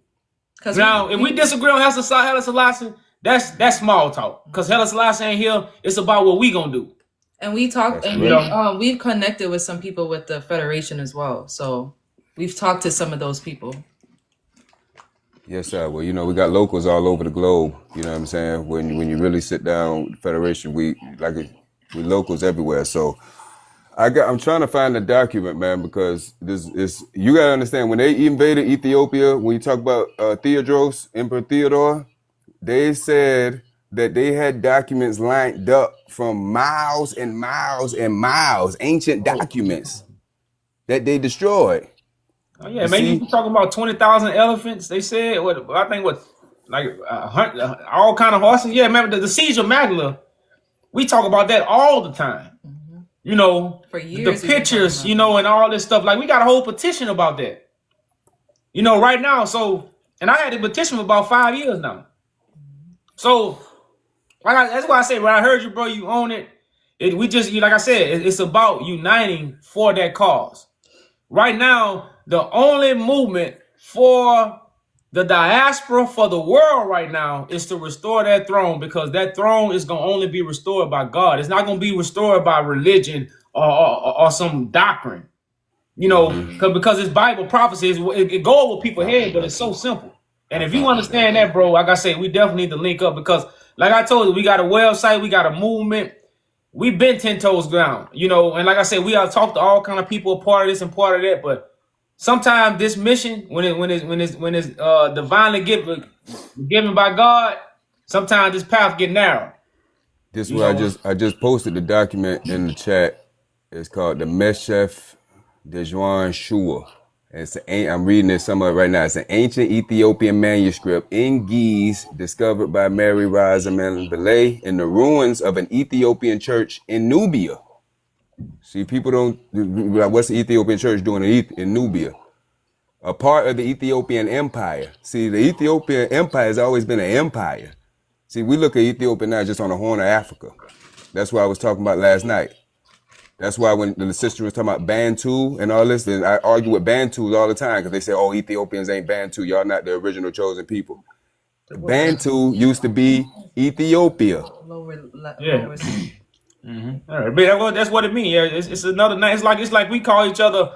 Now, if we disagree on Haile Selassie, that's small talk. Because Haile Selassie ain't here. It's about what we gonna do. And we talked, and we've connected with some people with the Federation as well. So we've talked to some of those people. Yes, sir. Well, you know, we got locals all over the globe. You know what I'm saying? When you really sit down with the Federation, we locals everywhere. So I'm trying to find the document, man, because you gotta understand when they invaded Ethiopia. When you talk about Theodros, Emperor Theodore, they said that they had documents lined up from miles and miles and miles, ancient documents that they destroyed. Oh yeah, man! You talking about 20,000 elephants? They said like all kind of horses. Yeah, remember the siege of Magdala? We talk about that all the time. Mm-hmm. You know, for years, the pictures, you know, and all this stuff. Like we got a whole petition about that. You know, right now. So, and I had a petition for about 5 years now. So. That's why I say when I heard you, bro, you own it. Like I said, it's about uniting for that cause. Right now, the only movement for the diaspora, for the world right now, is to restore that throne, because that throne is going to only be restored by God. It's not going to be restored by religion or some doctrine. You know, because it's Bible prophecies. It go over people's head, but it's so simple. And if you understand that, bro, like I said, we definitely need to link up because, like I told you, we got a website, we got a movement. We've been 10 toes down, you know. And like I said, we got to talk to all kind of people, a part of this and part of that. But sometimes this mission, when it's divinely given by God, sometimes this path get narrow. This is where I just posted the document in the chat. It's called the Meshef Dejuan Shua. I'm reading this some of it right now. It's an ancient Ethiopian manuscript in Ge'ez discovered by Mary Rosamond Belay in the ruins of an Ethiopian church in Nubia. See, people don't, what's the Ethiopian church doing in Nubia? A part of the Ethiopian Empire. See, the Ethiopian Empire has always been an empire. See, we look at Ethiopia now just on the Horn of Africa. That's what I was talking about last night. That's why when the sister was talking about Bantu and all this, and I argue with Bantus all the time because they say, oh, Ethiopians ain't Bantu. Y'all not the original chosen people. Bantu used to be Ethiopia. Yeah. Mm-hmm. All right, but that's what it means. Yeah, it's another night. It's like we call each other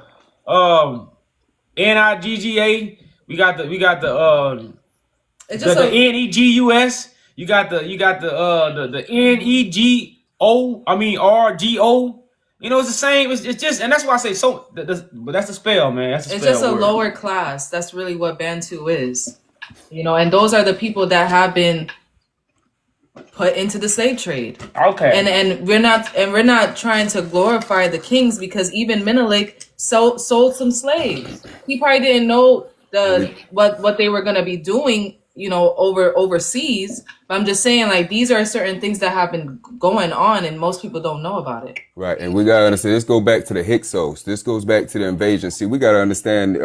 NIGGA. We got the NEGUS. You got the NEGO. I mean RGO. You know, it's the same. It's just, and that's why I say so. But that's the spell, man. That's the it's spell just a word. Lower class. That's really what Bantu is. You know, and those are the people that have been put into the slave trade. Okay. And we're not trying to glorify the kings, because even Menelik sold some slaves. He probably didn't know what they were gonna be doing, you know, overseas. But I'm just saying, like, these are certain things that have been going on and most people don't know about it. Right. And we gotta understand, this goes back to the Hyksos. This goes back to the invasion. See, we gotta understand,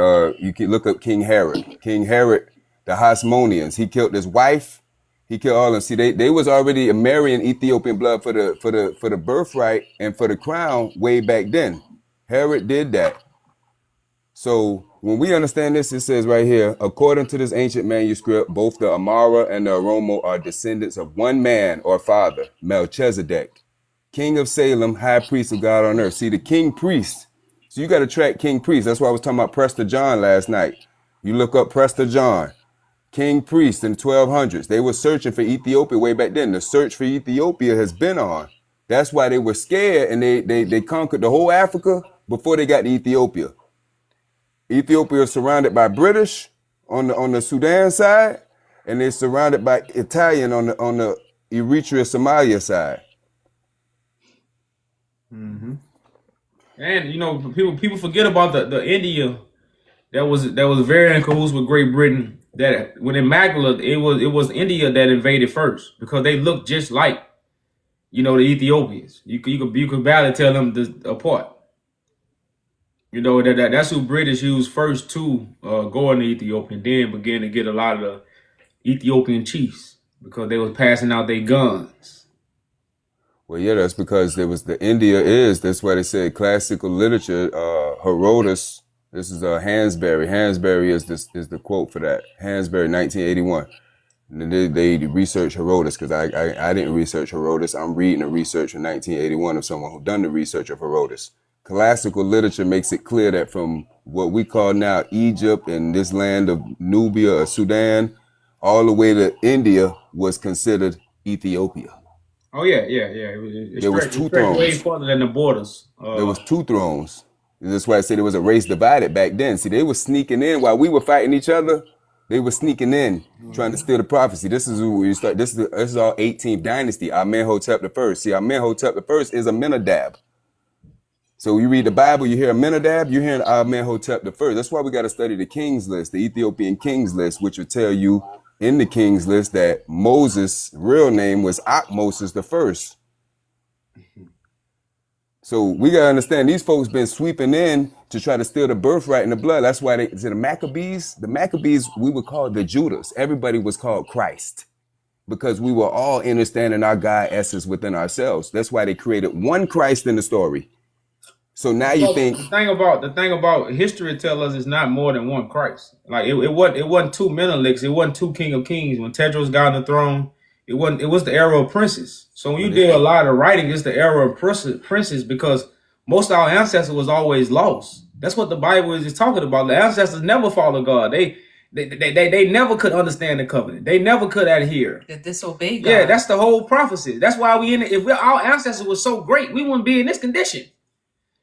you can look up King Herod. King Herod, the Hasmoneans, he killed his wife, he killed all of them. See, they was already marrying Ethiopian blood for the birthright and for the crown way back then. Herod did that. So when we understand this, it says right here, according to this ancient manuscript, both the Amara and the Aromo are descendants of one man or father, Melchizedek, king of Salem, high priest of God on earth. See, the king priest. So you got to track king priest. That's why I was talking about Prester John last night. You look up Prester John, king priest in the 1200s. They were searching for Ethiopia way back then. The search for Ethiopia has been on. That's why they were scared, and they conquered the whole Africa before they got to Ethiopia. Ethiopia is surrounded by British on the Sudan side, and they're surrounded by Italian on the Eritrea Somalia side. Mm-hmm. And you know, people forget about the India that was very in cahoots with Great Britain. That when Immaculate, it was India that invaded first because they looked just like, you know, the Ethiopians. You could barely tell them apart. You know, that's who British used first to go into Ethiopia, and then began to get a lot of the Ethiopian chiefs because they was passing out their guns. Well, yeah, that's because that's why they said classical literature, Herodotus. This is Hansberry. Hansberry is the quote for that. Hansberry, 1981. And they researched Herodotus because I didn't research Herodotus. I'm reading a research in 1981 of someone who done the research of Herodotus. Classical literature makes it clear that from what we call now Egypt and this land of Nubia or Sudan, all the way to India was considered Ethiopia. Oh yeah. There was two thrones. Way farther than the borders. There was two thrones. That's why I said there was a race divided back then. See, they were sneaking in while we were fighting each other. They were sneaking in, trying to steal the prophecy. This is who we start. This is our 18th dynasty. Amenhotep I. See, Amenhotep I is Amenadab. So you read the Bible, you hear Amenadab, you're hearing Amenhotep I. That's why we got to study the King's List, the Ethiopian King's List, which will tell you in the King's List that Moses' real name was Akhmoses I. So we got to understand these folks been sweeping in to try to steal the birthright and the blood. That's why the Maccabees, we were called the Judas. Everybody was called Christ because we were all understanding our God essence within ourselves. That's why they created one Christ in the story. So now you think the thing about history tell us it's not more than one Christ. Like it wasn't two Meneliks, it wasn't two King of Kings. When Tedros got on the throne, it was the era of princes. So when you did a lot of writing, it's the era of princes because most of our ancestors was always lost. That's what the Bible is talking about. The ancestors never followed God. They never could understand the covenant. They never could adhere. They disobeyed God. Yeah, that's the whole prophecy. That's why our ancestors were so great, we wouldn't be in this condition.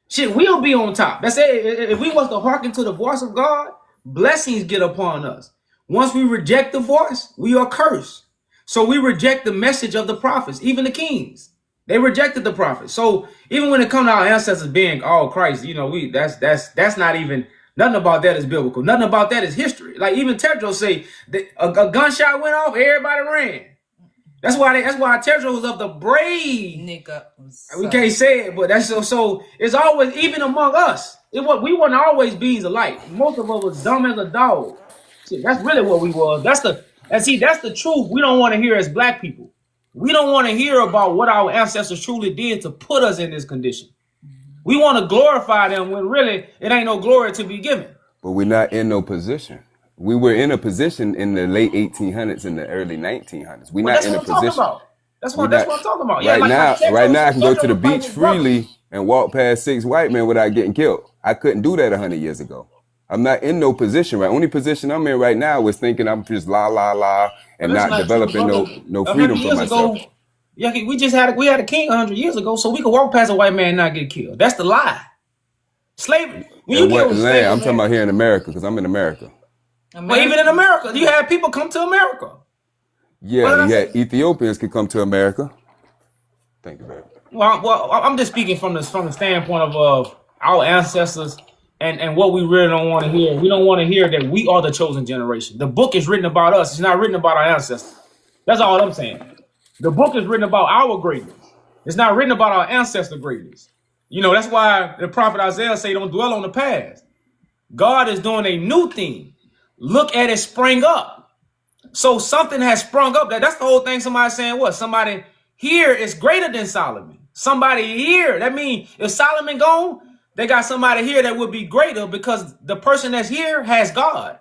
Shit, we'll be on top. That's it. If we was to hearken to the voice of God, blessings get upon us. Once we reject the voice, we are cursed. So we reject the message of the prophets, even the kings. They rejected the prophets. So even when it comes to our ancestors being all Christ, you know, that's not even, nothing about that is biblical. Nothing about that is history. Like even Tedros say that a gunshot went off, everybody ran. That's why Tedros was of the brave. Nigga. We can't say it, but that's so it's always, even among us. We weren't always beings alike. Most of us was dumb as a dog. See, that's really what we was. That's the truth we don't want to hear as black people. We don't want to hear about what our ancestors truly did to put us in this condition. We want to glorify them when really it ain't no glory to be given. But we're not in no position. We were in a position in the late 1800s and the early 1900s. We're not in a position. That's what I'm talking about. Right now, I can go to the beach freely and walk past 6 white men without getting killed. I couldn't do that 100 years ago. I'm not in no position. Right, only position I'm in right now is thinking I'm just la and not developing no freedom for myself. Yeah, we had a king 100 years ago, so we could walk past a white man and not get killed. That's the lie. Slavery. I'm talking about here in America because I'm in America. But even in America, you had people come to America. Yeah, you had Ethiopians could come to America. Thank you, baby. Well, I'm just speaking from the standpoint of our ancestors and what we really don't want to hear. We don't want to hear that we are the chosen generation. The book is written about us. It's not written about our ancestors. That's all I'm saying. The book is written about our greatness. It's not written about our ancestor greatness. You know, that's why the prophet Isaiah say, don't dwell on the past. God is doing a new thing. Look at it spring up. So something has sprung up. That's the whole thing. Somebody saying what? Somebody here is greater than Solomon. Somebody here. That means if Solomon gone, they got somebody here that would be greater because the person that's here has God.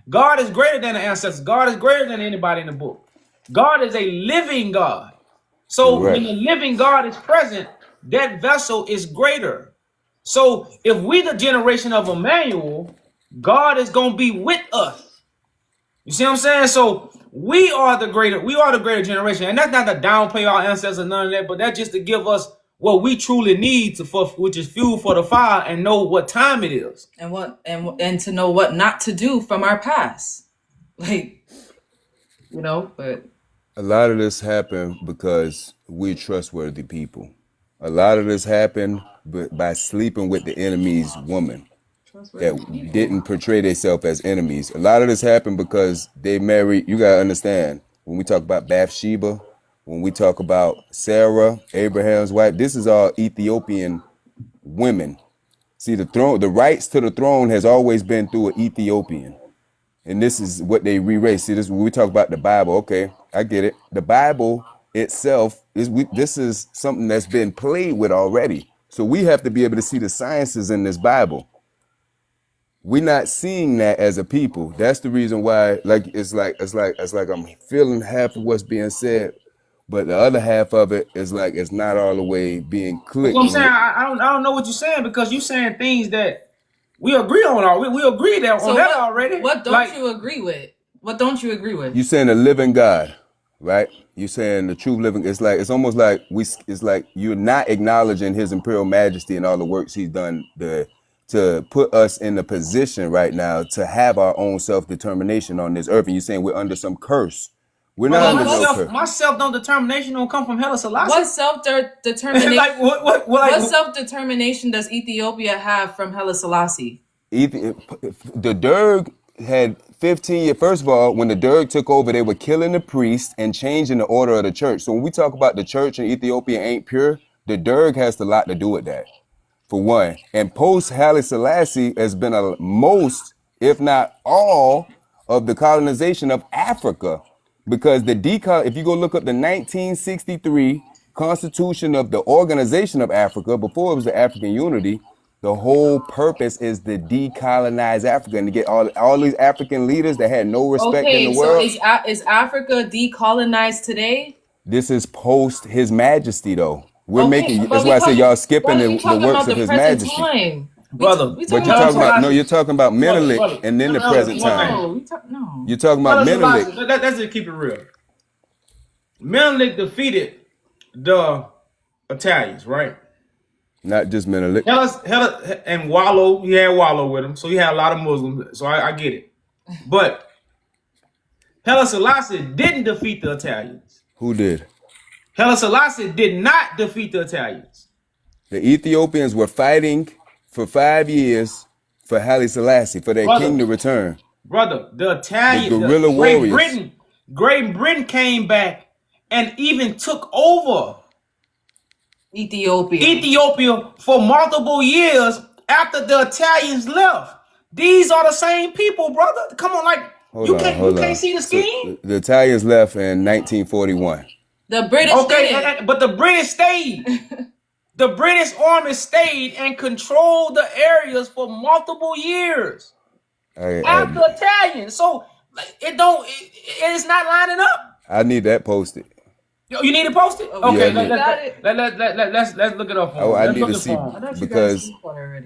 God is greater than the ancestors. God is greater than anybody in the book. God is a living God. So Correct. when the living God is present, that vessel is greater. So if we the generation of Emmanuel, God is going to be with us. You see what I'm saying? So we are the greater generation. And that's not to downplay our ancestors or none of that, but that's just to give us what we truly need which is fuel for the fire and know what time it is. And to know what not to do from our past. Like, but A lot of this happened because we're trustworthy people. A lot of this happened by sleeping with the enemy's woman that didn't portray themselves as enemies. A lot of this happened because they married. You gotta understand, when we talk about Bathsheba, when we talk about Sarah, Abraham's wife, this is all Ethiopian women. See, the rights to the throne has always been through an Ethiopian. And this is what they re-race. See, this when we talk about the Bible. Okay, I get it. The Bible itself this is something that's been played with already. So we have to be able to see the sciences in this Bible. We're not seeing that as a people. That's the reason why, it's like I'm feeling half of what's being said, but the other half of it is like it's not all the way being clicked. What I'm saying, I don't know what you're saying because you're saying things that we agree on. We agree that on that already. What don't you agree with? What don't you agree with? You saying the living God, right? You saying the true living. It's almost like it's like you're not acknowledging His Imperial Majesty and all the works He's done to put us in the position right now to have our own self-determination on this earth. And you're saying we're under some curse. We're not under no curse. My self-determination don't come from Haile Selassie. What self-determination? Like, what self-determination does Ethiopia have from Haile Selassie? The Derg had 15 years. First of all, when the Derg took over, they were killing the priests and changing the order of the church. So when we talk about the church in Ethiopia ain't pure, the Derg has a lot to do with that, for one. And post Haile Selassie has been most, if not all, of the colonization of Africa. Because if you go look up the 1963 Constitution of the Organization of Africa, before it was the African Unity, the whole purpose is to decolonize Africa and to get all these African leaders that had no respect in the world. So is Africa decolonized today? This is post His Majesty, though. That's why I say y'all skipping the works of His Majesty. Time? Brother, but you're talking about you're talking about Menelik and then the present time. No. You're talking about Menelik. Let's just keep it real. Menelik defeated the Italians, right? Not just Menelik. And Wallow, he had Wallow with him, so he had a lot of Muslims. So I get it. But Haile Selassie didn't defeat the Italians. Who did? Haile Selassie did not defeat the Italians. The Ethiopians were fighting for 5 years for Haile Selassie, for their king to return. Brother, the Italians, the guerrilla warriors. Great Britain came back and even took over Ethiopia for multiple years after the Italians left. These are the same people, brother. Come on, you can't see the scheme. So the Italians left in 1941. The British didn't. But the British stayed. The British army stayed and controlled the areas for multiple years after Italians. So it's not lining up. I need that posted. You need to post it? Okay, let's look it up. I need to see because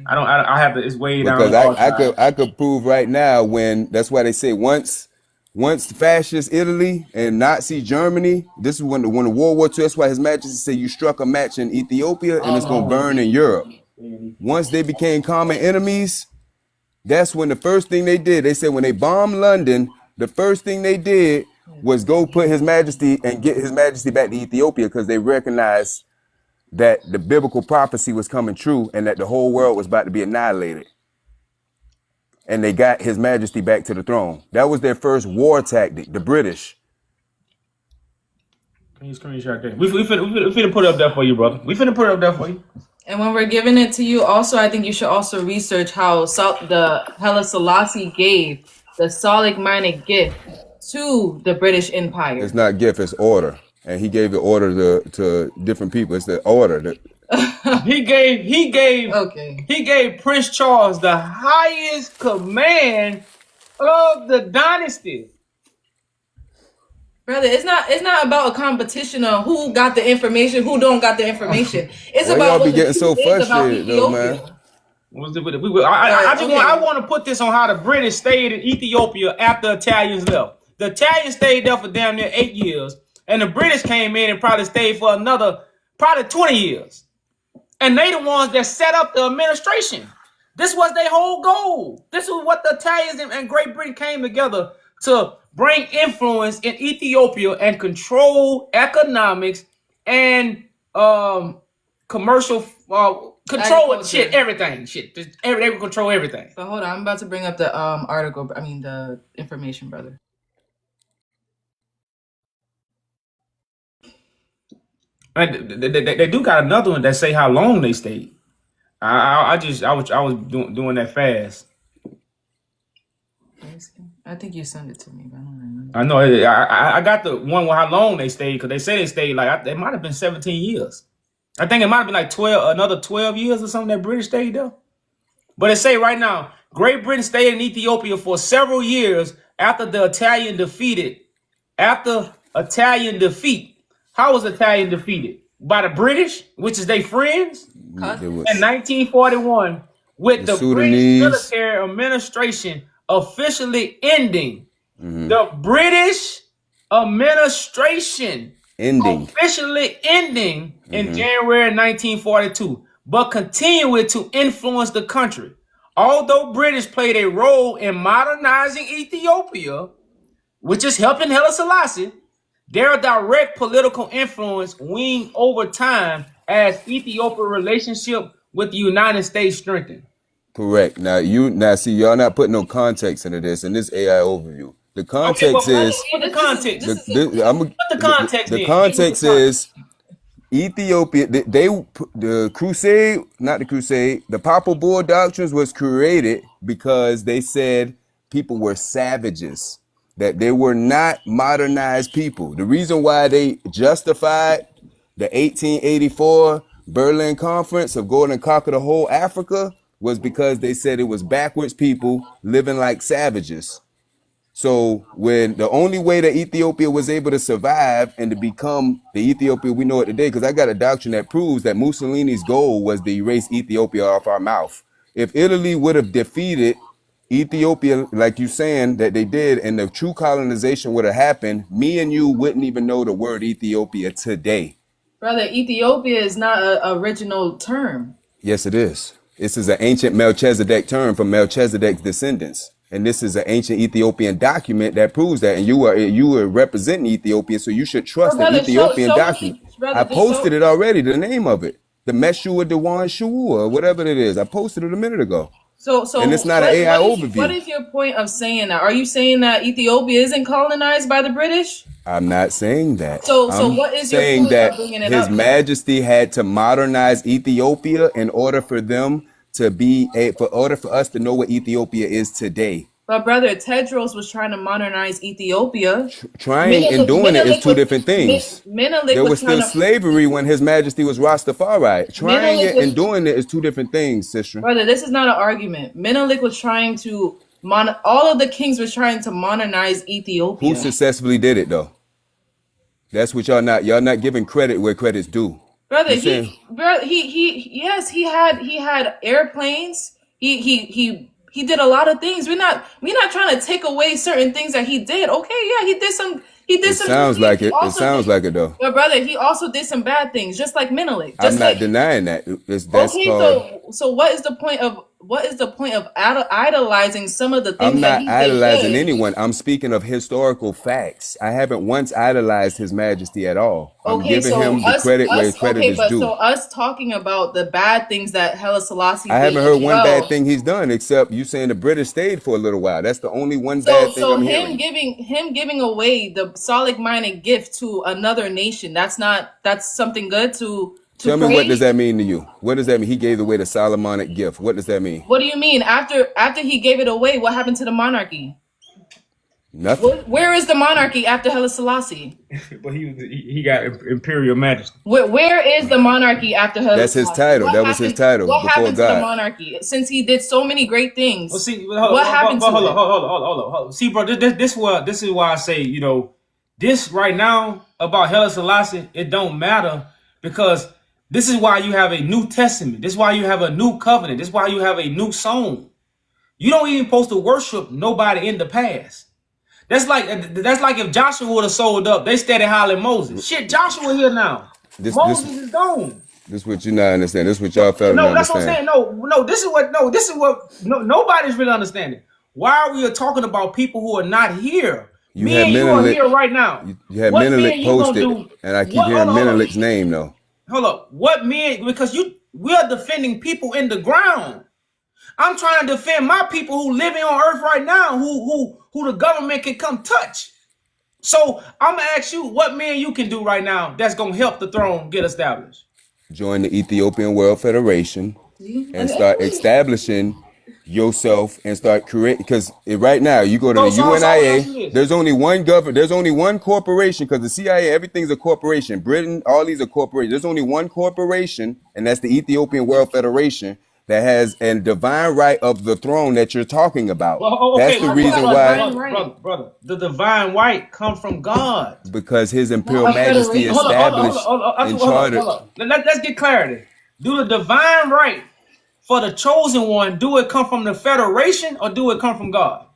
I have to. It's way down. Because I could prove right now that's why they say once fascist Italy and Nazi Germany. This is when the World War II. That's why His Majesty said you struck a match in Ethiopia and it's gonna burn in Europe. Once they became common enemies, that's when the first thing they did. They said when they bombed London, the first thing they did was go put His Majesty and get His Majesty back to Ethiopia because they recognized that the biblical prophecy was coming true and that the whole world was about to be annihilated. And they got His Majesty back to the throne. That was their first war tactic, the British. Can you screenshot that? We finna put it up there for you, brother. We finna put it up there for you. And when we're giving it to you, also, I think you should also research how the Haile Selassie gave the Salic-minded gift to the British Empire. It's not gift, it's order. And he gave the order to different people. It's the order. He gave Okay. he gave Prince Charles the highest command of the dynasty. Brother, it's not about a competition on who got the information, who don't got the information. It's Why about y'all what be the getting so truth is about frustrated though, man? Ethiopia. I want to put this on how the British stayed in Ethiopia after Italians left. The Italians stayed there for damn near 8 years, and the British came in and probably stayed for another probably 20 years. And they the ones that set up the administration. This was their whole goal. This is what the Italians and Great Britain came together to bring influence in Ethiopia and control economics and commercial control shit, everything. Shit. They would control everything. But hold on, I'm about to bring up the article. I mean the information, brother. And they do got another one that say how long they stayed. I was doing that fast. I think you sent it to me, but I don't remember. I know. I got the one with how long they stayed because they say they stayed like it might have been 17 years. I think it might have been like another 12 years or something that British stayed there. But it say right now, Great Britain stayed in Ethiopia for several years after the Italian defeated. After Italian defeat, how was Italian defeated? By the British, which is their friends, in 1941, with the British military administration officially ending. The British administration officially ending in January 1942, but continuing to influence the country. Although British played a role in modernizing Ethiopia, which is helping Haile Selassie, their direct political influence waned over time as Ethiopia's relationship with the United States strengthened. Correct. Now see, y'all not putting no context into this in this AI overview. The context the context is Ethiopia. The Papal Bull Doctrines was created because they said people were savages, that they were not modernized people. The reason why they justified the 1884 Berlin Conference of going and conquer the whole Africa was because they said it was backwards people living like savages. So when the only way that Ethiopia was able to survive and to become the Ethiopia we know it today, because I got a doctrine that proves that Mussolini's goal was to erase Ethiopia off our mouth. If Italy would have defeated Ethiopia, like you saying that they did, and the true colonization would have happened, me and you wouldn't even know the word Ethiopia today. Brother, Ethiopia is not an original term. Yes, it is. This is an ancient Melchizedek term from Melchizedek's descendants. And this is an ancient Ethiopian document that proves that. And you are representing Ethiopia, so you should trust the Ethiopian document. I posted it already, the name of it. The Meshua Dewan Shua, or whatever it is. I posted it a minute ago. So and it's not an AI overview. What is your point of saying that? Are you saying that Ethiopia isn't colonized by the British? I'm not saying that. So what is your point of bringing it up? His Majesty had to modernize Ethiopia in order for them to be for us to know what Ethiopia is today. But brother, Tedros was trying to modernize Ethiopia. Trying and doing it is two different things. There was still slavery when His Majesty was Rastafari. Trying it and doing it is two different things, sister. Brother, this is not an argument. Menelik was trying to all of the kings was trying to modernize Ethiopia. Who successfully did it though? That's what y'all not giving credit where credit's due. Brother, he had airplanes. He did a lot of things. We're not trying to take away certain things that he did. Okay, yeah, he did some. It sounds like it. It sounds like it though. But brother, he also did some bad things, just like Menelik. I'm not denying that. So what is the point of idolizing some of the things? I'm not idolizing anyone. I'm speaking of historical facts. I haven't once idolized His Majesty at all. I'm giving him the credit where credit is due. So us talking about the bad things that Haile Selassie did, I haven't heard one bad thing he's done, except you saying the British stayed for a little while. That's the only one bad thing I'm hearing. Him giving away the solid-minded gift to another nation, that's something good to tell me, what does that mean to you? What does that mean? He gave away the Solomonic gift. What does that mean? What do you mean? After he gave it away, what happened to the monarchy? Nothing. Where is the monarchy after Haile Selassie? But he got imperial majesty. Where is the monarchy after Haile That's his Selassie? title. That was his title What before happened to the God. monarchy? Since he did so many great things, Well, see, what happened to it? Hold on. See, bro, this is why I say, you know, this right now about Haile Selassie, it don't matter, because this is why you have a New Testament. This is why you have a new covenant. This is why you have a new song. You don't even supposed to worship nobody in the past. That's like if Joshua would have sold up. They steady hollering Moses. Shit, Joshua here now. Moses is gone. This is what you not understand. This is what y'all felt to No, that's what I'm understand. saying. This is what nobody's really understanding. Why are we talking about people who are not here? You Me had and you are Menelik- here right now. You had What me Menelik and you gonna posted, do? and I keep What- hearing hold on. Menelik's name though. Hold up. What men? Because we are defending people in the ground. I'm trying to defend my people who living on earth right now, who the government can come touch. So I'm gonna ask you, what man you can do right now that's gonna help the throne get established? Join the Ethiopian World Federation and start establishing yourself and start creating. Because right now you go to the So ask you UNIA. this. There's only one government. There's only one corporation. Because the CIA, everything's a corporation. Britain, all these are corporations. There's only one corporation, and that's the Ethiopian World Federation, that has a divine right of the throne that you're talking about. That's the reason why. Brother, the divine right come from God. Because His Imperial Majesty established and chartered. Let's get clarity. Do the divine right for the chosen one, do it come from the federation or do it come from God?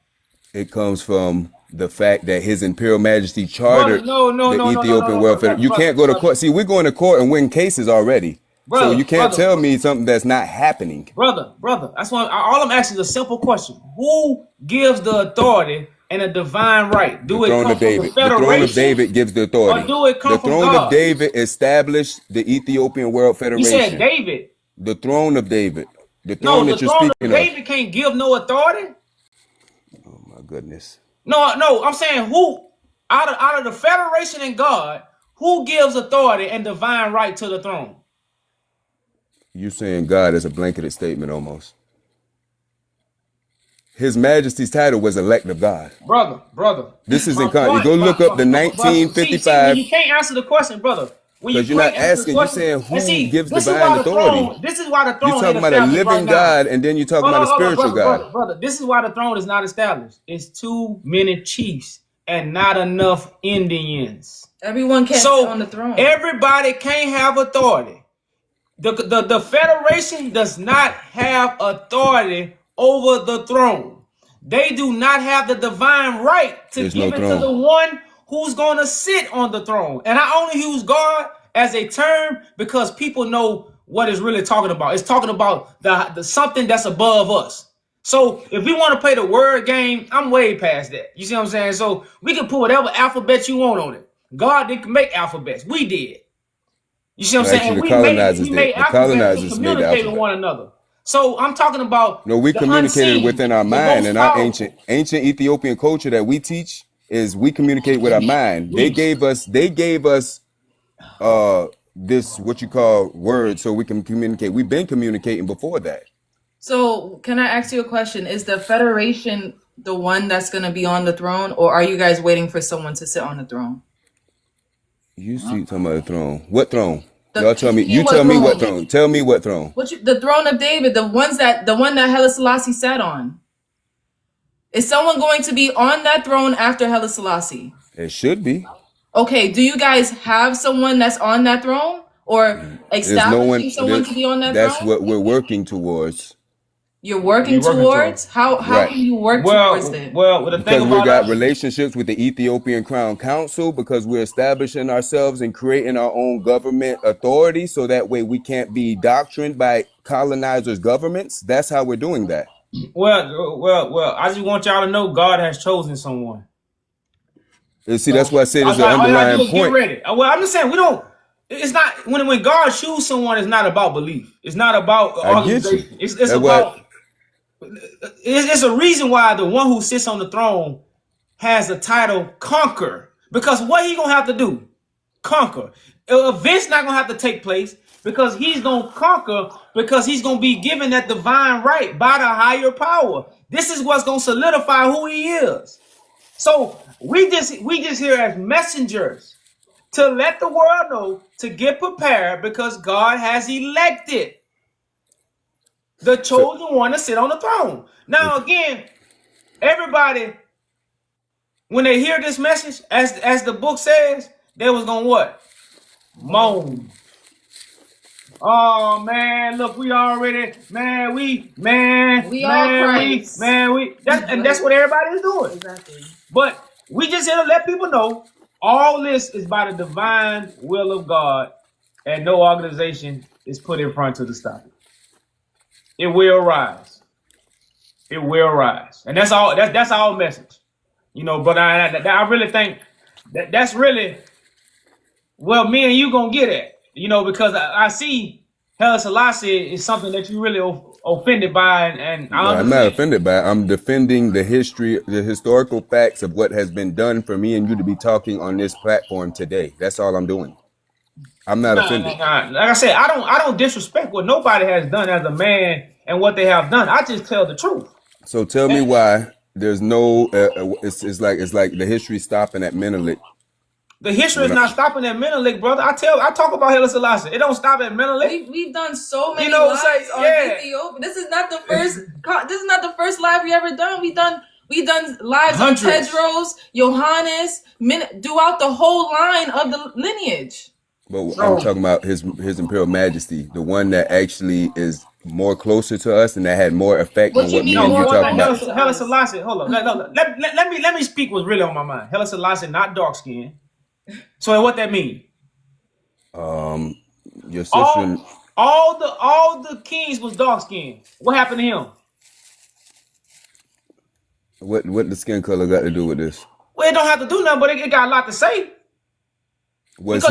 It comes from the fact that His Imperial Majesty chartered the Ethiopian World Federation. You can't go to court. See, we're going to court and win cases already. So you can't tell me something that's not happening. Brother, that's why all I'm asking is a simple question. Who gives the authority and a divine right? Do it come from the federation? The throne of David gives the authority. Or do it come the from throne God? of David established the Ethiopian World You Federation. said David. The throne of David. The No, throne the that you're throne of speaking of. David can't give no authority. Oh my goodness. No, I'm saying who out of the federation and God, who gives authority and divine right to the throne? You saying God is a blanketed statement almost. His Majesty's title was elect of God. Brother. This is in context. Go look up the 1955. See, you can't answer the question, brother. Because you're not asking, you're saying who gives divine authority. This is why the throne. You're talking about a living God, and then you're talking about a spiritual God. Brother, this is why the throne is not established. It's too many chiefs and not enough Indians. Everyone can't sit on the throne. Everybody can't have authority. The federation does not have authority over the throne. They do not have the divine right to give it to the one who's going to sit on the throne. And I only use God as a term because people know what it's really talking about. It's talking about the something that's above us. So if we want to play the word game, I'm way past that. You see what I'm saying? So we can put whatever alphabet you want on it. God didn't make alphabets. We did. You see what I'm saying? The We colonizers made did. The alphabets colonizers to made communicate with alphabet. one another. So I'm talking about we communicated unseen, within our the mind, most and our powerful. ancient Ethiopian culture that we teach is we communicate with our mind. They gave us this what you call word so we can communicate. We've been communicating before that. So can I ask you a question? Is the federation the one that's going to be on the throne, or are you guys waiting for someone to sit on the throne? You see talking about the throne. What throne? The- Y'all tell me. he You was tell me wrong. what throne. Tell me what throne. The throne of David, the one that Haile Selassie sat on. Is someone going to be on that throne after Haile Selassie? It should be. Okay, do you guys have someone that's on that throne, or There's establishing someone to be on that That's throne? what we're working towards. You're working towards? How Right. can you work towards it? Well, the Because thing we about got us, relationships with the Ethiopian Crown Council, because we're establishing ourselves and creating our own government authority, so that way we can't be doctrined by colonizers' governments. That's how we're doing that. well, I just want y'all to know God has chosen someone. And see, that's why I said it's an All y'all do underlying is get point. ready. Well, I'm just saying we don't. It's not when God chooses someone. It's not about belief. It's not about I get you. organization. It's That's about. It's a reason why the one who sits on the throne has the title conquer. Because what he gonna have to do? Conquer. Events not gonna have to take place because he's gonna conquer, because he's gonna be given that divine right by the higher power. This is what's gonna solidify who he is. So we just here as messengers to let the world know to get prepared because God has elected the chosen one to sit on the throne. Now again, everybody, when they hear this message, as the book says, they was gonna what? Moan. Oh man, look, we already, man, we that's what everybody is doing. Exactly. But we just here to let people know all this is by the divine will of God, and no organization is put in front to stop it. It will rise. It will rise, and that's all. That's our message, you know. But I really think that's really well, me and you gonna get at, you know, because I see Haile Selassie is something that you really offended by, and I'm not offended by it. I'm defending the history, the historical facts of what has been done for me and you to be talking on this platform today. That's all I'm doing. I'm not offended. Like I said, I don't disrespect what nobody has done as a man and what they have done. I just tell the truth. So tell me why there's no. It's like the history stopping at Menelik. The history is not stopping at Menelik, brother. I talk about Haile Selassie. It don't stop at Menelik. We've done so many lives on Ethiopia. This is not the first. This is not the first live we ever done. We done lives Hundreds. on Tedros, Johannes, throughout the whole line of the lineage. But I'm talking about his Imperial Majesty, the one that actually is more closer to us and that had more effect on what me and you talking about. Haile Selassie, hold on. Let me speak what's really on my mind. Haile Selassie, not dark skinned. So what that mean? Your sister. All the kings was dark skinned. What happened to him? What the skin color got to do with this? Well, it don't have to do nothing, but it got a lot to say. Was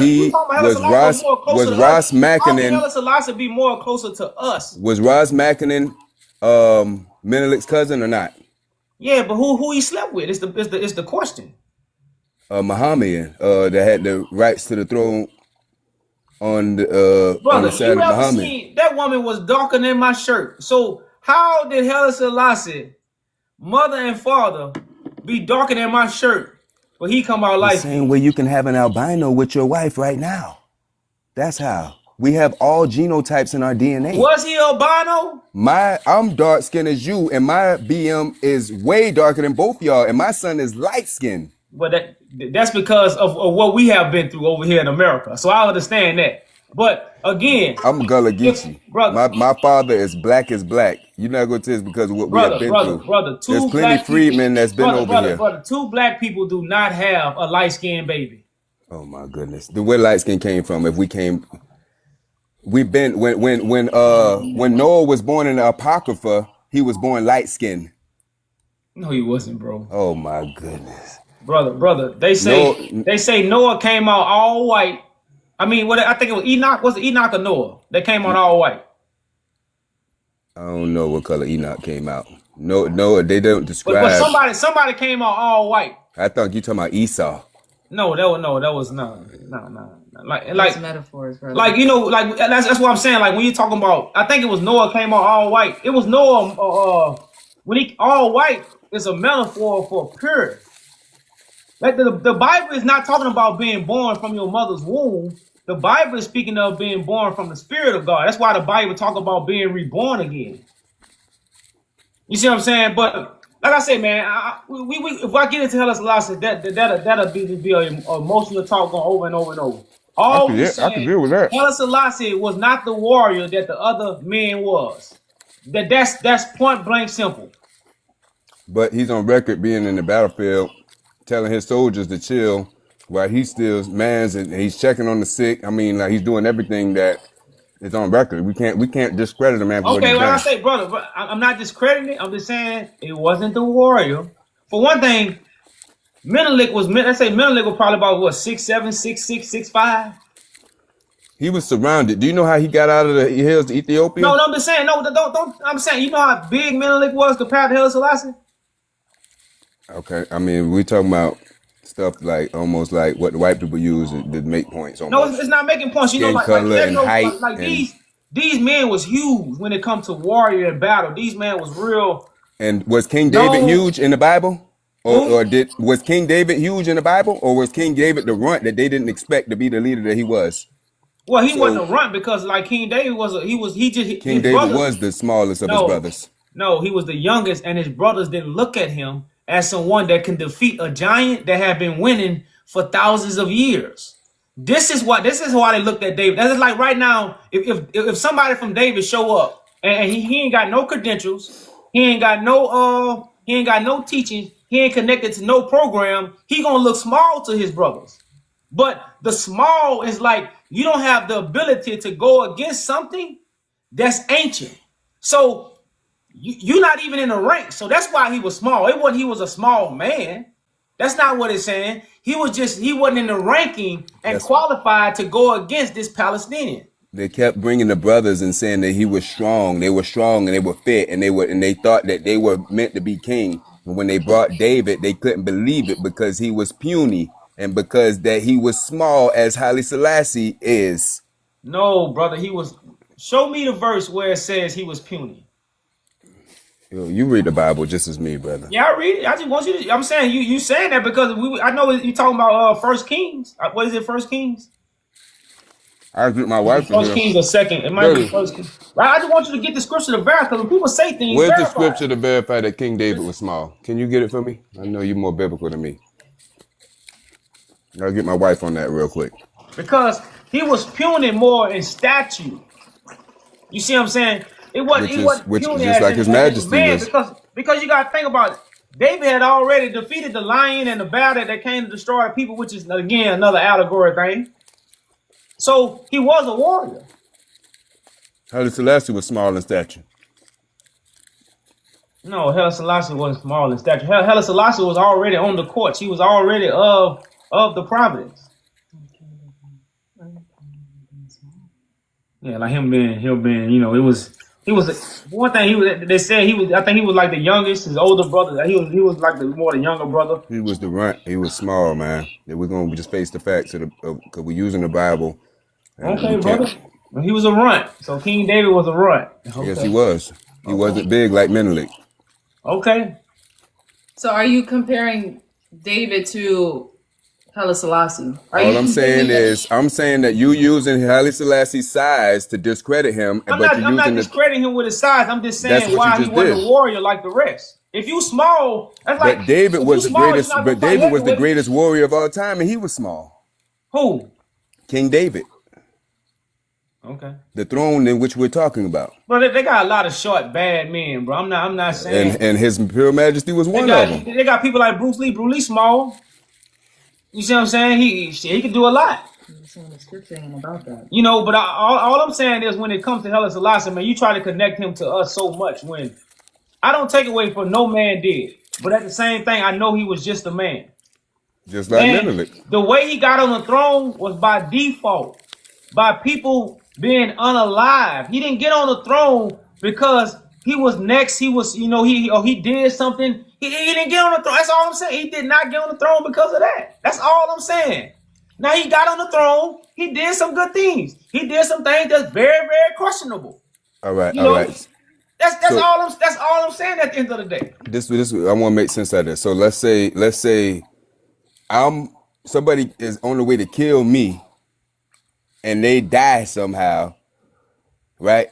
Ross Mackinnon? Haile Selassie be more closer to us. Was Ross Mackinnon Menelik's cousin or not? Yeah, but who he slept with is the question. Muhammad that had the rights to the throne on the side of Muhammad. That woman was darker than my shirt. So how did Haile Selassie, mother and father, be darker than my shirt, but he come out like the same way you can have an albino with your wife right now? That's how. We have all genotypes in our DNA. Was he albino? I'm dark skinned as you, and my BM is way darker than both y'all, and my son is light skinned. But that's because of what we have been through over here in America. So I understand that. But again, I'm Gullah Geechee. My father is black as black. You're not going to tell us because of what we have been through. There's plenty freedmen that's been over here. Brother, two black people do not have a light-skinned baby. Oh my goodness. Where light skin came from? If we came, we've been when Noah was born in the Apocrypha, he was born light skinned. No, he wasn't, bro. Oh my goodness. Brother, they say Noah came out all white. I mean, I think it was Enoch. Was it Enoch or Noah? They came out all white. I don't know what color Enoch came out. No, they don't describe. But somebody came out all white. I thought you talking about Esau. No, that was no. Like metaphors, brother. Like, you know, like that's what I'm saying. Like when you're talking about, I think it was Noah came out all white. It was Noah. When he all white is a metaphor for pure. Like the Bible is not talking about being born from your mother's womb. The Bible is speaking of being born from the Spirit of God. That's why the Bible talk about being reborn again. You see what I'm saying? But like I said, man, if I get into Haile Selassie, that'll be an emotional talk going over and over and over. I can deal with that. Haile Selassie was not the warrior that the other men was. That's point blank simple. But he's on record being in the battlefield, telling his soldiers to chill while he steals mans and he's checking on the sick. I mean, like he's doing everything that is on record. We can't discredit him after what he's done. I say, brother, I'm not discrediting it. I'm just saying it wasn't the warrior. For one thing, Menelik was probably about what 6'7", 6'6", 6'5". He was surrounded. Do you know how he got out of the hills to Ethiopia? No, I'm just saying. No, don't. I'm saying, you know how big Menelik was compared to Haile Selassie? Okay, I mean, we're talking about stuff like almost like what the white people use to make points. No, it's not making points. You know, these men was huge when it comes to warrior and battle. These men was real. And was King David huge in the Bible? Or was King David huge in the Bible, or was King David the runt that they didn't expect to be the leader that he was? Well, he wasn't So a runt because like King David was King his David brothers. was the smallest of his brothers. No, he was the youngest, and his brothers didn't look at him as someone that can defeat a giant that had been winning for thousands of years. This is why they looked at David. That's like right now, if somebody from David show up and he ain't got no credentials, he ain't got no teaching, he ain't connected to no program, he gonna look small to his brothers. But the small is like you don't have the ability to go against something that's ancient. So you're not even in the rank. So that's why he was small. It wasn't he was a small man. That's not what it's saying. He wasn't in the ranking and qualified to go against this Palestinian. They kept bringing the brothers and saying that he was strong. They were strong and they were fit and they thought that they were meant to be king. And when they brought David, they couldn't believe it because he was puny and because that he was small as Haile Selassie is. No, brother, he was. Show me the verse where it says he was puny. Yo, you read the Bible just as me, brother. Yeah, I read it. I just want you to. I'm saying you saying that because I know you talking about First Kings. What is it, First Kings? I agree with my wife. First Kings or second. It might be First Kings. Right? I just want you to get the scripture to verify because when people say things, where's the scripture to verify that King David was small? Can you get it for me? I know you're more biblical than me. I'll get my wife on that real quick. Because he was puny more in stature. You see what I'm saying? It wasn't puny just like his majesty was. Because you got to think about it. David had already defeated the lion and the bear that came to destroy the people, which is again another allegory thing. So he was a warrior. Haile Selassie was small in stature. No, Haile Selassie wasn't small in stature. Haile Selassie was already on the courts. He was already of the providence. Yeah, like him being, you know, he was one thing they said I think he was like the youngest, his older brother. He was like the younger brother. He was the runt. He was small, man. We're gonna just face the facts because we're using the Bible. Okay, brother. Well, he was a runt. So King David was a runt. Okay. Yes, he was. He wasn't big like Menelik. Okay. So are you comparing David to Haile Selassie? All I'm saying is, I'm saying that you using Haile Selassie's size to discredit him. I'm not discrediting him with his size. I'm just saying why he wasn't a warrior like the rest. If you small, that's like. But David was the greatest. But David was the greatest warrior of all time, and he was small. Who? King David. Okay. The throne in which we're talking about. But they got a lot of short, bad men, bro. I'm not saying. And His Imperial Majesty was one of them. They got people like Bruce Lee. Bruce Lee small. You see what I'm saying? He can do a lot. About that. You know, but all I'm saying is when it comes to Haile Selassie, man, you try to connect him to us so much when I don't take away from no man did. But at the same thing, I know he was just a man. Just like Menelik. The way he got on the throne was by default, by people being unalive. He didn't get on the throne because he was next. He was, you know, he did something. He didn't get on the throne. That's all I'm saying. He did not get on the throne because of that. That's all I'm saying. Now he got on the throne. He did some good things. He did some things that's very, very questionable. All right, you know, all right. That's all I'm saying at the end of the day. This I want to make sense out of this. So let's say somebody is on the way to kill me, and they die somehow, right?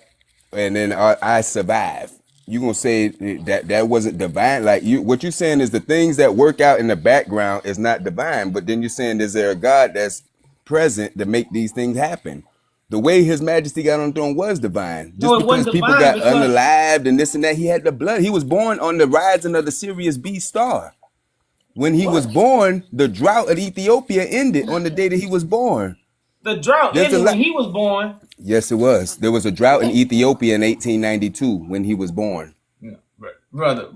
And then I survive. You gonna say that wasn't divine? Like what you're saying is the things that work out in the background is not divine. But then you're saying is there a God that's present to make these things happen? The way His Majesty got on the throne was divine. Just because people got unalived and this and that, he had the blood. He was born on the rising of the Sirius B star. When he was born, the drought of Ethiopia ended on the day that he was born. The drought ended when he was born. Yes, it was. There was a drought in Ethiopia in 1892 when he was born. Yeah, brother.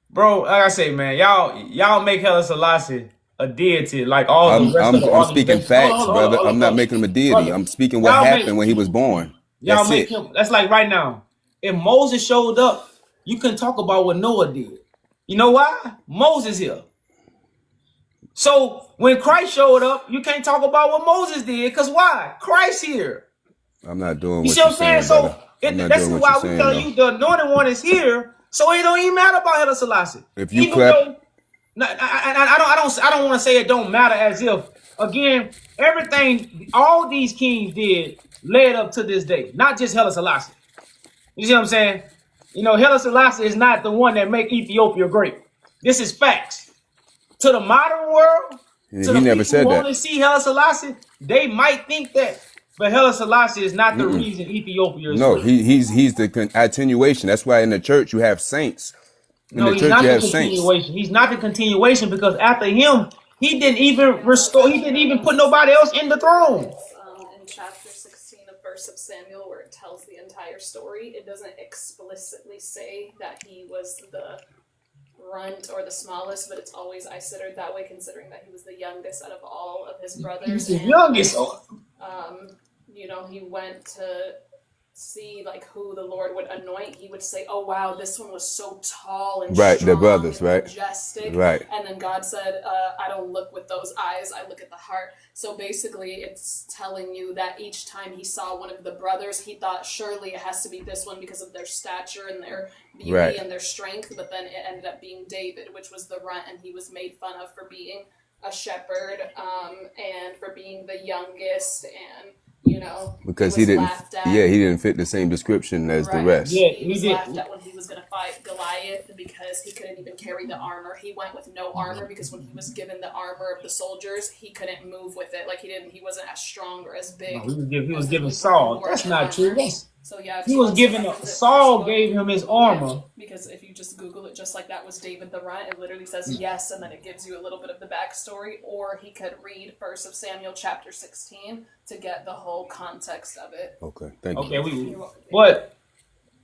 Bro, like I say, man, y'all make Haile Selassie a deity like all the rest of the I'm speaking facts, brother. I'm not making him a deity. Brother, I'm speaking what happened when he was born. Y'all make him. That's like right now. If Moses showed up, you can talk about what Noah did. You know why? Moses here. So when Christ showed up, you can't talk about what Moses did, because why? Christ here. I'm not doing you what see you're what I'm saying? So that's why we tell you the anointed one is here, So it don't even matter about Haile Selassie. If you Even clap, though, I don't want to say it don't matter, as if, again, everything all these kings did led up to this day, not just Haile Selassie. You see what I'm saying? You know, Haile Selassie is not the one that make Ethiopia great. This is facts. To the modern world, to the people who want to see Haile Selassie, they might think that. But Haile Selassie is not the reason Ethiopia is great. he's the attenuation. That's why in the church you have saints. No, he's not the continuation. He's not the continuation because after him, he didn't even restore. He didn't even put nobody else in the throne. In chapter 16 of Verse of Samuel, where it tells the entire story, it doesn't explicitly say that he was the runt or the smallest, but it's always considered that way, considering that he was the youngest out of all of his brothers. He's the youngest. You know, he went to see like who the Lord would anoint. He would say, "Oh wow, this one was so tall and right, strong the brothers, and right, majestic." right. And then God said, "I don't look with those eyes; I look at the heart." So basically, it's telling you that each time he saw one of the brothers, he thought surely it has to be this one because of their stature and their beauty and their strength. But then it ended up being David, which was the runt, and he was made fun of for being a shepherd and for being the youngest and. You know, because he didn't. Yeah, he didn't fit the same description as the rest. Yeah, he was laughed at when he was going to fight Goliath because he couldn't even carry the armor. He went with no armor because when he was given the armor of the soldiers, he couldn't move with it. Like he wasn't as strong or as big. No, he was given Saul. That's not true. So yeah, he was given. Saul gave him his armor. Because if you just Google it, just like that was David the runt, it literally says yes, and then it gives you a little bit of the backstory. Or he could read 1 Samuel chapter 16 to get the whole context of it. Okay, thank you. Okay, but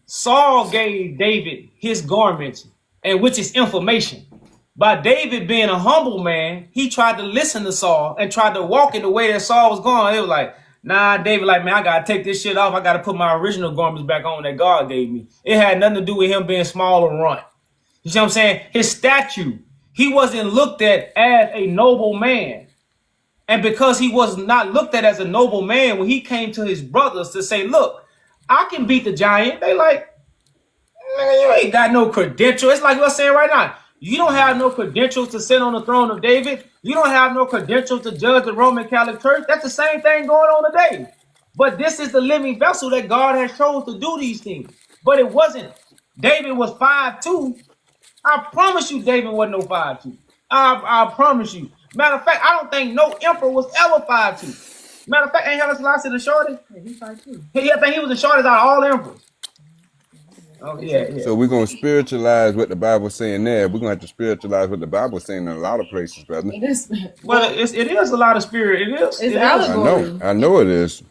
Saul gave David his garments, and which is information. By David being a humble man, he tried to listen to Saul and tried to walk in the way that Saul was going. It was like, nah, David, like, man, I gotta take this shit off. I gotta put my original garments back on that God gave me. It had nothing to do with him being small or runt. You see what I'm saying? His statue, he wasn't looked at as a noble man. And because he was not looked at as a noble man, when he came to his brothers to say, look, I can beat the giant, they like, man, you ain't got no credential. It's like we're saying right now. You don't have no credentials to sit on the throne of David. You don't have no credentials to judge the Roman Catholic Church. That's the same thing going on today. But this is the living vessel that God has chosen to do these things. But it wasn't. David was 5'2". I promise you David wasn't no 5'2". I promise you. Matter of fact, I don't think no emperor was ever 5'2". Matter of fact, ain't Haile Selassie the shortest? Yeah, he's 5'2". I think he was the shortest out of all emperors. Oh, yeah. So we're going to spiritualize what the Bible's saying there. We're going to have to spiritualize what the Bible's saying in a lot of places, brother. It is. Well, it is a lot of spirit. It is. It's allegory. I know it is.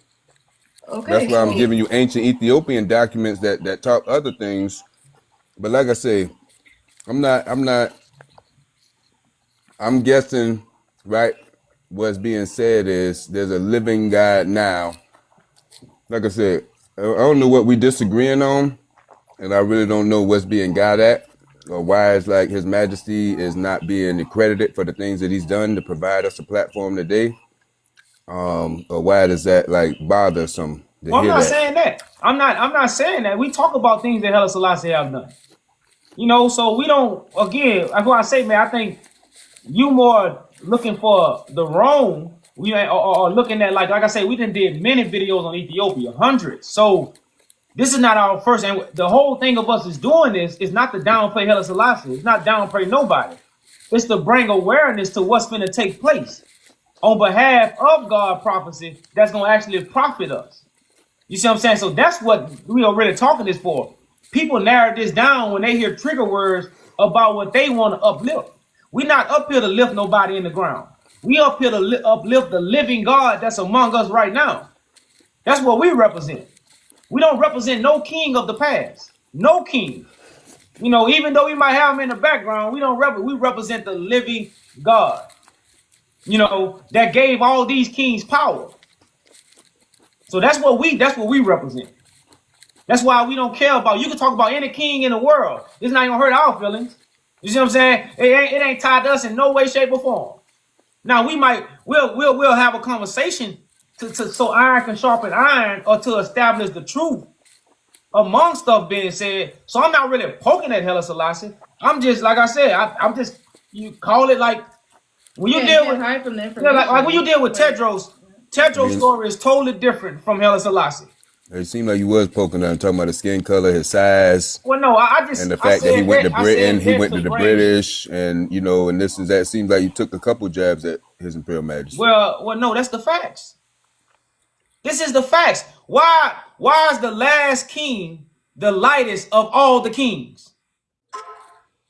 Okay. That's why I'm giving you ancient Ethiopian documents that talk other things. But like I say, I'm guessing, right, what's being said is there's a living God now. Like I said, I don't know what we disagreeing on. And I really don't know what's being got at or why it's like His Majesty is not being accredited for the things that he's done to provide us a platform today. Or why does that like bother some? Well, I'm not saying that. I'm not saying that. We talk about things that Haile Selassie have done. You know, so we don't, again, that's why I say, man, I think you more looking for the wrong, or looking at like I say, we done did many videos on Ethiopia, hundreds. So this is not our first, and the whole thing of us is doing this is not to downplay Haile Selassie. It's not downplay nobody. It's to bring awareness to what's going to take place on behalf of God prophecy that's going to actually profit us. You see what I'm saying? So that's what we are really talking this for. People narrow this down when they hear trigger words about what they want to uplift. We're not up here to lift nobody in the ground. We up here to uplift the living God that's among us right now. That's what we represent. We don't represent no king of the past. No king. You know, even though we might have him in the background, we represent the living God. You know, that gave all these kings power. So that's what we represent. That's why we don't care about, you can talk about any king in the world. It's not gonna hurt our feelings. You see what I'm saying? It ain't tied to us in no way, shape, or form. Now we'll have a conversation so iron can sharpen iron, or to establish the truth. among stuff being said. So I'm not really poking at Haile Selassie. I'm just, like I said, I'm just, you call it like, when you deal with, hide from the like when you deal with Tedros story is totally different from Haile Selassie. It seemed like you was poking on talking about his skin color, his size. Well, no, I just, and the fact that he went to Britain, he went to the bring, British, and you know, and this is that. Seems like you took a couple jabs at His Imperial Majesty. Well, no, that's the facts. This is the facts. Why is the last king the lightest of all the kings?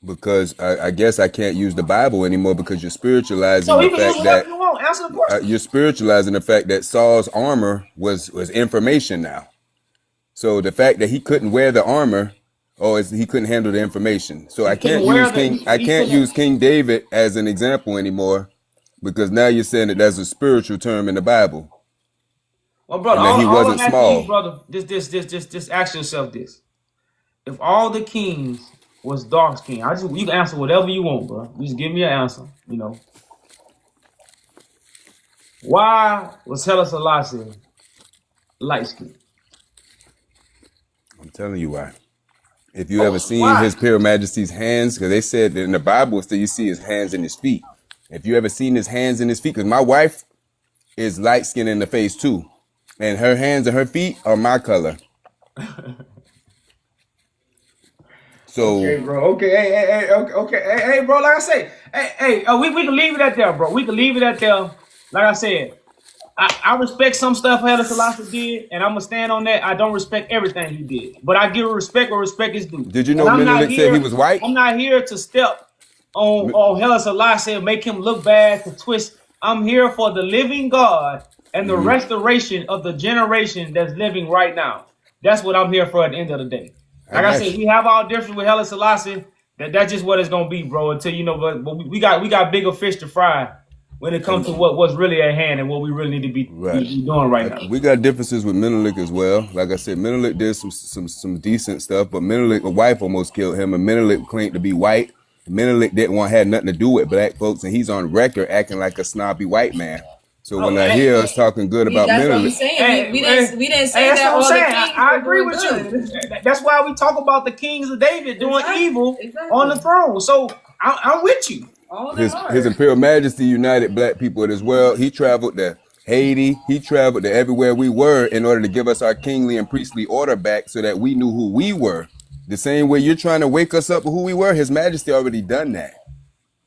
Because I guess I can't use the Bible anymore because you're spiritualizing So the you can fact use that whatever you want. Answer the question. you're spiritualizing the fact that Saul's armor was information now. So the fact that he couldn't wear the armor, he couldn't handle the information. So I can't use King David as an example anymore because now you're saying that that's a spiritual term in the Bible. Well, brother, and that he wasn't small. You, brother, just ask yourself this: if all the kings was dark skin, you can answer whatever you want, bro. You just give me an answer. You know, why was Haile Selassie light skin? I'm telling you why. If you ever seen His Imperial Majesty's hands, because they said that in the Bible, still you see his hands and his feet. If you ever seen his hands and his feet, because my wife is light skinned in the face too, and her hands and her feet are my color. So okay, bro. Okay. Hey, bro. Like I say, we can leave it at there, bro. We can leave it at there. Like I said, I respect some stuff Haile Selassie did, and I'm gonna stand on that. I don't respect everything he did, but I give respect where respect is due. Did you know Menelik said he was white? I'm not here to step on Haile Selassie and make him look bad, to twist. I'm here for the living God and the restoration of the generation that's living right now. That's what I'm here for at the end of the day. Like I said, we have our difference with Haile Selassie. That's just what it's gonna be, bro. Until you know, but we got bigger fish to fry when it comes to what's really at hand and what we really need to be doing right now. We got differences with Menelik as well. Like I said, Menelik did some decent stuff, but Menelik, a wife almost killed him, and Menelik claimed to be white. Menelik didn't have nothing to do with black folks, and he's on record acting like a snobby white man. So when I hear us talking good about Menelik, we didn't say that all the kings I agree with you. That's why we talk about the kings of David doing evil on the throne. So I'm with you. His Imperial Majesty united black people as well. He traveled to Haiti. He traveled to everywhere we were in order to give us our kingly and priestly order back so that we knew who we were. The same way you're trying to wake us up who we were, His Majesty already done that.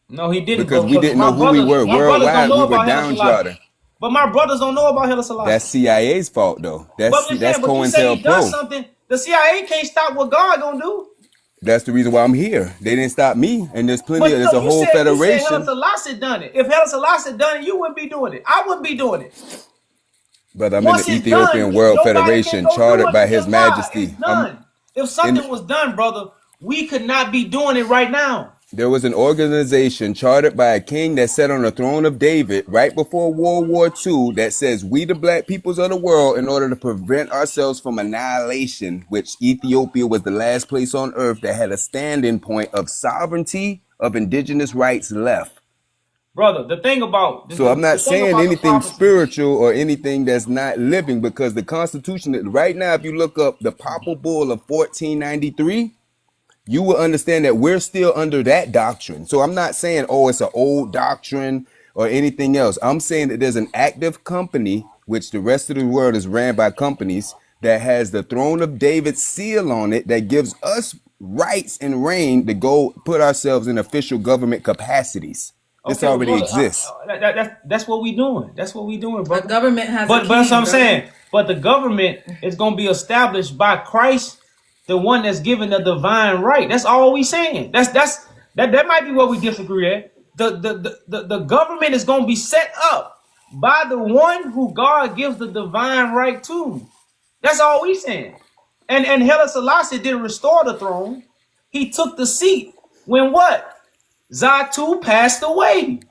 No, he didn't. Because we didn't know who we were. Worldwide, we were downtrodden. But my brothers don't know about Haile Selassie. That's CIA's fault, though. That's COINTELPRO. Something. The CIA can't stop what God gonna do. That's the reason why I'm here. They didn't stop me, and there's there's a whole federation. You said Haile Selassie done it. If Haile Selassie done it, you wouldn't be doing it. I wouldn't be doing it. But I'm in the Ethiopian World Federation, chartered by His Majesty. If something was done, brother, we could not be doing it right now. There was an organization chartered by a king that sat on the throne of David right before World War II that says we the black peoples of the world, in order to prevent ourselves from annihilation, which Ethiopia was the last place on earth that had a standing point of sovereignty of indigenous rights left. Brother, the thing about... So I'm not saying anything spiritual or anything that's not living, because the Constitution, right now, if you look up the Papal Bull of 1493, you will understand that we're still under that doctrine. So I'm not saying, it's an old doctrine or anything else. I'm saying that there's an active company, which the rest of the world is ran by companies, that has the throne of David seal on it, that gives us rights and reign to go put ourselves in official government capacities. This already exists. That's what we doing. That's what we doing, bro. The government has but that's what I'm saying. But the government is going to be established by Christ, the one that's given the divine right. That's all we saying. That might be what we disagree at. The government is going to be set up by the one who God gives the divine right to. That's all we saying. And Haile Selassie didn't restore the throne. He took the seat when what? Zatu passed away.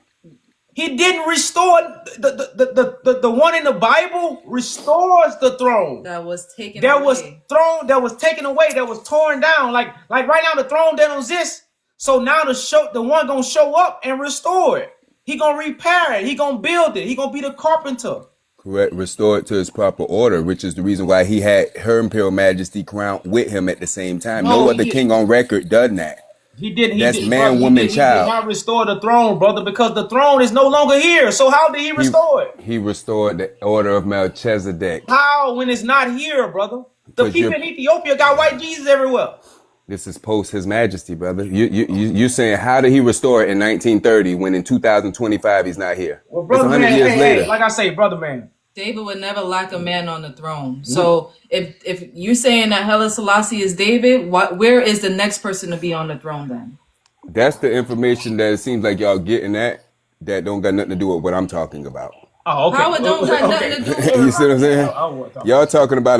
He didn't restore the one in the Bible restores the throne that was taken that away. was taken away, that was torn down. Like right now the throne that exists. So now the one gonna show up and restore it. He gonna repair it. He gonna build it. He gonna be the carpenter. Correct. Restored to his proper order, which is the reason why he had Her Imperial Majesty crowned with him at the same time. No other king on record done that. He did. That's He man, woman, did child. not restore the throne, brother, because the throne is no longer here. So how did he restore it? He restored the order of Melchizedek. How when it's not here, brother? The Because people in Ethiopia got white Jesus everywhere. This is post His Majesty, brother. You're saying how did he restore it in 1930 when in 2025 he's not here? Well, brother, it's 100 man, years later. like I say, brother, man. David would never lack a man on the throne. So if you're saying that Haile Selassie is David, where is the next person to be on the throne then? That's the information that it seems like y'all getting at that don't got nothing to do with what I'm talking about. Oh, okay. How it don't got nothing to do with You see what I'm saying? Y'all talking about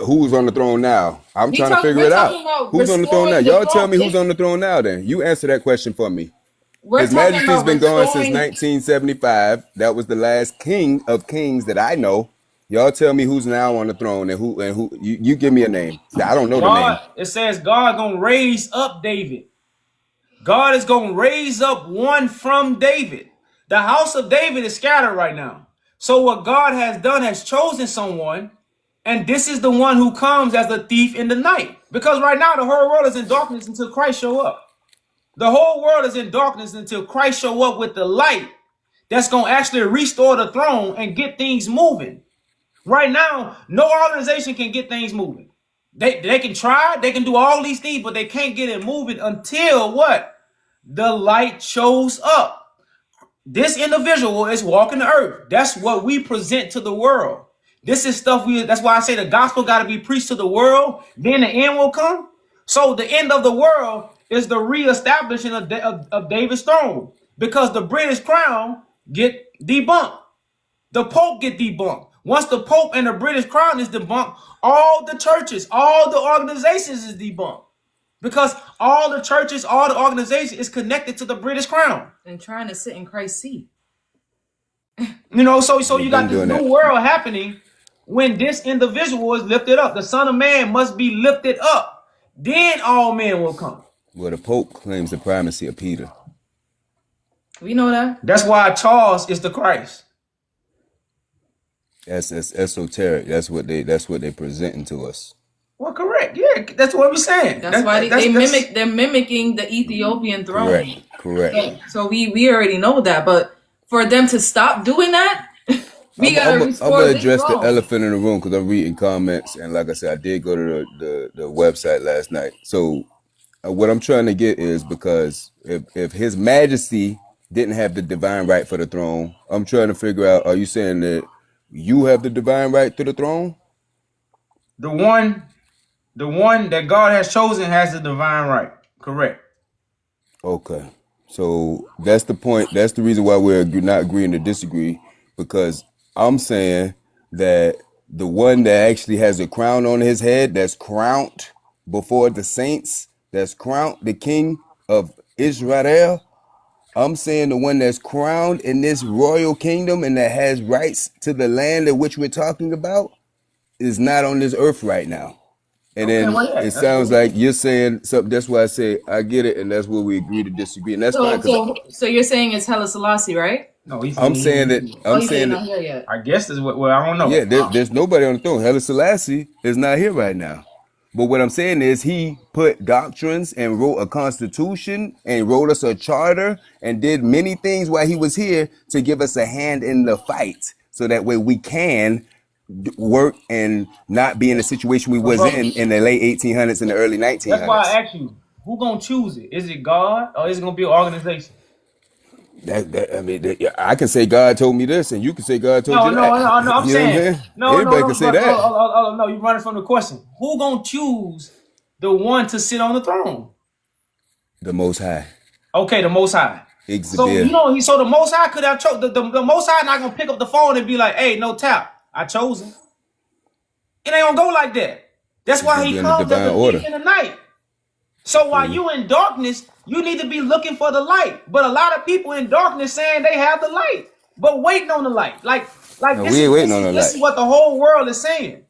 who's on the throne now. I'm trying to figure it out. Who's on the throne now? Y'all tell me who's on the throne now then. You answer that question for me. His Majesty's been gone since 1975. That was the last king of kings that I know. Y'all tell me who's now on the throne and who you give me a name. I don't know the name. It says God gonna raise up David. God is gonna raise up one from David. The house of David is scattered right now. So what God has done has chosen someone, and this is the one who comes as a thief in the night. Because right now the whole world is in darkness until Christ show up. The whole world is in darkness until Christ show up with the light that's going to actually restore the throne and get things moving. Right now, no organization can get things moving. They can try, they can do all these things, but they can't get it moving until what? The light shows up. This individual is walking the earth. That's what we present to the world. This is stuff that's why I say the gospel got to be preached to the world. Then the end will come. So the end of the world is the reestablishing of David's throne, because the British crown get debunked. The Pope get debunked. Once the Pope and the British crown is debunked, all the churches, all the organizations is debunked. Because all the churches, all the organizations is connected to the British crown. And trying to sit in Christ's seat. You know, so you got this new world happening when this individual is lifted up. The Son of Man must be lifted up. Then all men will come. Well, the Pope claims the primacy of Peter. We know that. That's why Charles is the Christ. That's esoteric. That's what they're presenting to us. Well, correct. Yeah, that's what we're saying. That's why they're mimicking the Ethiopian throne. Correct. So we already know that, but for them to stop doing that, we gotta restore I'm gonna this address throne. the elephant in the room because I'm reading comments, and like I said, I did go to the website last night. So what I'm trying to get is, because if His Majesty didn't have the divine right for the throne, I'm trying to figure out, are you saying that you have the divine right to the throne? The one that God has chosen has the divine right. Correct. Okay. So that's the point. That's the reason why we're not agreeing to disagree, because I'm saying that the one that actually has a crown on his head, that's crowned before the saints, that's crowned the king of Israel. I'm saying the one that's crowned in this royal kingdom and that has rights to the land at which we're talking about is not on this earth right now. And then it sounds like you're saying something. That's why I say I get it, and that's where we agree to disagree, and that's fine. So you're saying it's Haile Selassie, right? No, I'm saying that. I'm saying not here yet. I guess is what. Well, I don't know. Yeah, there's nobody on the throne. Haile Selassie is not here right now. But what I'm saying is he put doctrines and wrote a constitution and wrote us a charter and did many things while he was here to give us a hand in the fight, so that way we can work and not be in the situation we was in the late 1800s and the early 1900s. That's why I asked you, who gonna choose it? Is it God or is it gonna be an organization? I can say God told me this, and you can say God told you that. No. I'm saying everybody can say that. No, you're running from the question. Who gonna choose the one to sit on the throne? The Most High. Okay, the Most High. So so the Most High could have chosen. The Most High not gonna pick up the phone and be like, "Hey, no tap. I chose him." It ain't gonna go like that. That's why he comes as a thief in the night. So while you in darkness, you need to be looking for the light. But a lot of people in darkness saying they have the light, but waiting on the light. This is what the whole world is saying.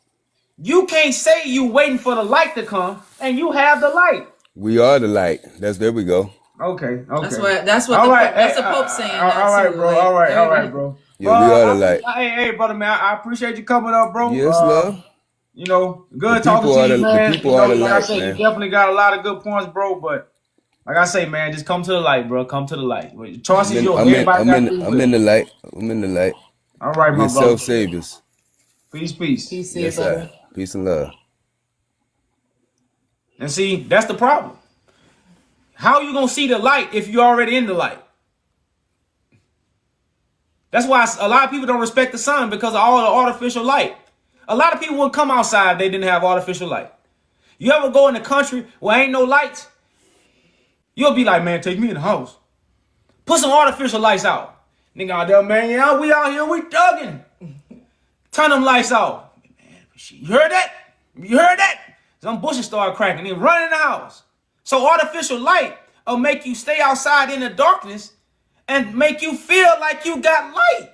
You can't say you waiting for the light to come and you have the light. We are the light. There we go. Okay. That's what the Pope's saying. All right, bro. Yeah, we are the light. Hey, brother, man, I appreciate you coming up, bro. Yes, love. You know, good The talking people to are you, the man. people You know, are the like I light, said, you man. definitely got a lot of good points, bro. But like I say, man, just come to the light, bro. Come to the light. Choice is yours. Everybody got free will. I'm in the light. I'm in the light. All right, my We're brother. self-saviors. Peace. Peace, Yes, brother. Peace and love. And see, that's the problem. How you gonna see the light if you're already in the light? That's why a lot of people don't respect the sun, because of all the artificial light. A lot of people wouldn't come outside if they didn't have artificial light. You ever go in the country where ain't no lights? You'll be like, man, take me in the house. Put some artificial lights out. Nigga out there, man, yeah, we out here, we thugging. Turn them lights off. You heard that? You heard that? Some bushes start cracking and run in the house. So artificial light will make you stay outside in the darkness and make you feel like you got light.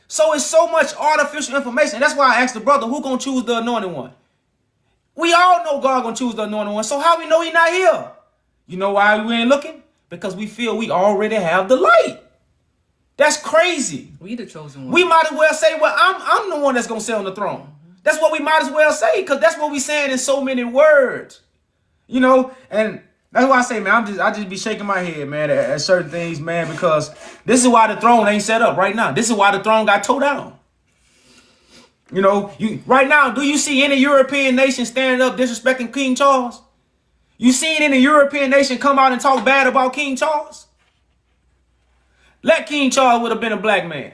So it's so much artificial information. That's why I asked the brother, who gonna choose the anointed one? We all know God gonna choose the anointed one. So how we know he not here? You know why we ain't looking? Because we feel we already have the light. That's crazy. We the chosen one. We might as well say, well, I'm the one that's gonna sit on the throne. That's what we might as well say, because that's what we saying in so many words. You know, and that's why I say, man, I just be shaking my head, man, at certain things, man, because this is why the throne ain't set up right now. This is why the throne got tore down. You know, right now, do you see any European nation standing up disrespecting King Charles? You seen any European nation come out and talk bad about King Charles? Let King Charles would have been a black man.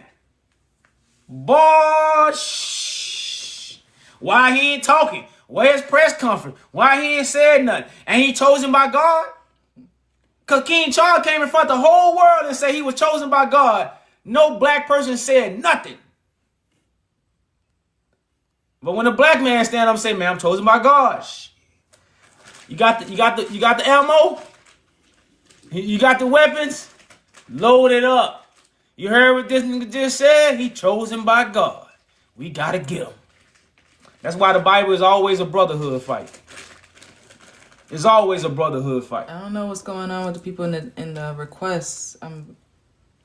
Boy, why he ain't talking? Where's press conference? Why he ain't said nothing? Ain't he chosen by God? Because King Charles came in front of the whole world and said he was chosen by God. No black person said nothing. But when a black man stand up and say, man, I'm chosen by God. You got the ammo? You got the weapons? Load it up. You heard what this nigga just said? He chosen by God. We gotta get him. That's why the Bible is always a brotherhood fight. It's always a brotherhood fight. I don't know what's going on with the people in the requests. I'm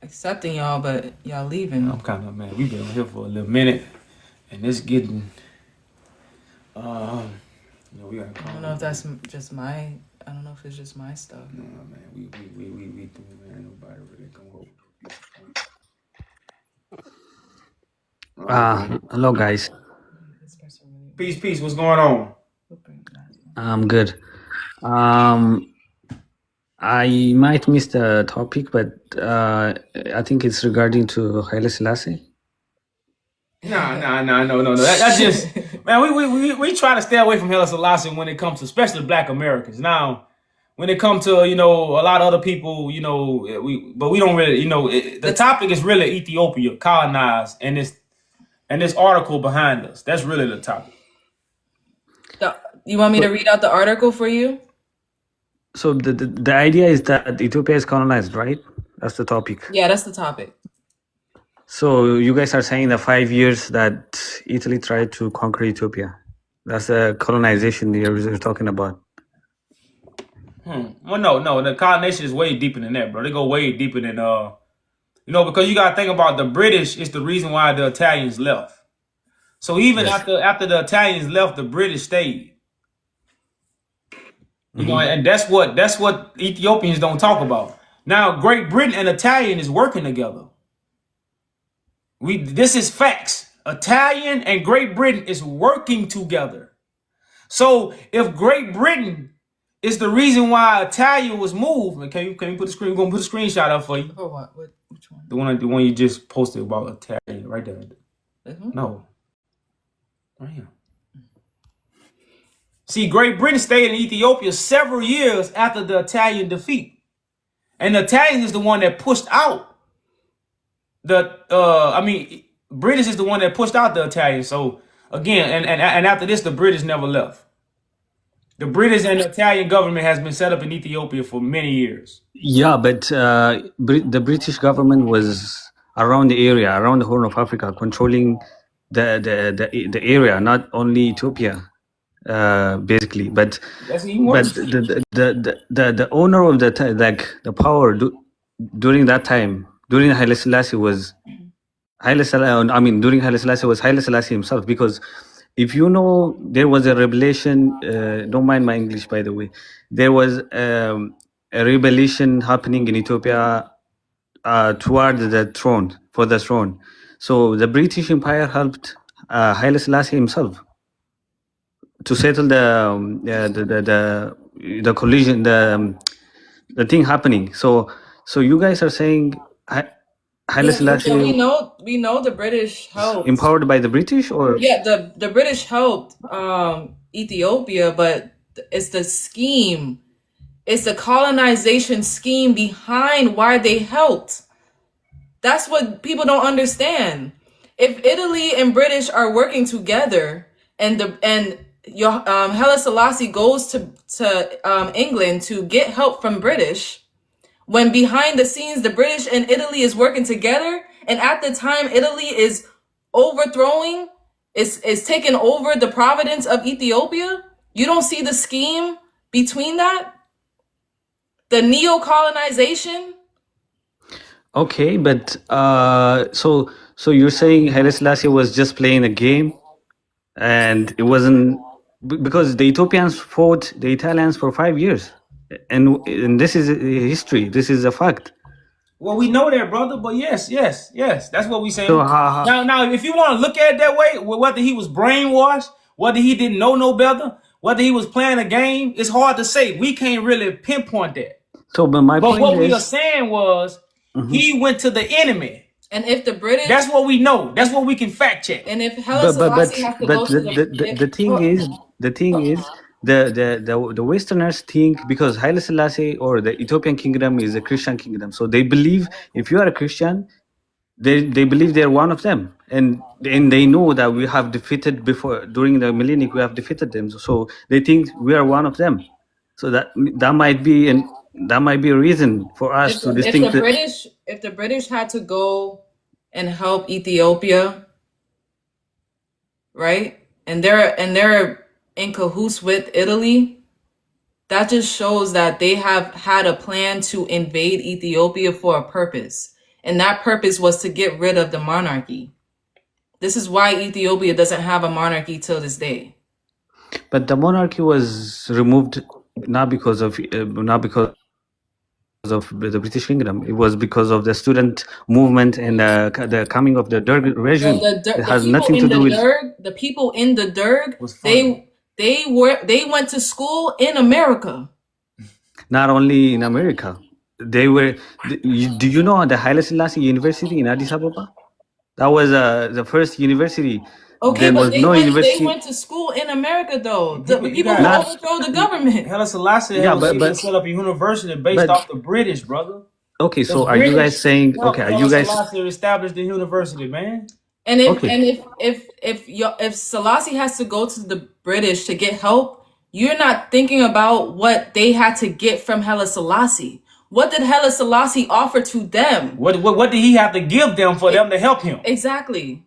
accepting y'all, but y'all leaving. I'm kind of, man, we've been on here for a little minute, and it's getting, you know, we gotta I don't know if that's just my. I don't know if it's just my stuff. No, man, we do, man. Nobody really gonna hold. Hello guys. Peace. What's going on? I'm good. I might miss the topic, but I think it's regarding to Haile Selassie. No. That's just, man. We try to stay away from Haile Selassie when it comes to, especially Black Americans. Now, when it comes to, you know, a lot of other people, you know, but we don't really, you know, the topic is really Ethiopia, colonized, and this article behind us. That's really the topic. You want me to read out the article for you? So the idea is that Ethiopia is colonized, right? That's the topic. Yeah, that's the topic. So you guys are saying the 5 years that Italy tried to conquer Ethiopia. That's the colonization you're talking about. Well, no. The colonization is way deeper than that, bro. They go way deeper than you know, because you gotta think about the British is the reason why the Italians left. So even after the Italians left, the British stayed. You know, and that's what Ethiopians don't talk about. Now, Great Britain and Italian is working together. This is facts. Italian and Great Britain is working together. So if Great Britain is the reason why Italia was moved, can you put the screen? We're gonna put a screenshot up for you. Oh, what? Which one? The one you just posted about Italia, right there. This one? No, right here. See, Great Britain stayed in Ethiopia several years after the Italian defeat. And the Italians is the one that pushed out British is the one that pushed out the Italians. So again, and after this, the British never left. The British and the Italian government has been set up in Ethiopia for many years. Yeah, but the British government was around the area, around the Horn of Africa, controlling the area, not only Ethiopia. Basically, but the owner of the power during that time, during Haile Selassie, was during Haile Selassie was Haile Selassie himself, because if you know, there was a revelation. Don't mind my English, by the way. There was a revelation happening in Ethiopia toward the throne, for the throne. So the British Empire helped Haile Selassie himself to settle the collision, the thing happening. So you guys are saying Haile Selassie We know the British helped. empowered by the British, or Yeah, the British helped Ethiopia, but it's the scheme. It's the colonization scheme behind why they helped. That's what people don't understand. If Italy and British are working together, and Haile Selassie goes to England to get help from British, when behind the scenes the British and Italy is working together, and at the time Italy is overthrowing, is taking over the province of Ethiopia, you don't see the scheme between that? The neo-colonization? okay, but so you're saying Haile Selassie was just playing a game, and it wasn't because the Ethiopians fought the Italians for 5 years, and this is history. This is a fact. Well, we know that, brother, but yes, that's what we saying. So Now, if you want to look at it that way, whether he was brainwashed, whether he didn't know no better, whether he was playing a game, it's hard to say. We can't really pinpoint that. So, but my point what we is, are saying was he went to the enemy. And if the British, that's what we know. That's what we can fact check. And if Haile Selassie has to go to the thing is, the Westerners think because Haile Selassie or the Ethiopian kingdom is a Christian kingdom, so they believe if you are a Christian, they believe they're one of them, and they know that we have defeated before during the millennium, we have defeated them, so they think we are one of them. So that might be a reason for us to distinguish. If the British had to go and help Ethiopia, right, and they're in cahoots with Italy, that just shows that they have had a plan to invade Ethiopia for a purpose, and that purpose was to get rid of the monarchy. This is why Ethiopia doesn't have a monarchy till this day. But the monarchy was removed not because of the British Kingdom. It was because of the student movement and the coming of the Derg regime. It has nothing to do with the people in the Derg. They went to school in America. Not only in America, they were. Do you know the Haile Selassie University in Addis Ababa? That was the first university. Okay, but they went to school in America, though. The people who overthrow the government. Haile Selassie set up a university based off the British, brother. Okay, so are you guys saying? Okay, are you guys? Selassie established the university, man. And if Selassie has to go to the British to get help, you're not thinking about what they had to get from Haile Selassie. What did Haile Selassie offer to them? What did he have to give them for them to help him? Exactly.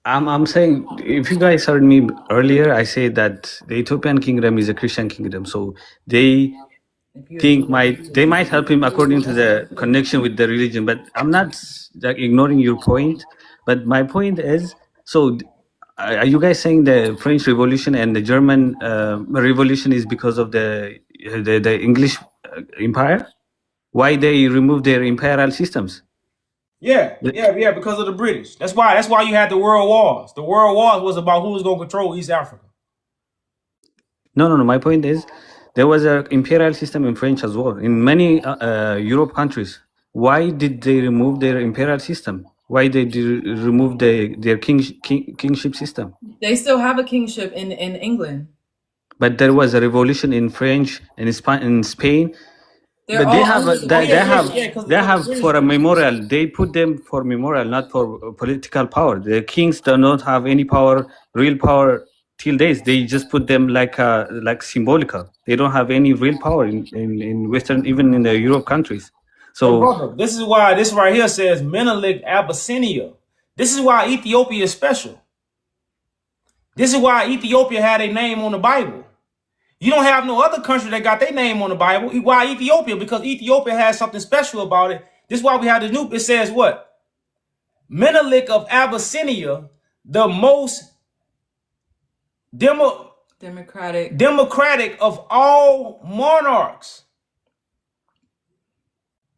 I'm saying, if you guys heard me earlier, I say that the Ethiopian kingdom is a Christian kingdom, so they think they might help him according to the connection with the religion. But I'm not ignoring your point. But my point is, so are you guys saying the French Revolution and the German Revolution is because of the English Empire? Why they removed their imperial systems? Yeah, because of the British. That's why you had the World Wars. The World Wars was about who was going to control East Africa. No. My point is, there was an imperial system in French as well in many Europe countries. Why did they remove their imperial system? Why they remove their kingship system? They still have a kingship in England. But there was a revolution in French and in Spain. But they have for a memorial. They put them for memorial, not for political power. The kings do not have any power, real power till days. They just put them like symbolical. They don't have any real power in Western, even in the Europe countries. So, brother, this is why this right here says Menelik Abyssinia. This is why Ethiopia is special. This is why Ethiopia had a name on the Bible. You don't have no other country that got their name on the Bible. Why Ethiopia? Because Ethiopia has something special about it. This is why we have the new. It says what? Menelik of Abyssinia, the most democratic of all monarchs.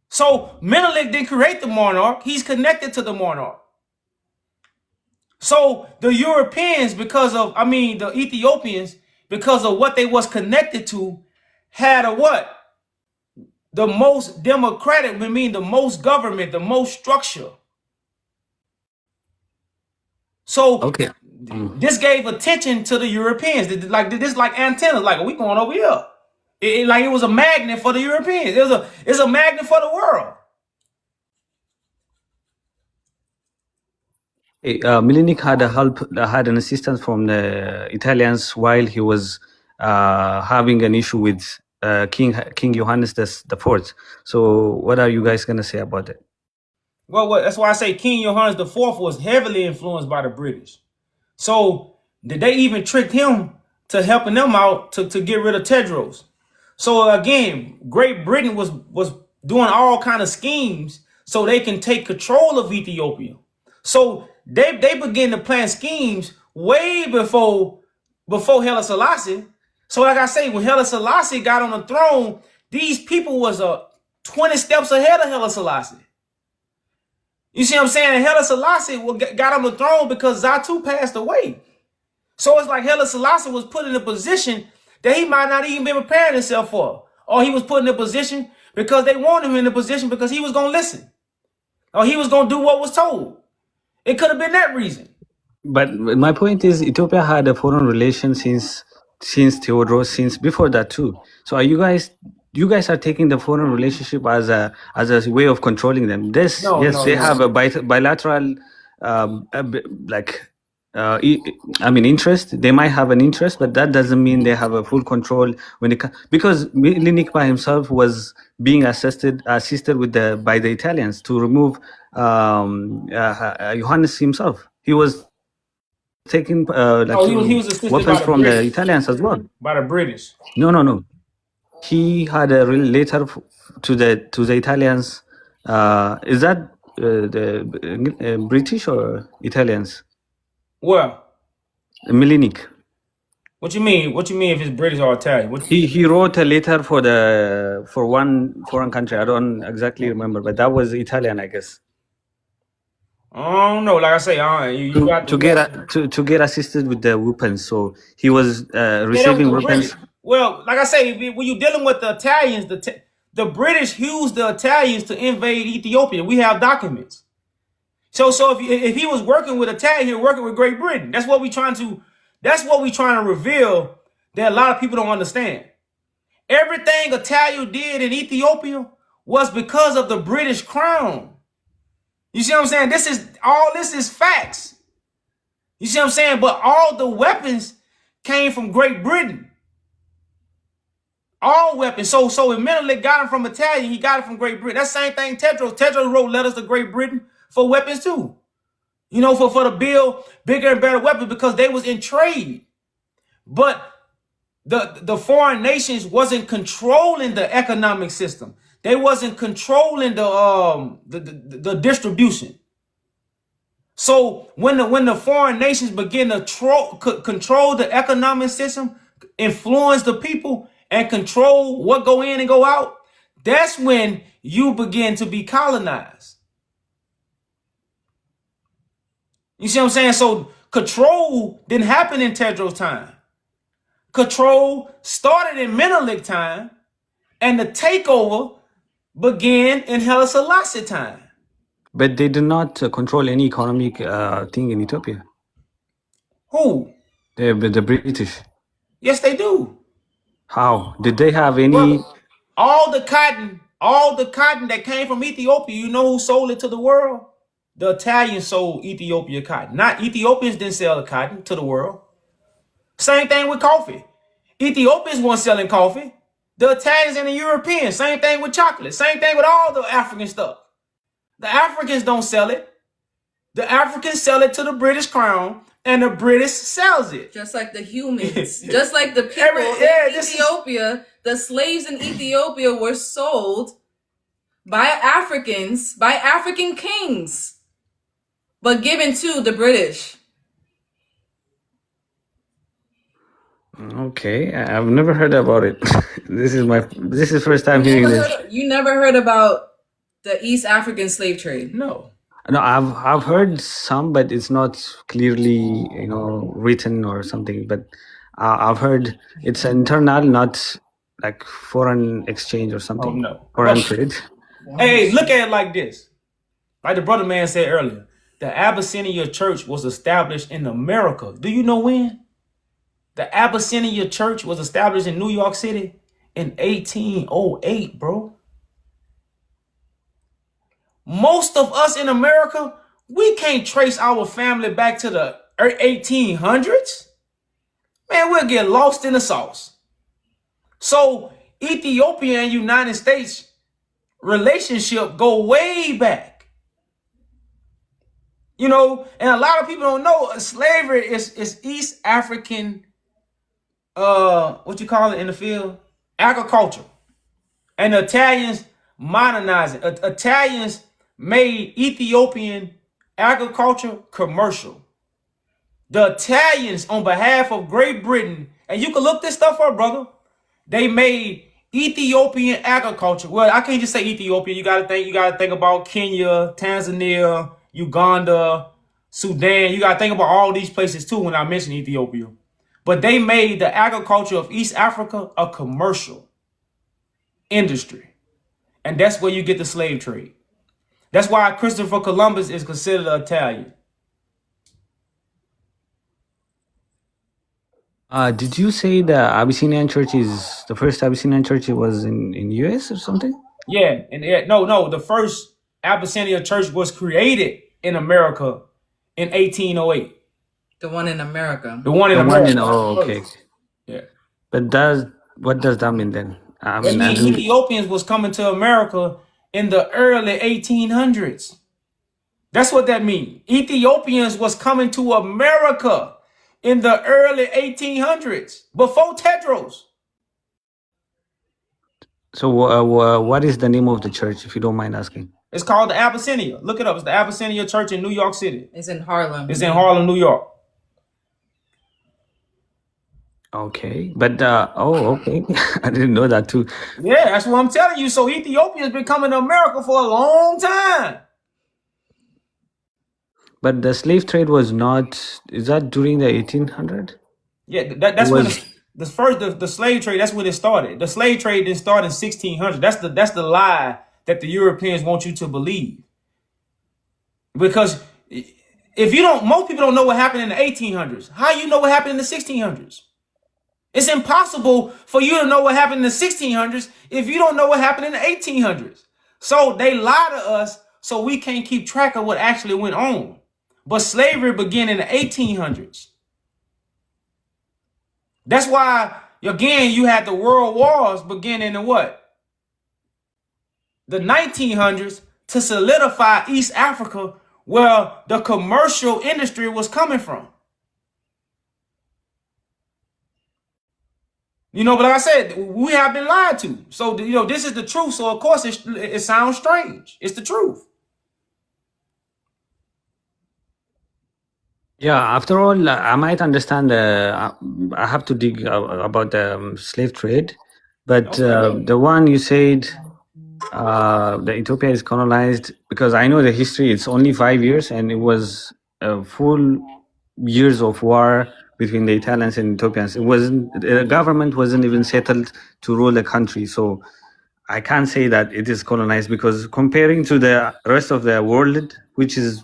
So Menelik didn't create the monarch. He's connected to the monarch. So the Europeans, the Ethiopians, because of what they was connected to, had a what? The most democratic, the most government, the most structure. So Okay. this gave attention to the Europeans. This like antennas, like we going over here. It was a magnet for the Europeans. It's a magnet for the world. Milenik had an assistance from the Italians while he was having an issue with King Johannes the Fourth. So, what are you guys gonna say about it? Well, that's why I say King Johannes IV was heavily influenced by the British. So they even tricked him to helping them out to get rid of Tedros. So again, Great Britain was doing all kind of schemes so they can take control of Ethiopia. So they began to plan schemes way before Haile Selassie. So like I say, when Haile Selassie got on the throne, these people was 20 steps ahead of Haile Selassie. You see what I'm saying? And Haile Selassie got on the throne because Zatu passed away. So it's like Haile Selassie was put in a position that he might not even be preparing himself for. Or he was put in a position because they wanted him in a position because he was going to listen. Or he was going to do what was told. It could have been that reason. But my point is, Ethiopia had a foreign relation since Theodros, since before that too. So are you guys are taking the foreign relationship as a way of controlling them? They have a bilateral interest. They might have an interest, but that doesn't mean they have a full control because Milenik by himself was being assisted by the Italians to remove Johannes himself. He was taking he was assisted weapons by from the the Italians as well. By the British. No. He had a letter to the Italians. Is that the British or Italians? Well, Milenik. What you mean? What you mean if it's British or Italian? He wrote a letter for one foreign country. I don't exactly remember, but that was Italian, I guess. I don't know. Like I say, you got to get assisted with the weapons. So he was receiving weapons. Well, like I say, when you're dealing with the Italians, the British used the Italians to invade Ethiopia. We have documents. So if he was working with Italian, he was working with Great Britain. That's what we trying to reveal that a lot of people don't understand. Everything Italian did in Ethiopia was because of the British crown. You see what I'm saying? This is facts. You see what I'm saying? But all the weapons came from Great Britain. All weapons. So if Menelik got them from Italian, he got it from Great Britain. That same thing Tedros. Tedros wrote letters to Great Britain for weapons too. You know, for the build bigger and better weapons because they was in trade. But the foreign nations wasn't controlling the economic system. They wasn't controlling the distribution. So when the foreign nations begin to control the economic system, influence the people, and control what go in and go out, that's when you begin to be colonized. You see what I'm saying? So control didn't happen in Tedros' time. Control started in Menelik time, and the takeover began in Haile Selassie time. But they did not control any economic thing in Ethiopia. Who? The British. Yes, they do. How? Did they have any? Well, all the cotton that came from Ethiopia, you know who sold it to the world? The Italians sold Ethiopia cotton. Not Ethiopians didn't sell the cotton to the world. Same thing with coffee. Ethiopians weren't selling coffee. The Italians and the Europeans. Same thing with chocolate. Same thing with all the African stuff. The Africans don't sell it. The Africans sell it to the British crown, and the British sells it. Just like the humans. Just like the people in Ethiopia. The slaves in Ethiopia were sold by Africans, by African kings. but given to the British. Okay, I've never heard about it. This is first time hearing this. You never heard about the East African slave trade? No. No, I've heard some, but it's not clearly written or something. But I've heard it's internal, not like foreign exchange or something. Oh no. Foreign trade. Hey, look at it like this. Like the brother man said earlier, the Abyssinia Church was established in America. Do you know when? The Abyssinia Church was established in New York City in 1808, bro. Most of us in America, we can't trace our family back to the 1800s. Man, we'll get lost in the sauce. So Ethiopia and United States relationship go way back. And a lot of people don't know slavery is East African, what you call it in the field? Agriculture. And the Italians modernized it. Italians made Ethiopian agriculture commercial. The Italians, on behalf of Great Britain, and you can look this stuff up, brother, they made Ethiopian agriculture. Well, I can't just say Ethiopia. You gotta think about Kenya, Tanzania, Uganda, Sudan. You gotta think about all these places too when I mention Ethiopia. But they made the agriculture of East Africa a commercial industry. And that's where you get the slave trade. That's why Christopher Columbus is considered Italian. Did you say the Abyssinian Church is the first Abyssinian Church was in US or something? Yeah, and no, the first Abyssinia Church was created in America in 1808. The one in America. The one in America. Okay. Yeah. But what does that mean then? Ethiopians was coming to America in the early 1800s. That's what that means. Ethiopians was coming to America in the early 1800s, before Tedros. So what is the name of the church, if you don't mind asking? It's called the Abyssinia. Look it up. It's the Abyssinia Church in New York City. It's in Harlem. It's in Harlem, New York. Okay, but okay. I didn't know that too. Yeah, that's what I'm telling you. So Ethiopia's been coming to America for a long time. But the slave trade was not. Is that during the 1800? Yeah, that's when the slave trade. That's when it started. The slave trade didn't start in 1600. That's the lie that the Europeans want you to believe. Because if you don't, most people don't know what happened in the 1800s. How you know what happened in the 1600s? It's impossible for you to know what happened in the 1600s if you don't know what happened in the 1800s. So they lie to us so we can't keep track of what actually went on. But slavery began in the 1800s. That's why, again, you had the world wars beginning in what? The 1900s to solidify East Africa where the commercial industry was coming from. But like I said, we have been lied to. So, this is the truth. So, of course, it sounds strange. It's the truth. Yeah, after all, I might understand. I have to dig about the slave trade, but the one you said, the Ethiopia is colonized, because I know the history. It's only 5 years, and it was full years of war between the Italians and Ethiopians. The government wasn't even settled to rule the country, so I can't say that it is colonized, because comparing to the rest of the world, which is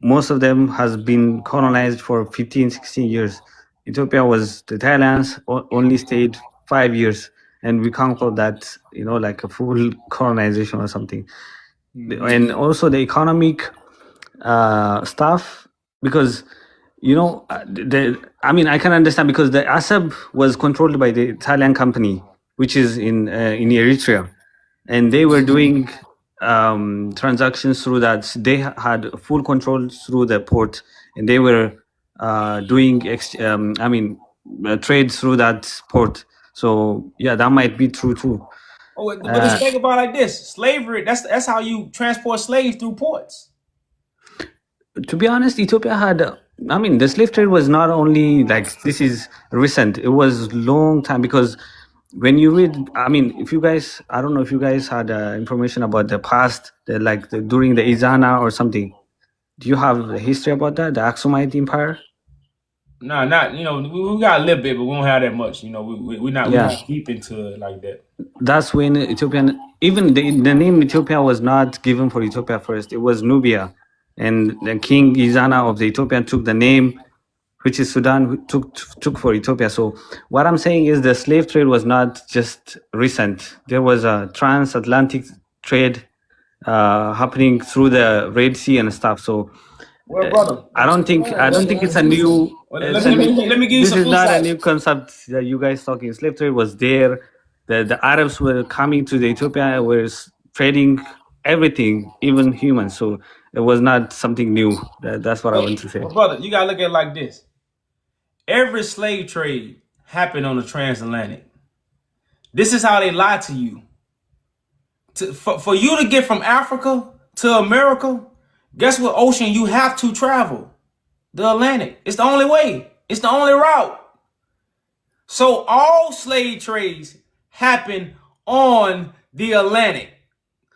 most of them has been colonized for 15, 16 years. Ethiopia was, the Italians only stayed 5 years, and we conquered that, like a full colonization or something. And also the economic stuff, because, I can understand, because the Asab was controlled by the Italian company, which is in Eritrea, and they were doing transactions through that. They had full control through the port, and they were doing trade through that port. So yeah, that might be true too. But just think about it like this: slavery. That's how you transport slaves through ports. To be honest, Ethiopia had. I mean, the slave trade was not only like this is recent. It was long time because when you read, I mean, if you guys, I don't know if you guys had information about the past, during the Izana or something. Do you have the history about that, the Aksumite Empire? Nah, not we got a little bit, but we don't have that much. We're Yeah, not deep into it like that. that's when Ethiopian, even the name Ethiopia was not given for Ethiopia first. It was Nubia, and the king Izana of the Ethiopian took the name, which is Sudan, who took for Ethiopia. So what I'm saying is the slave trade was not just recent. There was a transatlantic trade happening through the Red Sea and stuff. So Well, brother, I don't think it's a new. well, It's a new. let me give you This some is not a insight. new concept that you guys talking. Slave trade was there. The Arabs were coming to the Ethiopia, were trading everything, even humans. So it was not something new. That's what I want to say. Well, brother, you gotta look at it like this. Every slave trade happened on the transatlantic. This is how they lie to you. For you to get from Africa to America, guess what ocean you have to travel? The Atlantic. It's the only way. It's the only route. So all slave trades happen on the Atlantic.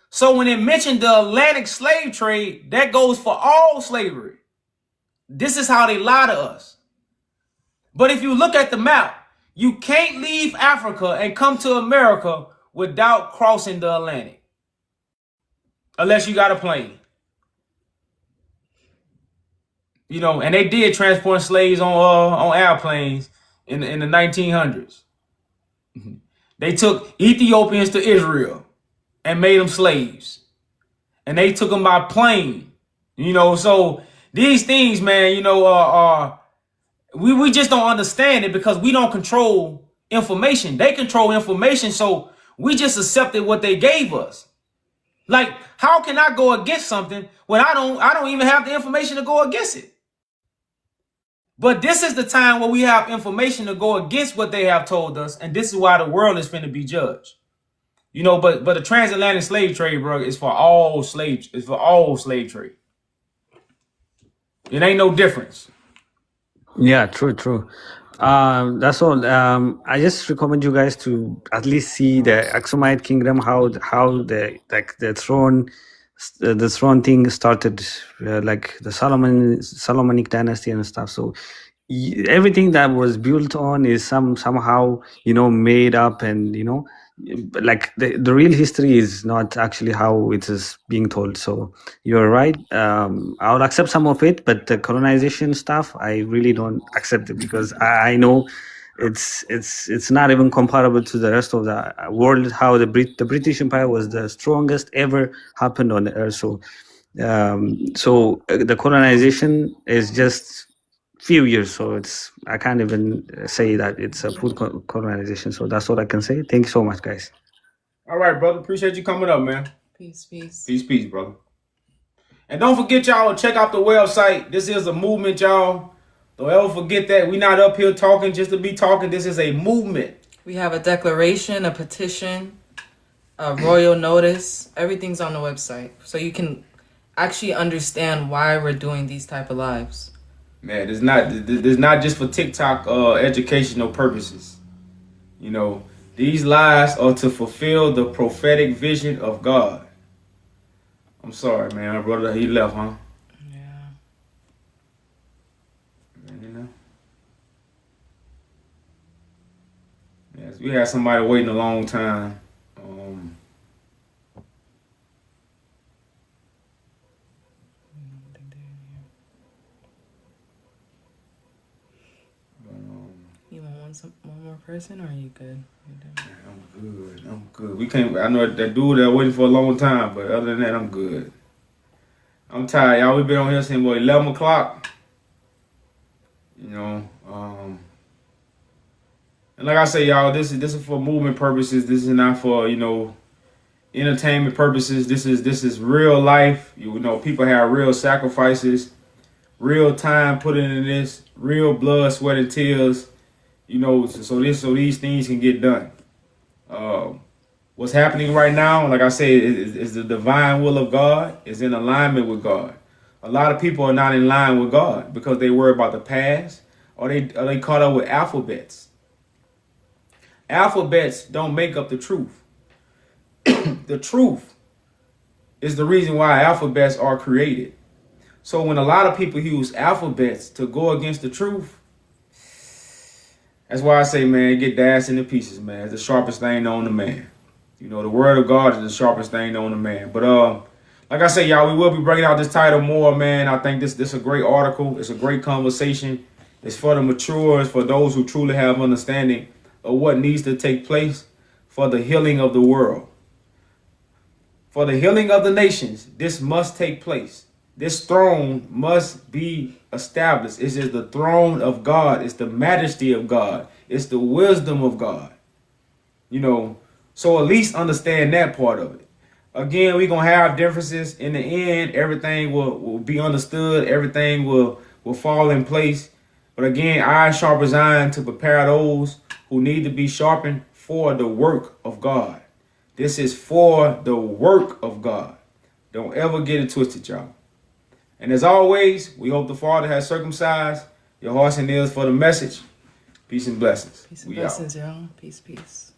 So when it mentioned the Atlantic slave trade, that goes for all slavery. This is how they lie to us. But if you look at the map, you can't leave Africa and come to America without crossing the Atlantic. Unless you got a plane. And they did transport slaves on airplanes in the 1900s. They took Ethiopians to Israel and made them slaves. And they took them by plane. So these things, man, we just don't understand it because we don't control information. They control information, so we just accepted what they gave us. Like, how can I go against something when I don't even have the information to go against it? But this is the time where we have information to go against what they have told us, and this is why the world is finna be judged. But the transatlantic slave trade, bro, is for all slave trade. It ain't no difference. Yeah, true. That's all. I just recommend you guys to at least see the Aksumite kingdom, how the throne thing started, like the Solomonic dynasty and stuff. So everything that was built on is somehow made up, and like the real history is not actually how it is being told. So you're right. I'll accept some of it, but the colonization stuff I really don't accept it because I know it's not even comparable to the rest of the world. How the British Empire was the strongest ever happened on the earth. So the colonization is just few years, so I can't even say that it's a full colonization. So that's all I can say. Thank you so much, guys. All right, brother. Appreciate you coming up, man. Peace. Peace, brother. And don't forget, y'all, check out the website. This is a movement, y'all. Don't ever forget that. We're not up here talking just to be talking. This is a movement. We have a declaration, a petition, a royal notice. Everything's on the website, so you can actually understand why we're doing these type of lives. Man, it's not just for TikTok educational purposes. These lies are to fulfill the prophetic vision of God. I'm sorry, man. My brother, he left, huh? Yeah. Yes, we had somebody waiting a long time. You want one more person, or are you good? I'm good. We can't. I know that dude that waiting for a long time, but other than that, I'm good. I'm tired, y'all. We've been on here since 11 o'clock. And like I say, y'all, this is for movement purposes. This is not for entertainment purposes. This is real life. People have real sacrifices, real time put into this, real blood, sweat, and tears. So these things can get done. What's happening right now, like I say, is the divine will of God is in alignment with God. A lot of people are not in line with God because they worry about the past, or they caught up with alphabets. Alphabets don't make up the truth. The truth is the reason why alphabets are created. So when a lot of people use alphabets to go against the truth, that's why I say, man, get dashed into pieces, man. It's the sharpest thing known to man. You know, the word of God is the sharpest thing known to man. But like I say, y'all, we will be bringing out this title more, man. I think this is a great article. It's a great conversation. It's for the mature. It's for those who truly have understanding of what needs to take place for the healing of the world. For the healing of the nations, this must take place. This throne must be established. It is the throne of God. It's the majesty of God. It's the wisdom of God. You know, so at least understand that part of it. Again, we're going to have differences. In the end, everything will be understood. Everything will fall in place. But again, iron sharpens iron to prepare those who need to be sharpened for the work of God. This is for the work of God. Don't ever get it twisted, y'all. And as always, we hope the Father has circumcised your hearts and ears for the message. Peace and blessings. Peace and blessings, y'all. Peace, peace.